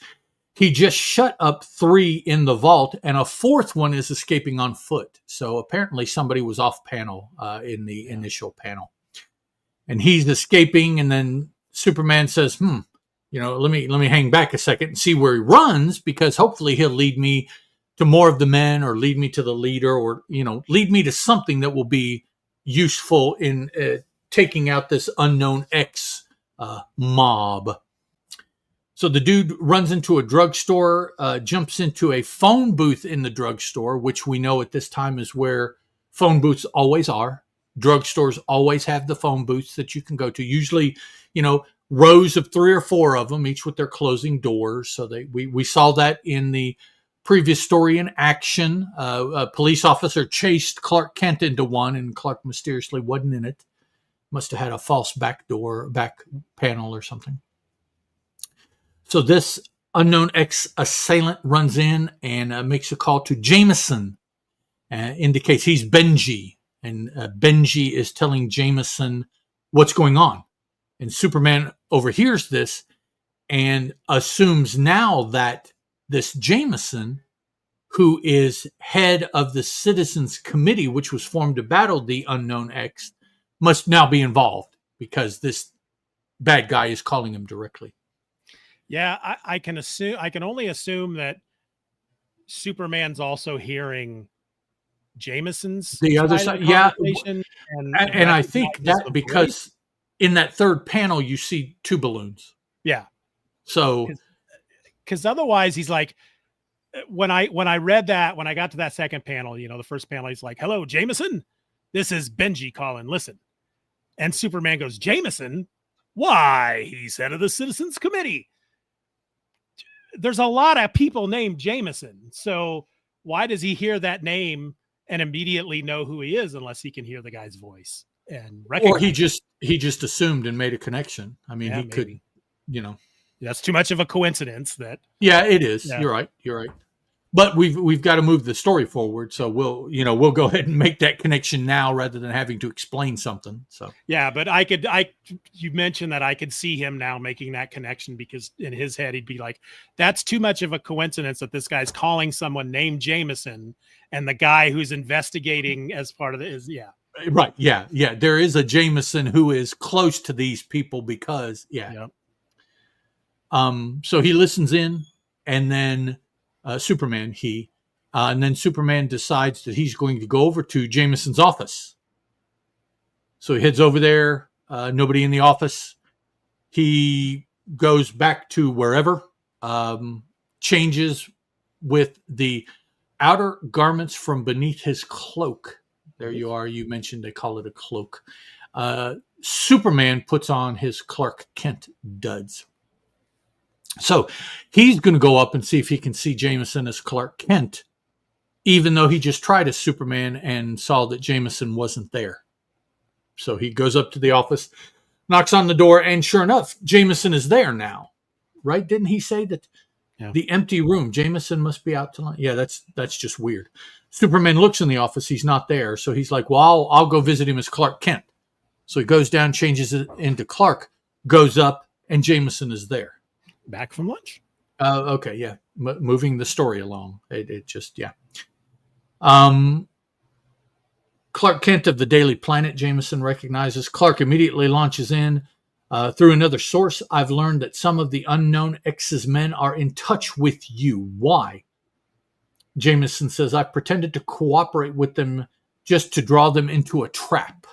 He just shut up three in the vault, and a fourth one is escaping on foot. So apparently somebody was off panel in the initial panel. And he's escaping, and then Superman says, let me hang back a second and see where he runs, because hopefully he'll lead me to more of the men, or lead me to the leader, or, lead me to something that will be useful in taking out this unknown X mob. So the dude runs into a drugstore, jumps into a phone booth in the drugstore, which we know at this time is where phone booths always are. Drugstores always have the phone booths that you can go to. Usually, rows of 3 or 4 of them, each with their closing doors. So we saw that in the previous story in action. A police officer chased Clark Kent into one, and Clark mysteriously wasn't in it. Must have had a false back panel or something. So this unknown ex-assailant runs in and makes a call to Jameson. Indicates he's Benji. And Benji is telling Jameson what's going on. And Superman overhears this and assumes now that this Jameson, who is head of the Citizens Committee, which was formed to battle the unknown X, must now be involved, because this bad guy is calling him directly. Yeah, I can only assume that Superman's also hearing Jameson's the other side. Yeah. And I think that because in that third panel, you see 2 balloons. Yeah. So, because otherwise he's like, when I read that, when I got to that second panel, the first panel, he's like, "Hello, Jameson. This is Benji calling. Listen." And Superman goes, "Jameson? Why? He's head of the Citizens Committee." There's a lot of people named Jameson. So why does he hear that name and immediately know who he is, unless he can hear the guy's voice and recognize? Or he just assumed and made a connection. I mean, he could, That's too much of a coincidence. Yeah, it is. Yeah. You're right. But we've got to move the story forward, so we'll go ahead and make that connection now rather than having to explain something. So yeah, but you mentioned that I could see him now making that connection, because in his head he'd be like, that's too much of a coincidence that this guy's calling someone named Jameson, and the guy who's investigating as part of it is right. Yeah. There is a Jameson who is close to these people because Yep. So he listens in, and then Superman, and then Superman decides that he's going to go over to Jameson's office. So he heads over there. Nobody in the office. He goes back to wherever, changes with the outer garments from beneath his cloak. There you are. You mentioned they call it a cloak. Superman puts on his Clark Kent duds. So he's going to go up and see if he can see Jameson as Clark Kent, even though he just tried as Superman and saw that Jameson wasn't there. So he goes up to the office, knocks on the door, and sure enough, Jameson is there now. Right? Didn't he say that the empty room, Jameson must be out tonight? Yeah, that's just weird. Superman looks in the office. He's not there. So he's like, well, I'll go visit him as Clark Kent. So he goes down, changes it into Clark, goes up, and Jameson is there. Back from lunch. Okay, yeah. Moving the story along. It just, yeah. Clark Kent of the Daily Planet, Jameson recognizes. Clark immediately launches in, Through another source, I've learned that some of the unknown X's men are in touch with you. Why? Jameson says, I've pretended to cooperate with them just to draw them into a trap.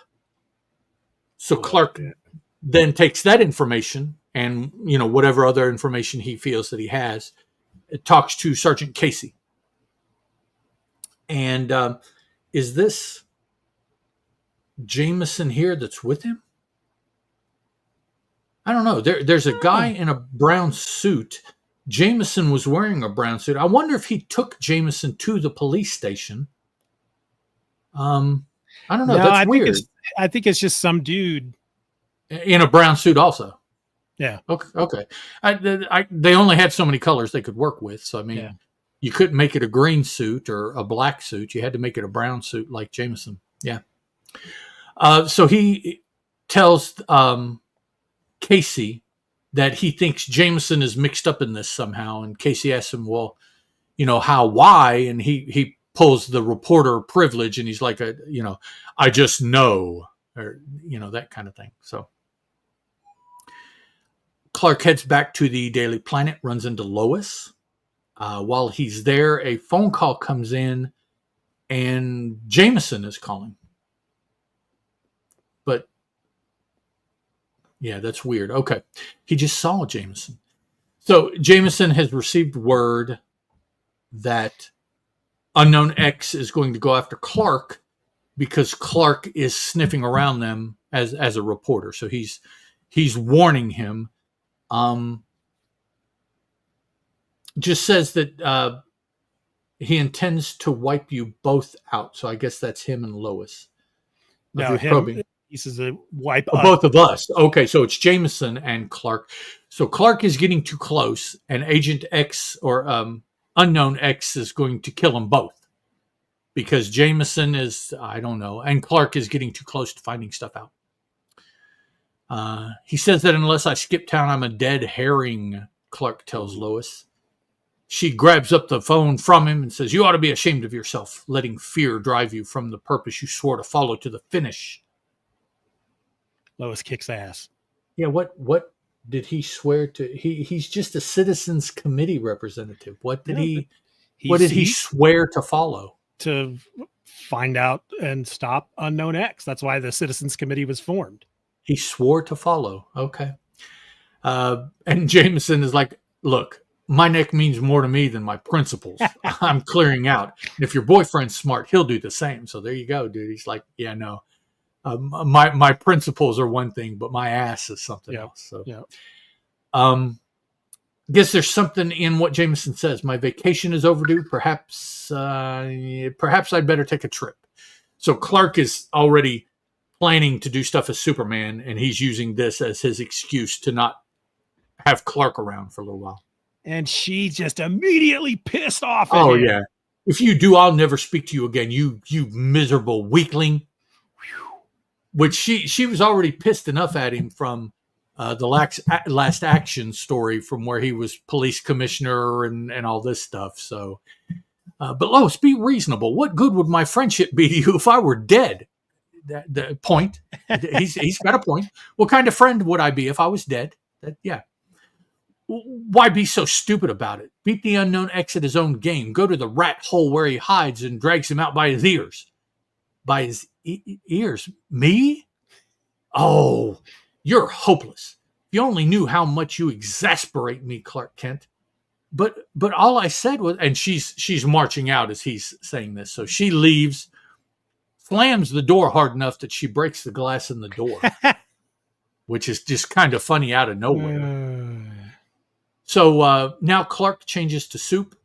So Clark then takes that information and, whatever other information he feels that he has, talks to Sergeant Casey. And is this Jameson here that's with him? I don't know. There's a guy in a brown suit. Jameson was wearing a brown suit. I wonder if he took Jameson to the police station. I don't know. No, That's weird. I think it's just some dude in a brown suit also. Yeah. Okay. They only had so many colors they could work with. So, I mean, you couldn't make it a green suit or a black suit. You had to make it a brown suit like Jameson. Yeah. So he tells Casey that he thinks Jameson is mixed up in this somehow. And Casey asks him, well, how, why? And he pulls the reporter privilege and he's like, I just know, or, that kind of thing. So Clark heads back to the Daily Planet, runs into Lois. While he's there, a phone call comes in and Jameson is calling. But yeah, that's weird. Okay. He just saw Jameson. So Jameson has received word that Unknown X is going to go after Clark because Clark is sniffing around them as a reporter. So he's warning him. Just says that he intends to wipe you both out. So I guess that's him and Lois. No, him. He says a wipe both of us. Okay, so it's Jameson and Clark. So Clark is getting too close, and Agent X or Unknown X is going to kill them both because Jameson is, I don't know, and Clark is getting too close to finding stuff out. He says that unless I skip town, I'm a dead herring, Clark tells Lois. She grabs up the phone from him and says, you ought to be ashamed of yourself, letting fear drive you from the purpose you swore to follow to the finish. Lois kicks ass. Yeah, what did he swear to? He's just a citizens committee representative. What did he swear to follow? To find out and stop Unknown X. That's why the citizens committee was formed. He swore to follow. Okay. And Jameson is like, look, my neck means more to me than my principles. I'm clearing out. And if your boyfriend's smart, he'll do the same. So there you go, dude. He's like, yeah, no. My principles are one thing, but my ass is something else. So, guess there's something in what Jameson says. My vacation is overdue. Perhaps I'd better take a trip. So Clark is already planning to do stuff as Superman, and he's using this as his excuse to not have Clark around for a little while. And she just immediately pissed off at him. Yeah. If you do, I'll never speak to you again. You miserable weakling. Which she was already pissed enough at him from the last action story from where he was police commissioner and all this stuff. So, but Lois, be reasonable. What good would my friendship be to you if I were dead? The point. He's got a point. What kind of friend would I be if I was dead? Why be so stupid about it? Beat the Unknown X at his own game. Go to the rat hole where he hides and drags him out by his ears. By his ears? Me? Oh, you're hopeless. If you only knew how much you exasperate me, Clark Kent. But all I said was, and she's marching out as he's saying this. So she leaves, slams the door hard enough that she breaks the glass in the door, which is just kind of funny out of nowhere. So now Clark changes to Soup,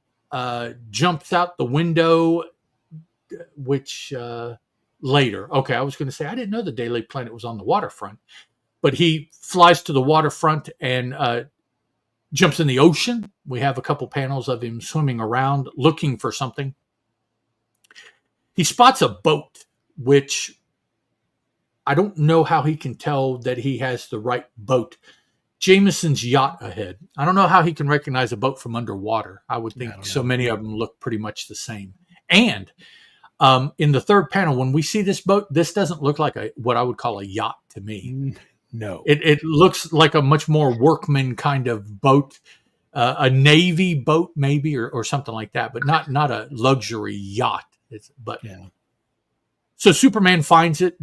jumps out the window, which later. Okay, I was going to say, I didn't know the Daily Planet was on the waterfront. But he flies to the waterfront and jumps in the ocean. We have a couple panels of him swimming around, looking for something. He spots a boat, which I don't know how he can tell that he has the right boat. Jameson's yacht ahead. I don't know how he can recognize a boat from underwater. I would think so many of them look pretty much the same. And in the third panel, when we see this boat, this doesn't look like what I would call a yacht to me. No. It looks like a much more workman kind of boat, a Navy boat maybe, or something like that, but not a luxury yacht. Yeah. So Superman finds it.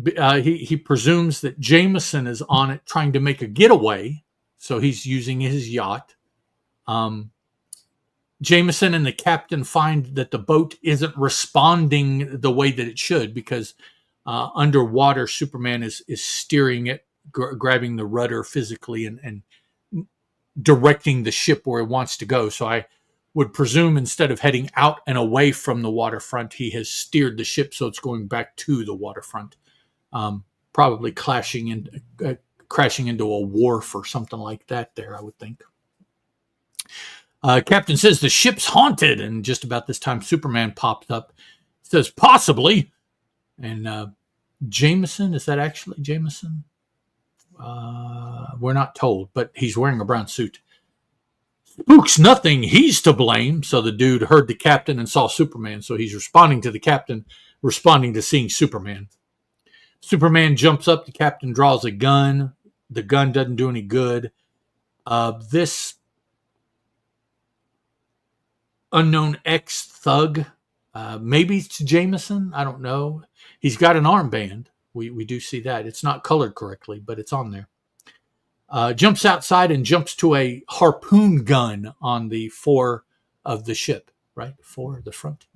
He presumes that Jameson is on it trying to make a getaway. So he's using his yacht. Jameson and the captain find that the boat isn't responding the way that it should because underwater Superman is steering it, grabbing the rudder physically and directing the ship where it wants to go. So I would presume instead of heading out and away from the waterfront, he has steered the ship so it's going back to the waterfront, probably crashing into a wharf or something like that there, I would think. Captain says the ship's haunted, and just about this time Superman pops up, says possibly, and Jameson, is that actually Jameson? We're not told, but he's wearing a brown suit. Spook's nothing, he's to blame. So the dude heard the captain and saw Superman, so he's responding to the captain, responding to seeing Superman. Superman jumps up, the captain draws a gun. The gun doesn't do any good. This unknown ex-thug, maybe it's Jameson, I don't know. He's got an armband. We do see that. It's not colored correctly, but it's on there. Jumps outside and jumps to a harpoon gun on the fore of the ship, right? Fore, the front.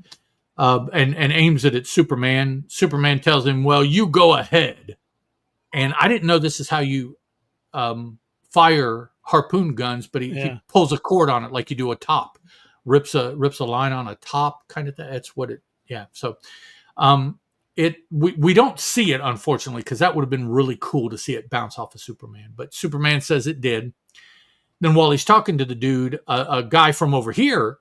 And aims it at Superman. Superman tells him, well, you go ahead. And I didn't know this is how you fire harpoon guns, but he pulls a cord on it like you do a top. Rips a line on a top kind of thing. That's what it, yeah. So we don't see it, unfortunately, because that would have been really cool to see it bounce off of Superman. But Superman says it did. Then while he's talking to the dude, a guy from over here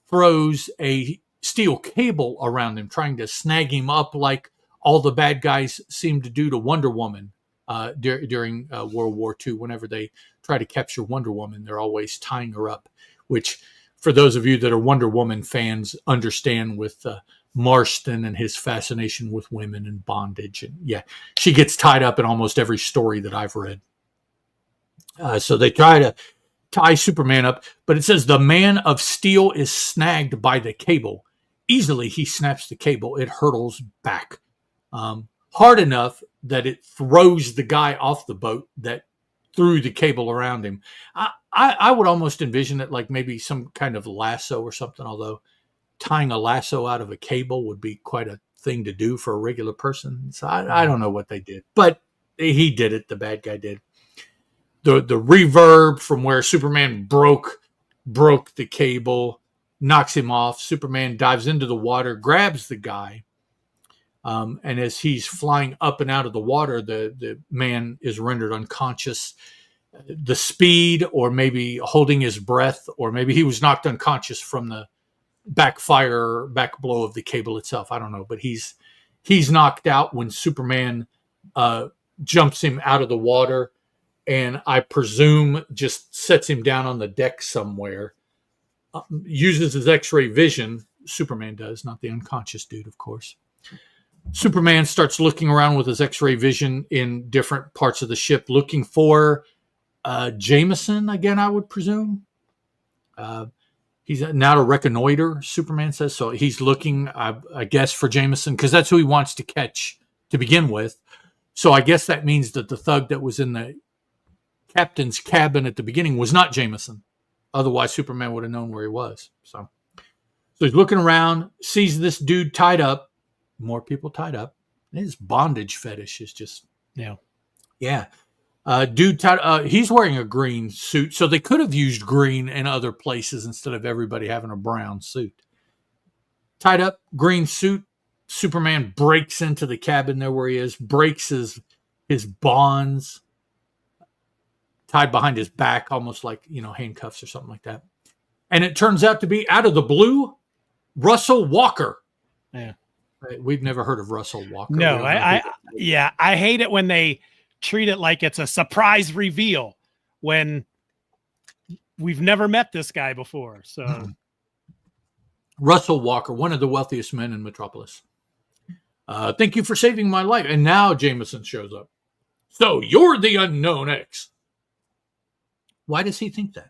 throws a steel cable around him, trying to snag him up like all the bad guys seem to do to Wonder Woman during World War II. Whenever they try to capture Wonder Woman, they're always tying her up, which for those of you that are Wonder Woman fans understand with Marston and his fascination with women and bondage. And yeah, she gets tied up in almost every story that I've read. So they try to tie Superman up, but it says the Man of Steel is snagged by the cable. Easily he snaps the cable. It hurtles back hard enough that it throws the guy off the boat that threw the cable around him. I would almost envision it like maybe some kind of lasso or something, although tying a lasso out of a cable would be quite a thing to do for a regular person. So I don't know what they did, but he did it. The bad guy did. The reverb from where Superman broke the cable, knocks him off. Superman dives into the water, grabs the guy. And as he's flying up and out of the water, the man is rendered unconscious. The speed, or maybe holding his breath, or maybe he was knocked unconscious from the back blow of the cable itself. I don't know, but he's knocked out when Superman jumps him out of the water, and I presume just sets him down on the deck somewhere. Uses his X-ray vision. Superman does, not the unconscious dude, of course. Superman starts looking around with his X-ray vision in different parts of the ship, looking for Jameson again, I would presume. He's now to reconnoiter, Superman says. So he's looking, I guess, for Jameson, because that's who he wants to catch to begin with. So I guess that means that the thug that was in the captain's cabin at the beginning was not Jameson. Otherwise, Superman would have known where he was. So he's looking around, sees this dude tied up. More people tied up. His bondage fetish is just, yeah. Dude tied. He's wearing a green suit, so they could have used green in other places instead of everybody having a brown suit. Tied up, green suit. Superman breaks into the cabin there where he is, breaks his bonds, tied behind his back, almost like handcuffs or something like that. And it turns out to be, out of the blue, Russell Walker. Yeah. We've never heard of Russell Walker. No, I hate it when they treat it like it's a surprise reveal when we've never met this guy before. So Russell Walker, one of the wealthiest men in Metropolis. Thank you for saving my life. And now Jameson shows up. So you're the unknown X. Why does he think that?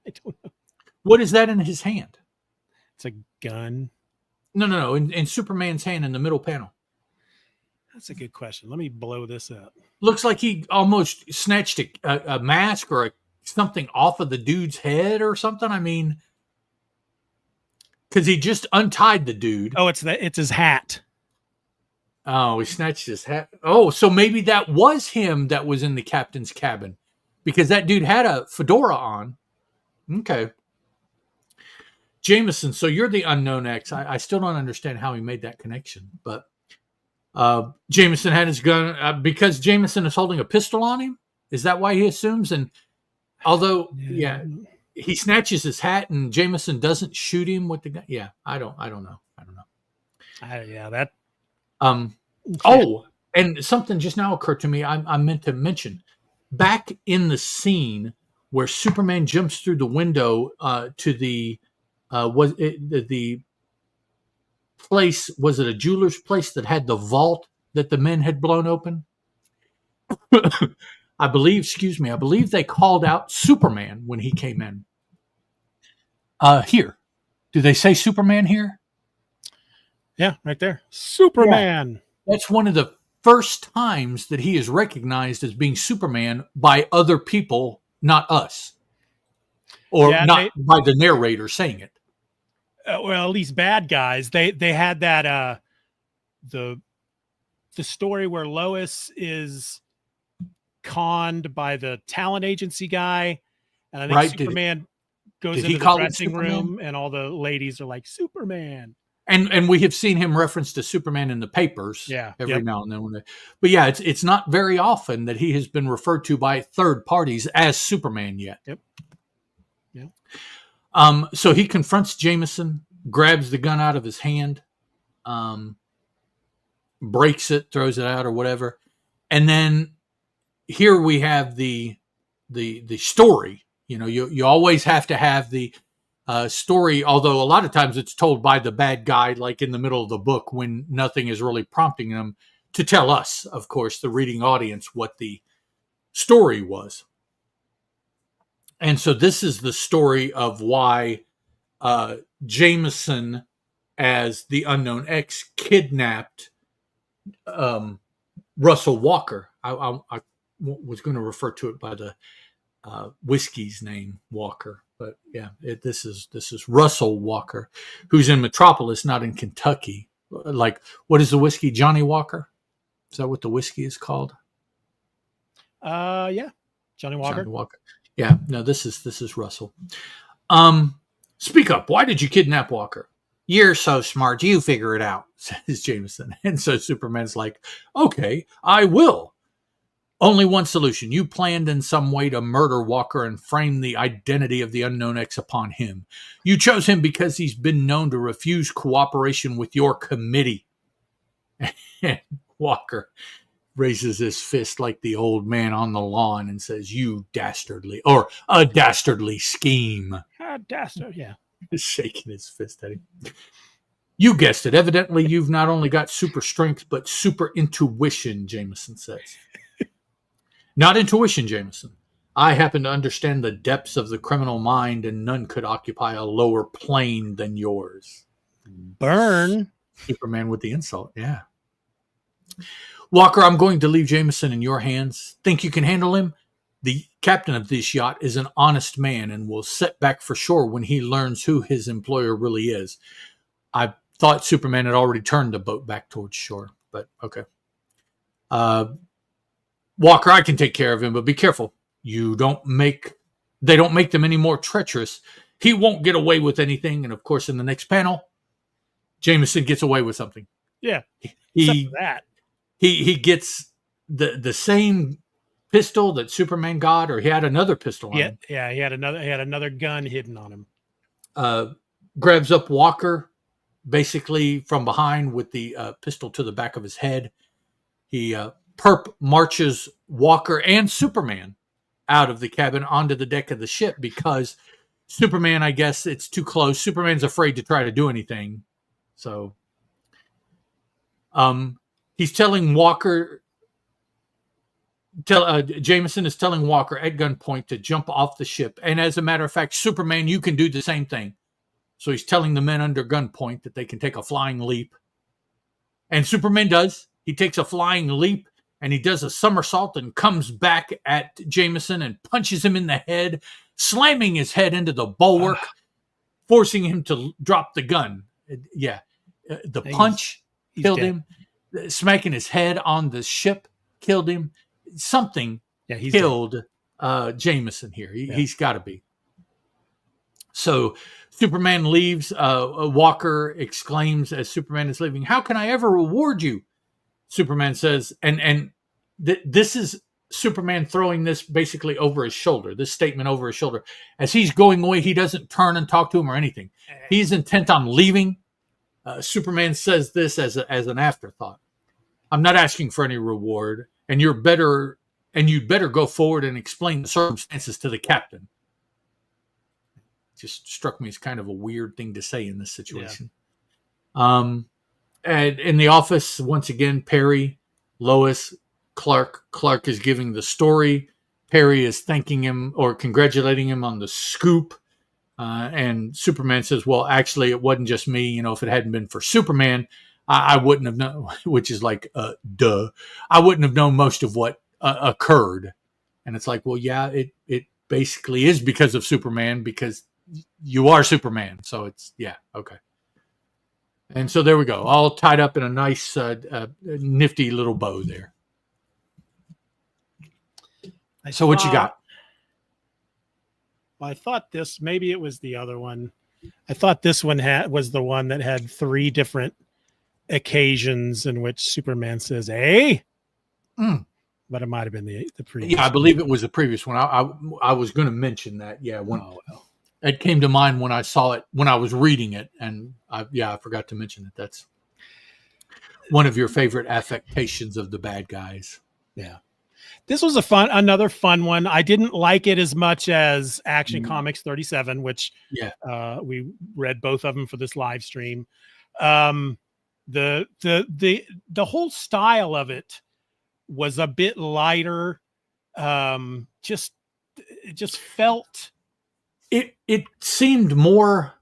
I don't know. What is that in his hand? It's a gun. No. In Superman's hand in the middle panel. That's a good question. Let me blow this up. Looks like he almost snatched a mask or something off of the dude's head or something. I mean, because he just untied the dude. Oh, it's his hat. Oh, he snatched his hat. Oh, so maybe that was him that was in the captain's cabin, because that dude had a fedora on. Okay. Jameson, so you're the unknown X. I still don't understand how he made that connection, but Jameson had his gun because Jameson is holding a pistol on him. Is that why he assumes? And although, yeah, he snatches his hat and Jameson doesn't shoot him with the gun. Yeah, I don't know. Oh, and something just now occurred to me. I meant to mention back in the scene where Superman jumps through the window to the place. Was it a jeweler's place that had the vault that the men had blown open? I believe they called out Superman when he came in. Here. Do they say Superman here? Yeah, right there. Superman. Yeah. That's one of the first times that he is recognized as being Superman by other people, not us. Or by the narrator saying it. Well, at least bad guys. They had that the story where Lois is conned by the talent agency guy, and I think Superman goes into the dressing room, and all the ladies are like, Superman. And we have seen him reference to Superman in the papers every now and then. But yeah, it's not very often that he has been referred to by third parties as Superman yet. Yep. Yeah. So he confronts Jameson, grabs the gun out of his hand, breaks it, throws it out or whatever. And then here we have the story. You know, you always have to have the story, although a lot of times it's told by the bad guy, like in the middle of the book when nothing is really prompting them to tell us, of course, the reading audience, what the story was. And so this is the story of why Jameson, as the unknown X, kidnapped Russell Walker. I was going to refer to it by the whiskey's name, Walker. But yeah, this is Russell Walker, who's in Metropolis, not in Kentucky. Like, what is the whiskey? Johnny Walker? Is that what the whiskey is called? Yeah, Johnny Walker. Johnny Walker. Yeah, no, this is Russell. Speak up. Why did you kidnap Walker? You're so smart. You figure it out, says Jameson. And so Superman's like, okay, I will. Only one solution. You planned in some way to murder Walker and frame the identity of the unknown X upon him. You chose him because he's been known to refuse cooperation with your committee. And Walker raises his fist like the old man on the lawn and says, you dastardly, or a dastardly scheme. A dastard, yeah. Shaking his fist at him. You guessed it. Evidently, you've not only got super strength, but super intuition, Jameson says. Not intuition, Jameson. I happen to understand the depths of the criminal mind, and none could occupy a lower plane than yours. Burn. Superman with the insult, yeah. Walker, I'm going to leave Jameson in your hands. Think you can handle him? The captain of this yacht is an honest man and will set back for shore when he learns who his employer really is. I thought Superman had already turned the boat back towards shore, but okay. Walker, I can take care of him, but be careful. They don't make them any more treacherous. He won't get away with anything. And of course, in the next panel, Jameson gets away with something. Yeah. He gets the same pistol that Superman got, or he had another pistol on him. Yeah, he had another gun hidden on him. Grabs up Walker basically from behind with the pistol to the back of his head. He perp marches Walker and Superman out of the cabin onto the deck of the ship because Superman, I guess it's too close. Superman's afraid to try to do anything. So he's telling Walker Jameson is telling Walker at gunpoint to jump off the ship. And as a matter of fact, Superman, you can do the same thing. So he's telling the men under gunpoint that they can take a flying leap. And Superman does. He takes a flying leap and he does a somersault and comes back at Jameson and punches him in the head, slamming his head into the bulwark, forcing him to drop the gun. The punch killed him. Smacking his head on the ship killed him. Something killed Jameson here. He's got to be. So Superman leaves. Walker exclaims as Superman is leaving, "How can I ever reward you?" Superman says, and this is Superman throwing this basically over his shoulder, this statement over his shoulder. As he's going away, he doesn't turn and talk to him or anything. He's intent on leaving. Superman says this as an afterthought. "I'm not asking for any reward, and you'd better go forward and explain the circumstances to the captain." Just struck me as kind of a weird thing to say in this situation. Yeah. And in the office, once again, Perry, Lois, Clark. Clark is giving the story. Perry is thanking him or congratulating him on the scoop. And Superman says, "Well, actually, it wasn't just me. If it hadn't been for Superman, I wouldn't have known," which is like, duh. "I wouldn't have known most of what occurred." And it's like, well, yeah, it basically is because of Superman, because you are Superman. So it's, yeah, okay. And so there we go, all tied up in a nice, nifty little bow there. So what you got? Well, I thought maybe it was the other one. I thought this one was the one that had 3 different occasions in which Superman says, "Hey," but it might have been the previous. Yeah, I believe it was the previous one. I was going to mention that. Yeah, it came to mind when I saw it, when I was reading it, and I forgot to mention it. That's one of your favorite affectations of the bad guys. Yeah. This was another fun one. I didn't like it as much as Action Comics 37, which we read both of them for this live stream. The whole style of it was a bit lighter. It just felt. It seemed more,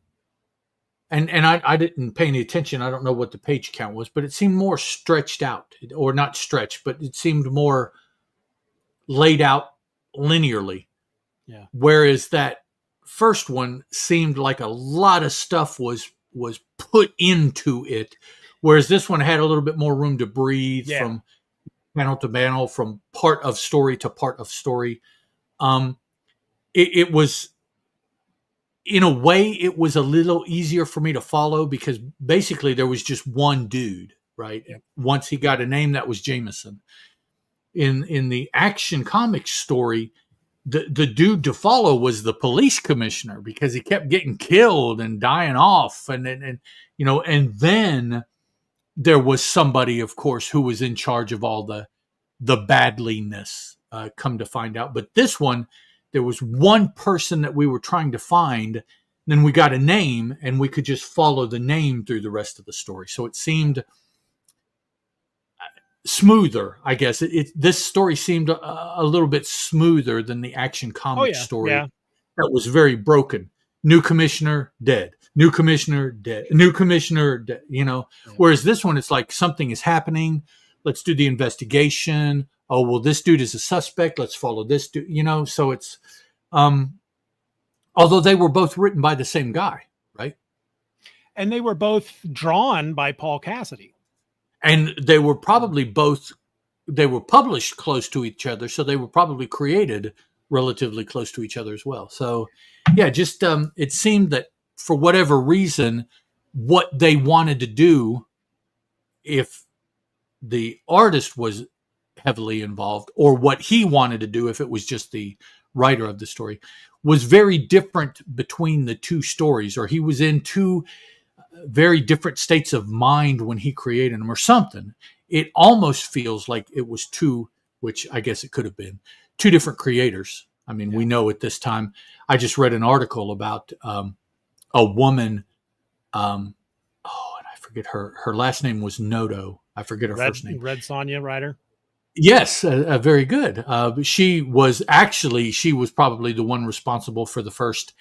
and I didn't pay any attention. I don't know what the page count was, but it seemed more stretched out, or not stretched, but it seemed more laid out linearly. Yeah. Whereas that first one seemed like a lot of stuff was put into it. Whereas this one had a little bit more room to breathe from panel to panel, from part of story to part of story. It was, in a way, it was a little easier for me to follow because basically there was just one dude, right? Yeah. Once he got a name, that was Jameson. In the Action Comics story, the dude to follow was the police commissioner, because he kept getting killed and dying off, and then there was somebody, of course, who was in charge of all the badliness. Come to find out, but this one, there was one person that we were trying to find. Then we got a name, and we could just follow the name through the rest of the story. So it seemed smoother, I guess. This story seemed a little bit smoother than the Action Comics story. Yeah. That was very broken. New commissioner, dead. New commissioner, dead. New commissioner, dead. Yeah. Whereas this one, it's like something is happening. Let's do the investigation. Oh, well, this dude is a suspect. Let's follow this dude. So it's, although they were both written by the same guy, right? And they were both drawn by Paul Cassidy. And they were probably they were published close to each other, so they were probably created relatively close to each other as well. So, yeah, just it seemed that for whatever reason, what they wanted to do, if the artist was heavily involved, or what he wanted to do, if it was just the writer of the story, was very different between the two stories, or he was in two very different states of mind when he created them or something. It almost feels like it was two, which I guess it could have been, two different creators. I mean, we know at this time, I just read an article about a woman, and I forget her last name was Noto. I forget her first name. Red Sonja writer. Yes, very good. She was probably the one responsible for the first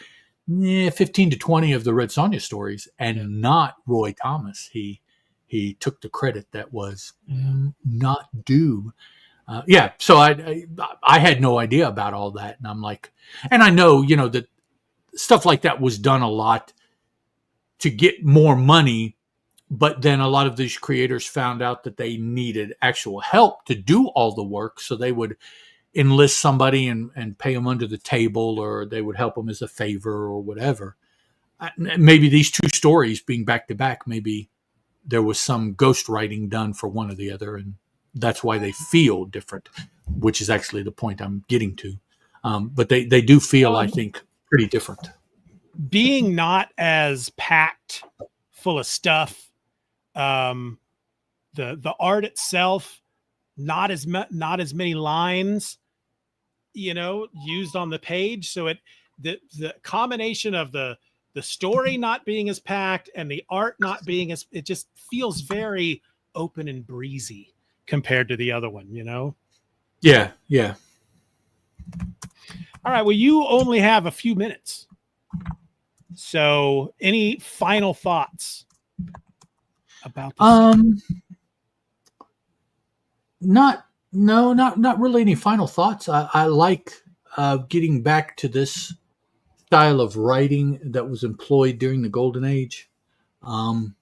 15 to 20 of the Red Sonja stories, and not Roy Thomas. He took the credit that was not due. So I had no idea about all that, and I'm like, and I know that stuff like that was done a lot to get more money, but then a lot of these creators found out that they needed actual help to do all the work, so they would enlist somebody and pay them under the table, or they would help them as a favor or whatever. Maybe these two stories being back to back, maybe there was some ghostwriting done for one or the other, and that's why they feel different, which is actually the point I'm getting to. But they do feel, I think, pretty different. Being not as packed full of stuff, the art itself, not as many lines, used on the page. So the combination of the story not being as packed and the art not being as, it just feels very open and breezy compared to the other one, Yeah. All right. Well, you only have a few minutes. So any final thoughts about this? Not really any final thoughts. I like getting back to this style of writing that was employed during the Golden Age. Other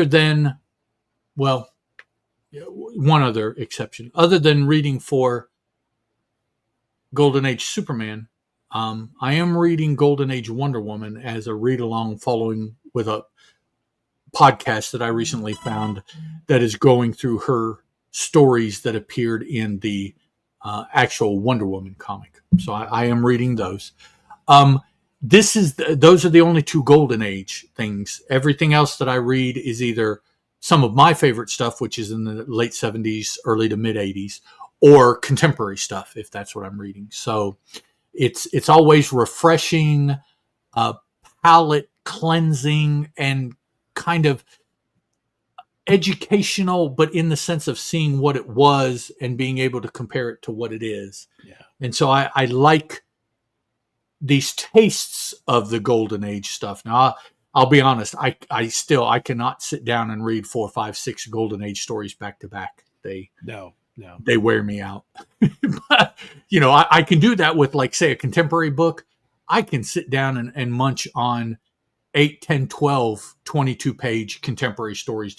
than, well, one other exception, other than reading for Golden Age Superman, I am reading Golden Age Wonder Woman as a read along, following with a podcast that I recently found that is going through her stories that appeared in the actual Wonder Woman comic. So I am reading those. Those are the only two Golden Age things. Everything else that I read is either some of my favorite stuff, which is in the late 70s, early to mid 80s, or contemporary stuff, if that's what I'm reading. So it's always refreshing, palate cleansing, and kind of educational, but in the sense of seeing what it was and being able to compare it to what it is. Yeah. And so I like these tastes of the Golden Age stuff. Now, I'll be honest, I cannot sit down and read 4, 5, 6 Golden Age stories back to back. They wear me out. But, I can do that with, like, say, a contemporary book. I can sit down and munch on 8, 10, 12, 22-page contemporary stories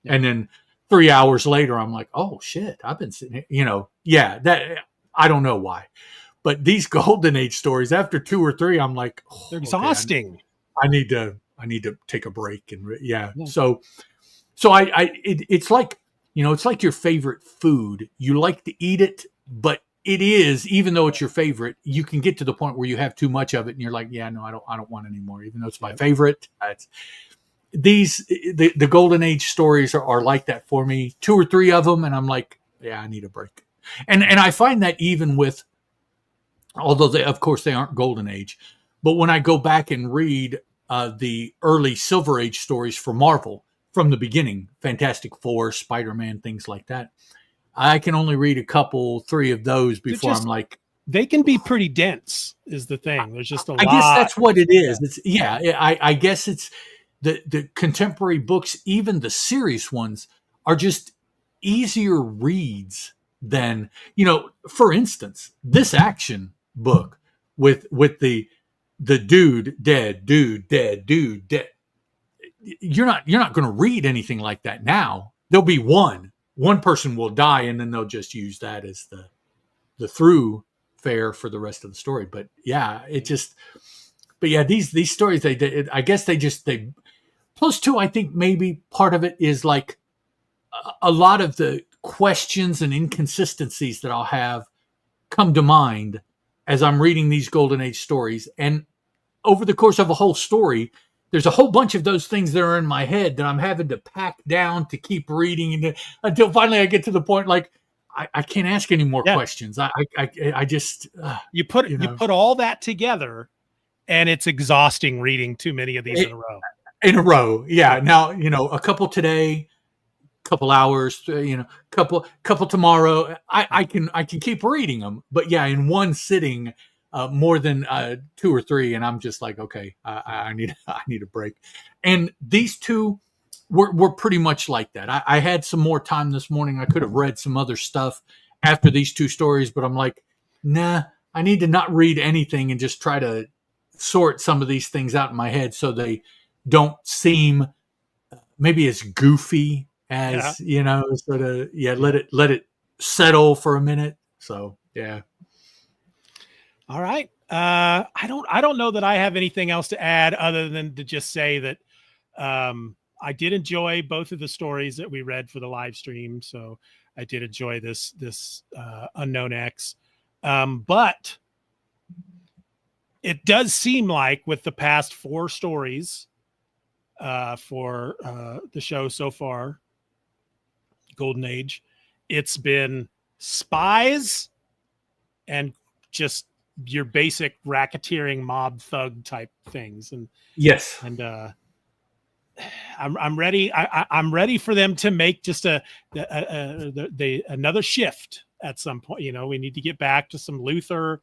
and then 3 hours later, I'm like, oh shit, I've been sitting here, that I don't know why. But these Golden Age stories, after 2 or 3, I'm like, they're exhausting. Okay, I need to take a break. And So it's like, it's like your favorite food. You like to eat it, but it is, even though it's your favorite, you can get to the point where you have too much of it and you're like, yeah, no, I don't want any more, even though it's my favorite. The Golden Age stories are like that for me. 2 or 3 of them, and I'm like, yeah, I need a break. And I find that even with, although of course they aren't Golden Age, but when I go back and read the early Silver Age stories for Marvel from the beginning, Fantastic Four, Spider-Man, things like that, I can only read 3 of those before I'm like, they can be pretty dense is the thing. There's just a lot. I guess that's what it is. I guess it's the contemporary books, even the serious ones, are just easier reads than, for instance, this action book with the dude dead. You're not going to read anything like that now. There'll be one person will die, and then they'll just use that as the through fare for the rest of the story. But these stories, I guess they plus two, I think maybe part of it is like a lot of the questions and inconsistencies that I'll have come to mind as I'm reading these Golden Age stories. And over the course of a whole story, there's a whole bunch of those things that are in my head that I'm having to pack down to keep reading until finally I get to the point, like, I can't ask any more questions. I just, you put all that together, and it's exhausting reading too many of these in a row. Yeah. Now, a couple today, couple hours, couple tomorrow. I can keep reading them, but yeah, in one sitting, more than 2 or 3, and I'm just like, okay, I need a break. And these two were pretty much like that. I had some more time this morning. I could have read some other stuff after these 2 stories, but I'm like, nah, I need to not read anything and just try to sort some of these things out in my head so they don't seem maybe as goofy as sort of let it settle for a minute. So yeah. All right. I don't know that I have anything else to add other than to just say that I did enjoy both of the stories that we read for the live stream. So I did enjoy this Unknown X. But it does seem like with the past 4 stories for the show so far, Golden Age, it's been spies and just your basic racketeering mob thug type things. And yes, and I'm ready. I'm ready for them to make just another shift at some point. We need to get back to some Luther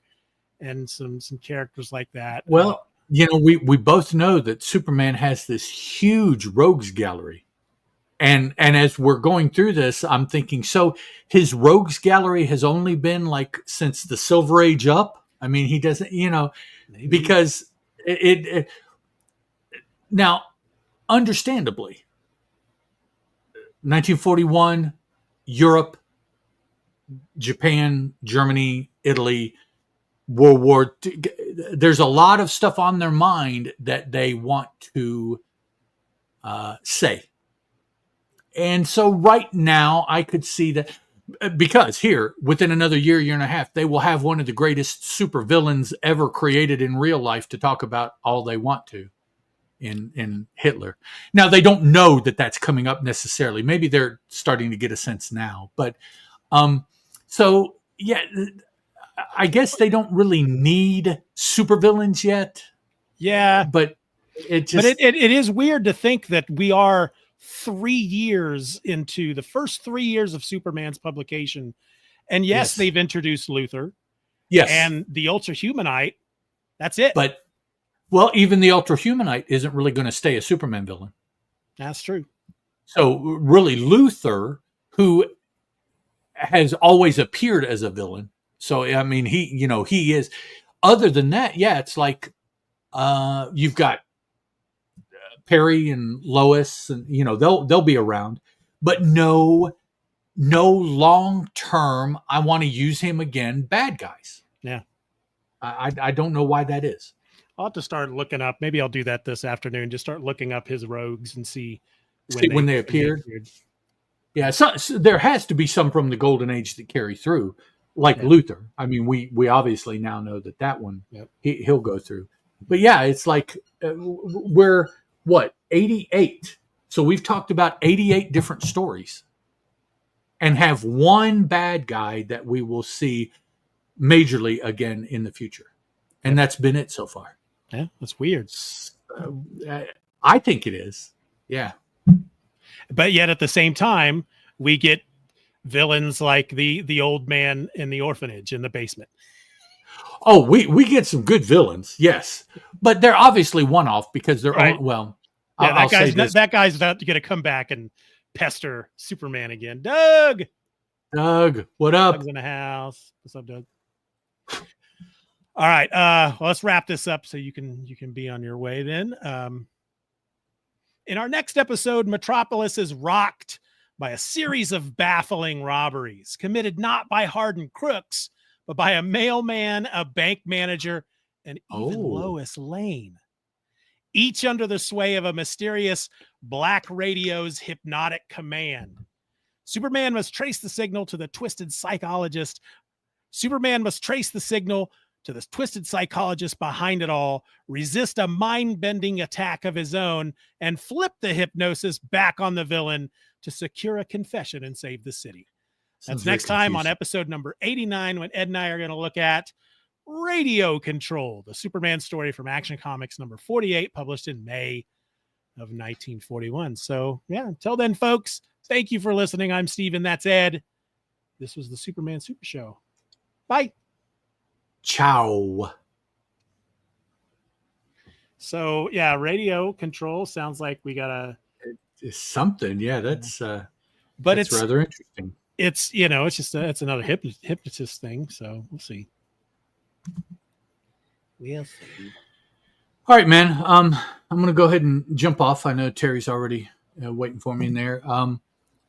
and some characters like that. Well, we both know that Superman has this huge rogues gallery. And as we're going through this, I'm thinking, so his rogues gallery has only been like since the Silver Age up. I mean, he doesn't, Maybe. because it now, understandably, 1941, Europe, Japan, Germany, Italy, World War II, there's a lot of stuff on their mind that they want to say. And so right now I could see that, because here, within another year and a half, they will have one of the greatest super villains ever created in real life to talk about all they want to in Hitler. Now, they don't know that that's coming up necessarily. Maybe they're starting to get a sense now. But so, yeah, I guess they don't really need supervillains yet. Yeah. But it is weird to think that we are 3 years into the first 3 years of Superman's publication. And yes, they've introduced Luther. Yes. And the Ultra Humanite. That's it. But, well, even the Ultra Humanite isn't really going to stay a Superman villain. That's true. So really, Luther, who has always appeared as a villain. So, I mean, he is. Other than that, yeah, it's like you've got Perry and Lois, and they'll be around, but no long term. I want to use him again. Bad guys. Yeah, I don't know why that is. I'll have to start looking up. Maybe I'll do that this afternoon. Just start looking up his rogues and see when they appeared. Yeah, so there has to be some from the Golden Age that carry through, like Luther. I mean, we obviously now know that one he'll go through. But yeah, it's like we're 88. So we've talked about 88 different stories, and have one bad guy that we will see majorly again in the future, and that's been it so far. Yeah, that's weird. I think it is. Yeah. But yet at the same time, we get villains like the old man in the orphanage in the basement. Oh, we get some good villains, yes, but they're obviously one-off because they're right. That guy's not going to come back and pester Superman again. Doug, what up? Doug's in the house. What's up, Doug? All right, well, let's wrap this up so you can be on your way then. In our next episode, Metropolis is rocked by a series of baffling robberies committed not by hardened crooks, but by a mailman, a bank manager, and even Lois Lane. Each under the sway of a mysterious Black Radio's hypnotic command. Superman must trace the signal to the twisted psychologist behind it all, resist a mind-bending attack of his own, and flip the hypnosis back on the villain to secure a confession and save the city. That's next time on episode number 89, when Ed and I are going to look at Radio Control, the Superman story from Action Comics number 48, published in May of 1941. So yeah, until then, folks, thank you for listening. I'm Steven. That's Ed. This was the Superman Super Show. Bye. Ciao. So yeah, radio control sounds like we gotta It's something. Yeah, that's but that's it's rather interesting. it's you know, it's just it's another hypnotist thing. So we'll see. We'll see. All right, man. I'm gonna go ahead and jump off. I know Terry's already waiting for me in there.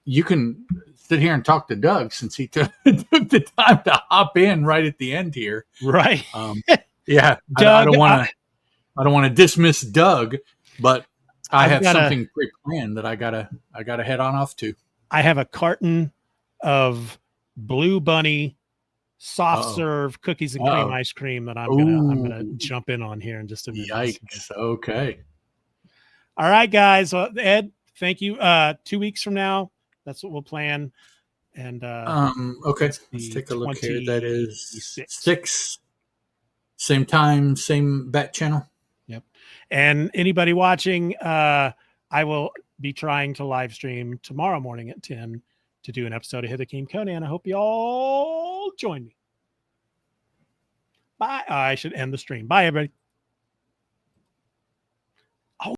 You can sit here and talk to Doug since he took the time to hop in right at the end here. Right. Yeah, Doug, I don't want to dismiss Doug, but I have gotta- something pre-planned that I gotta head on off to. I have a carton of Blue Bunny soft Uh-oh. serve cookies and cream Uh-oh. ice cream that I'm gonna Ooh. jump in on here in just a minute. Yikes. Okay. All right, guys. Ed, thank you. 2 weeks from now, that's what we'll plan. And Okay. it's Let's the take a look here. That is 26th. 6. Same time, same bat channel. Yep. And anybody watching, I will be trying to live stream tomorrow morning at 10 to do an episode of Hither Came Conan. I hope you all join me. Bye. I should end the stream. Bye, everybody.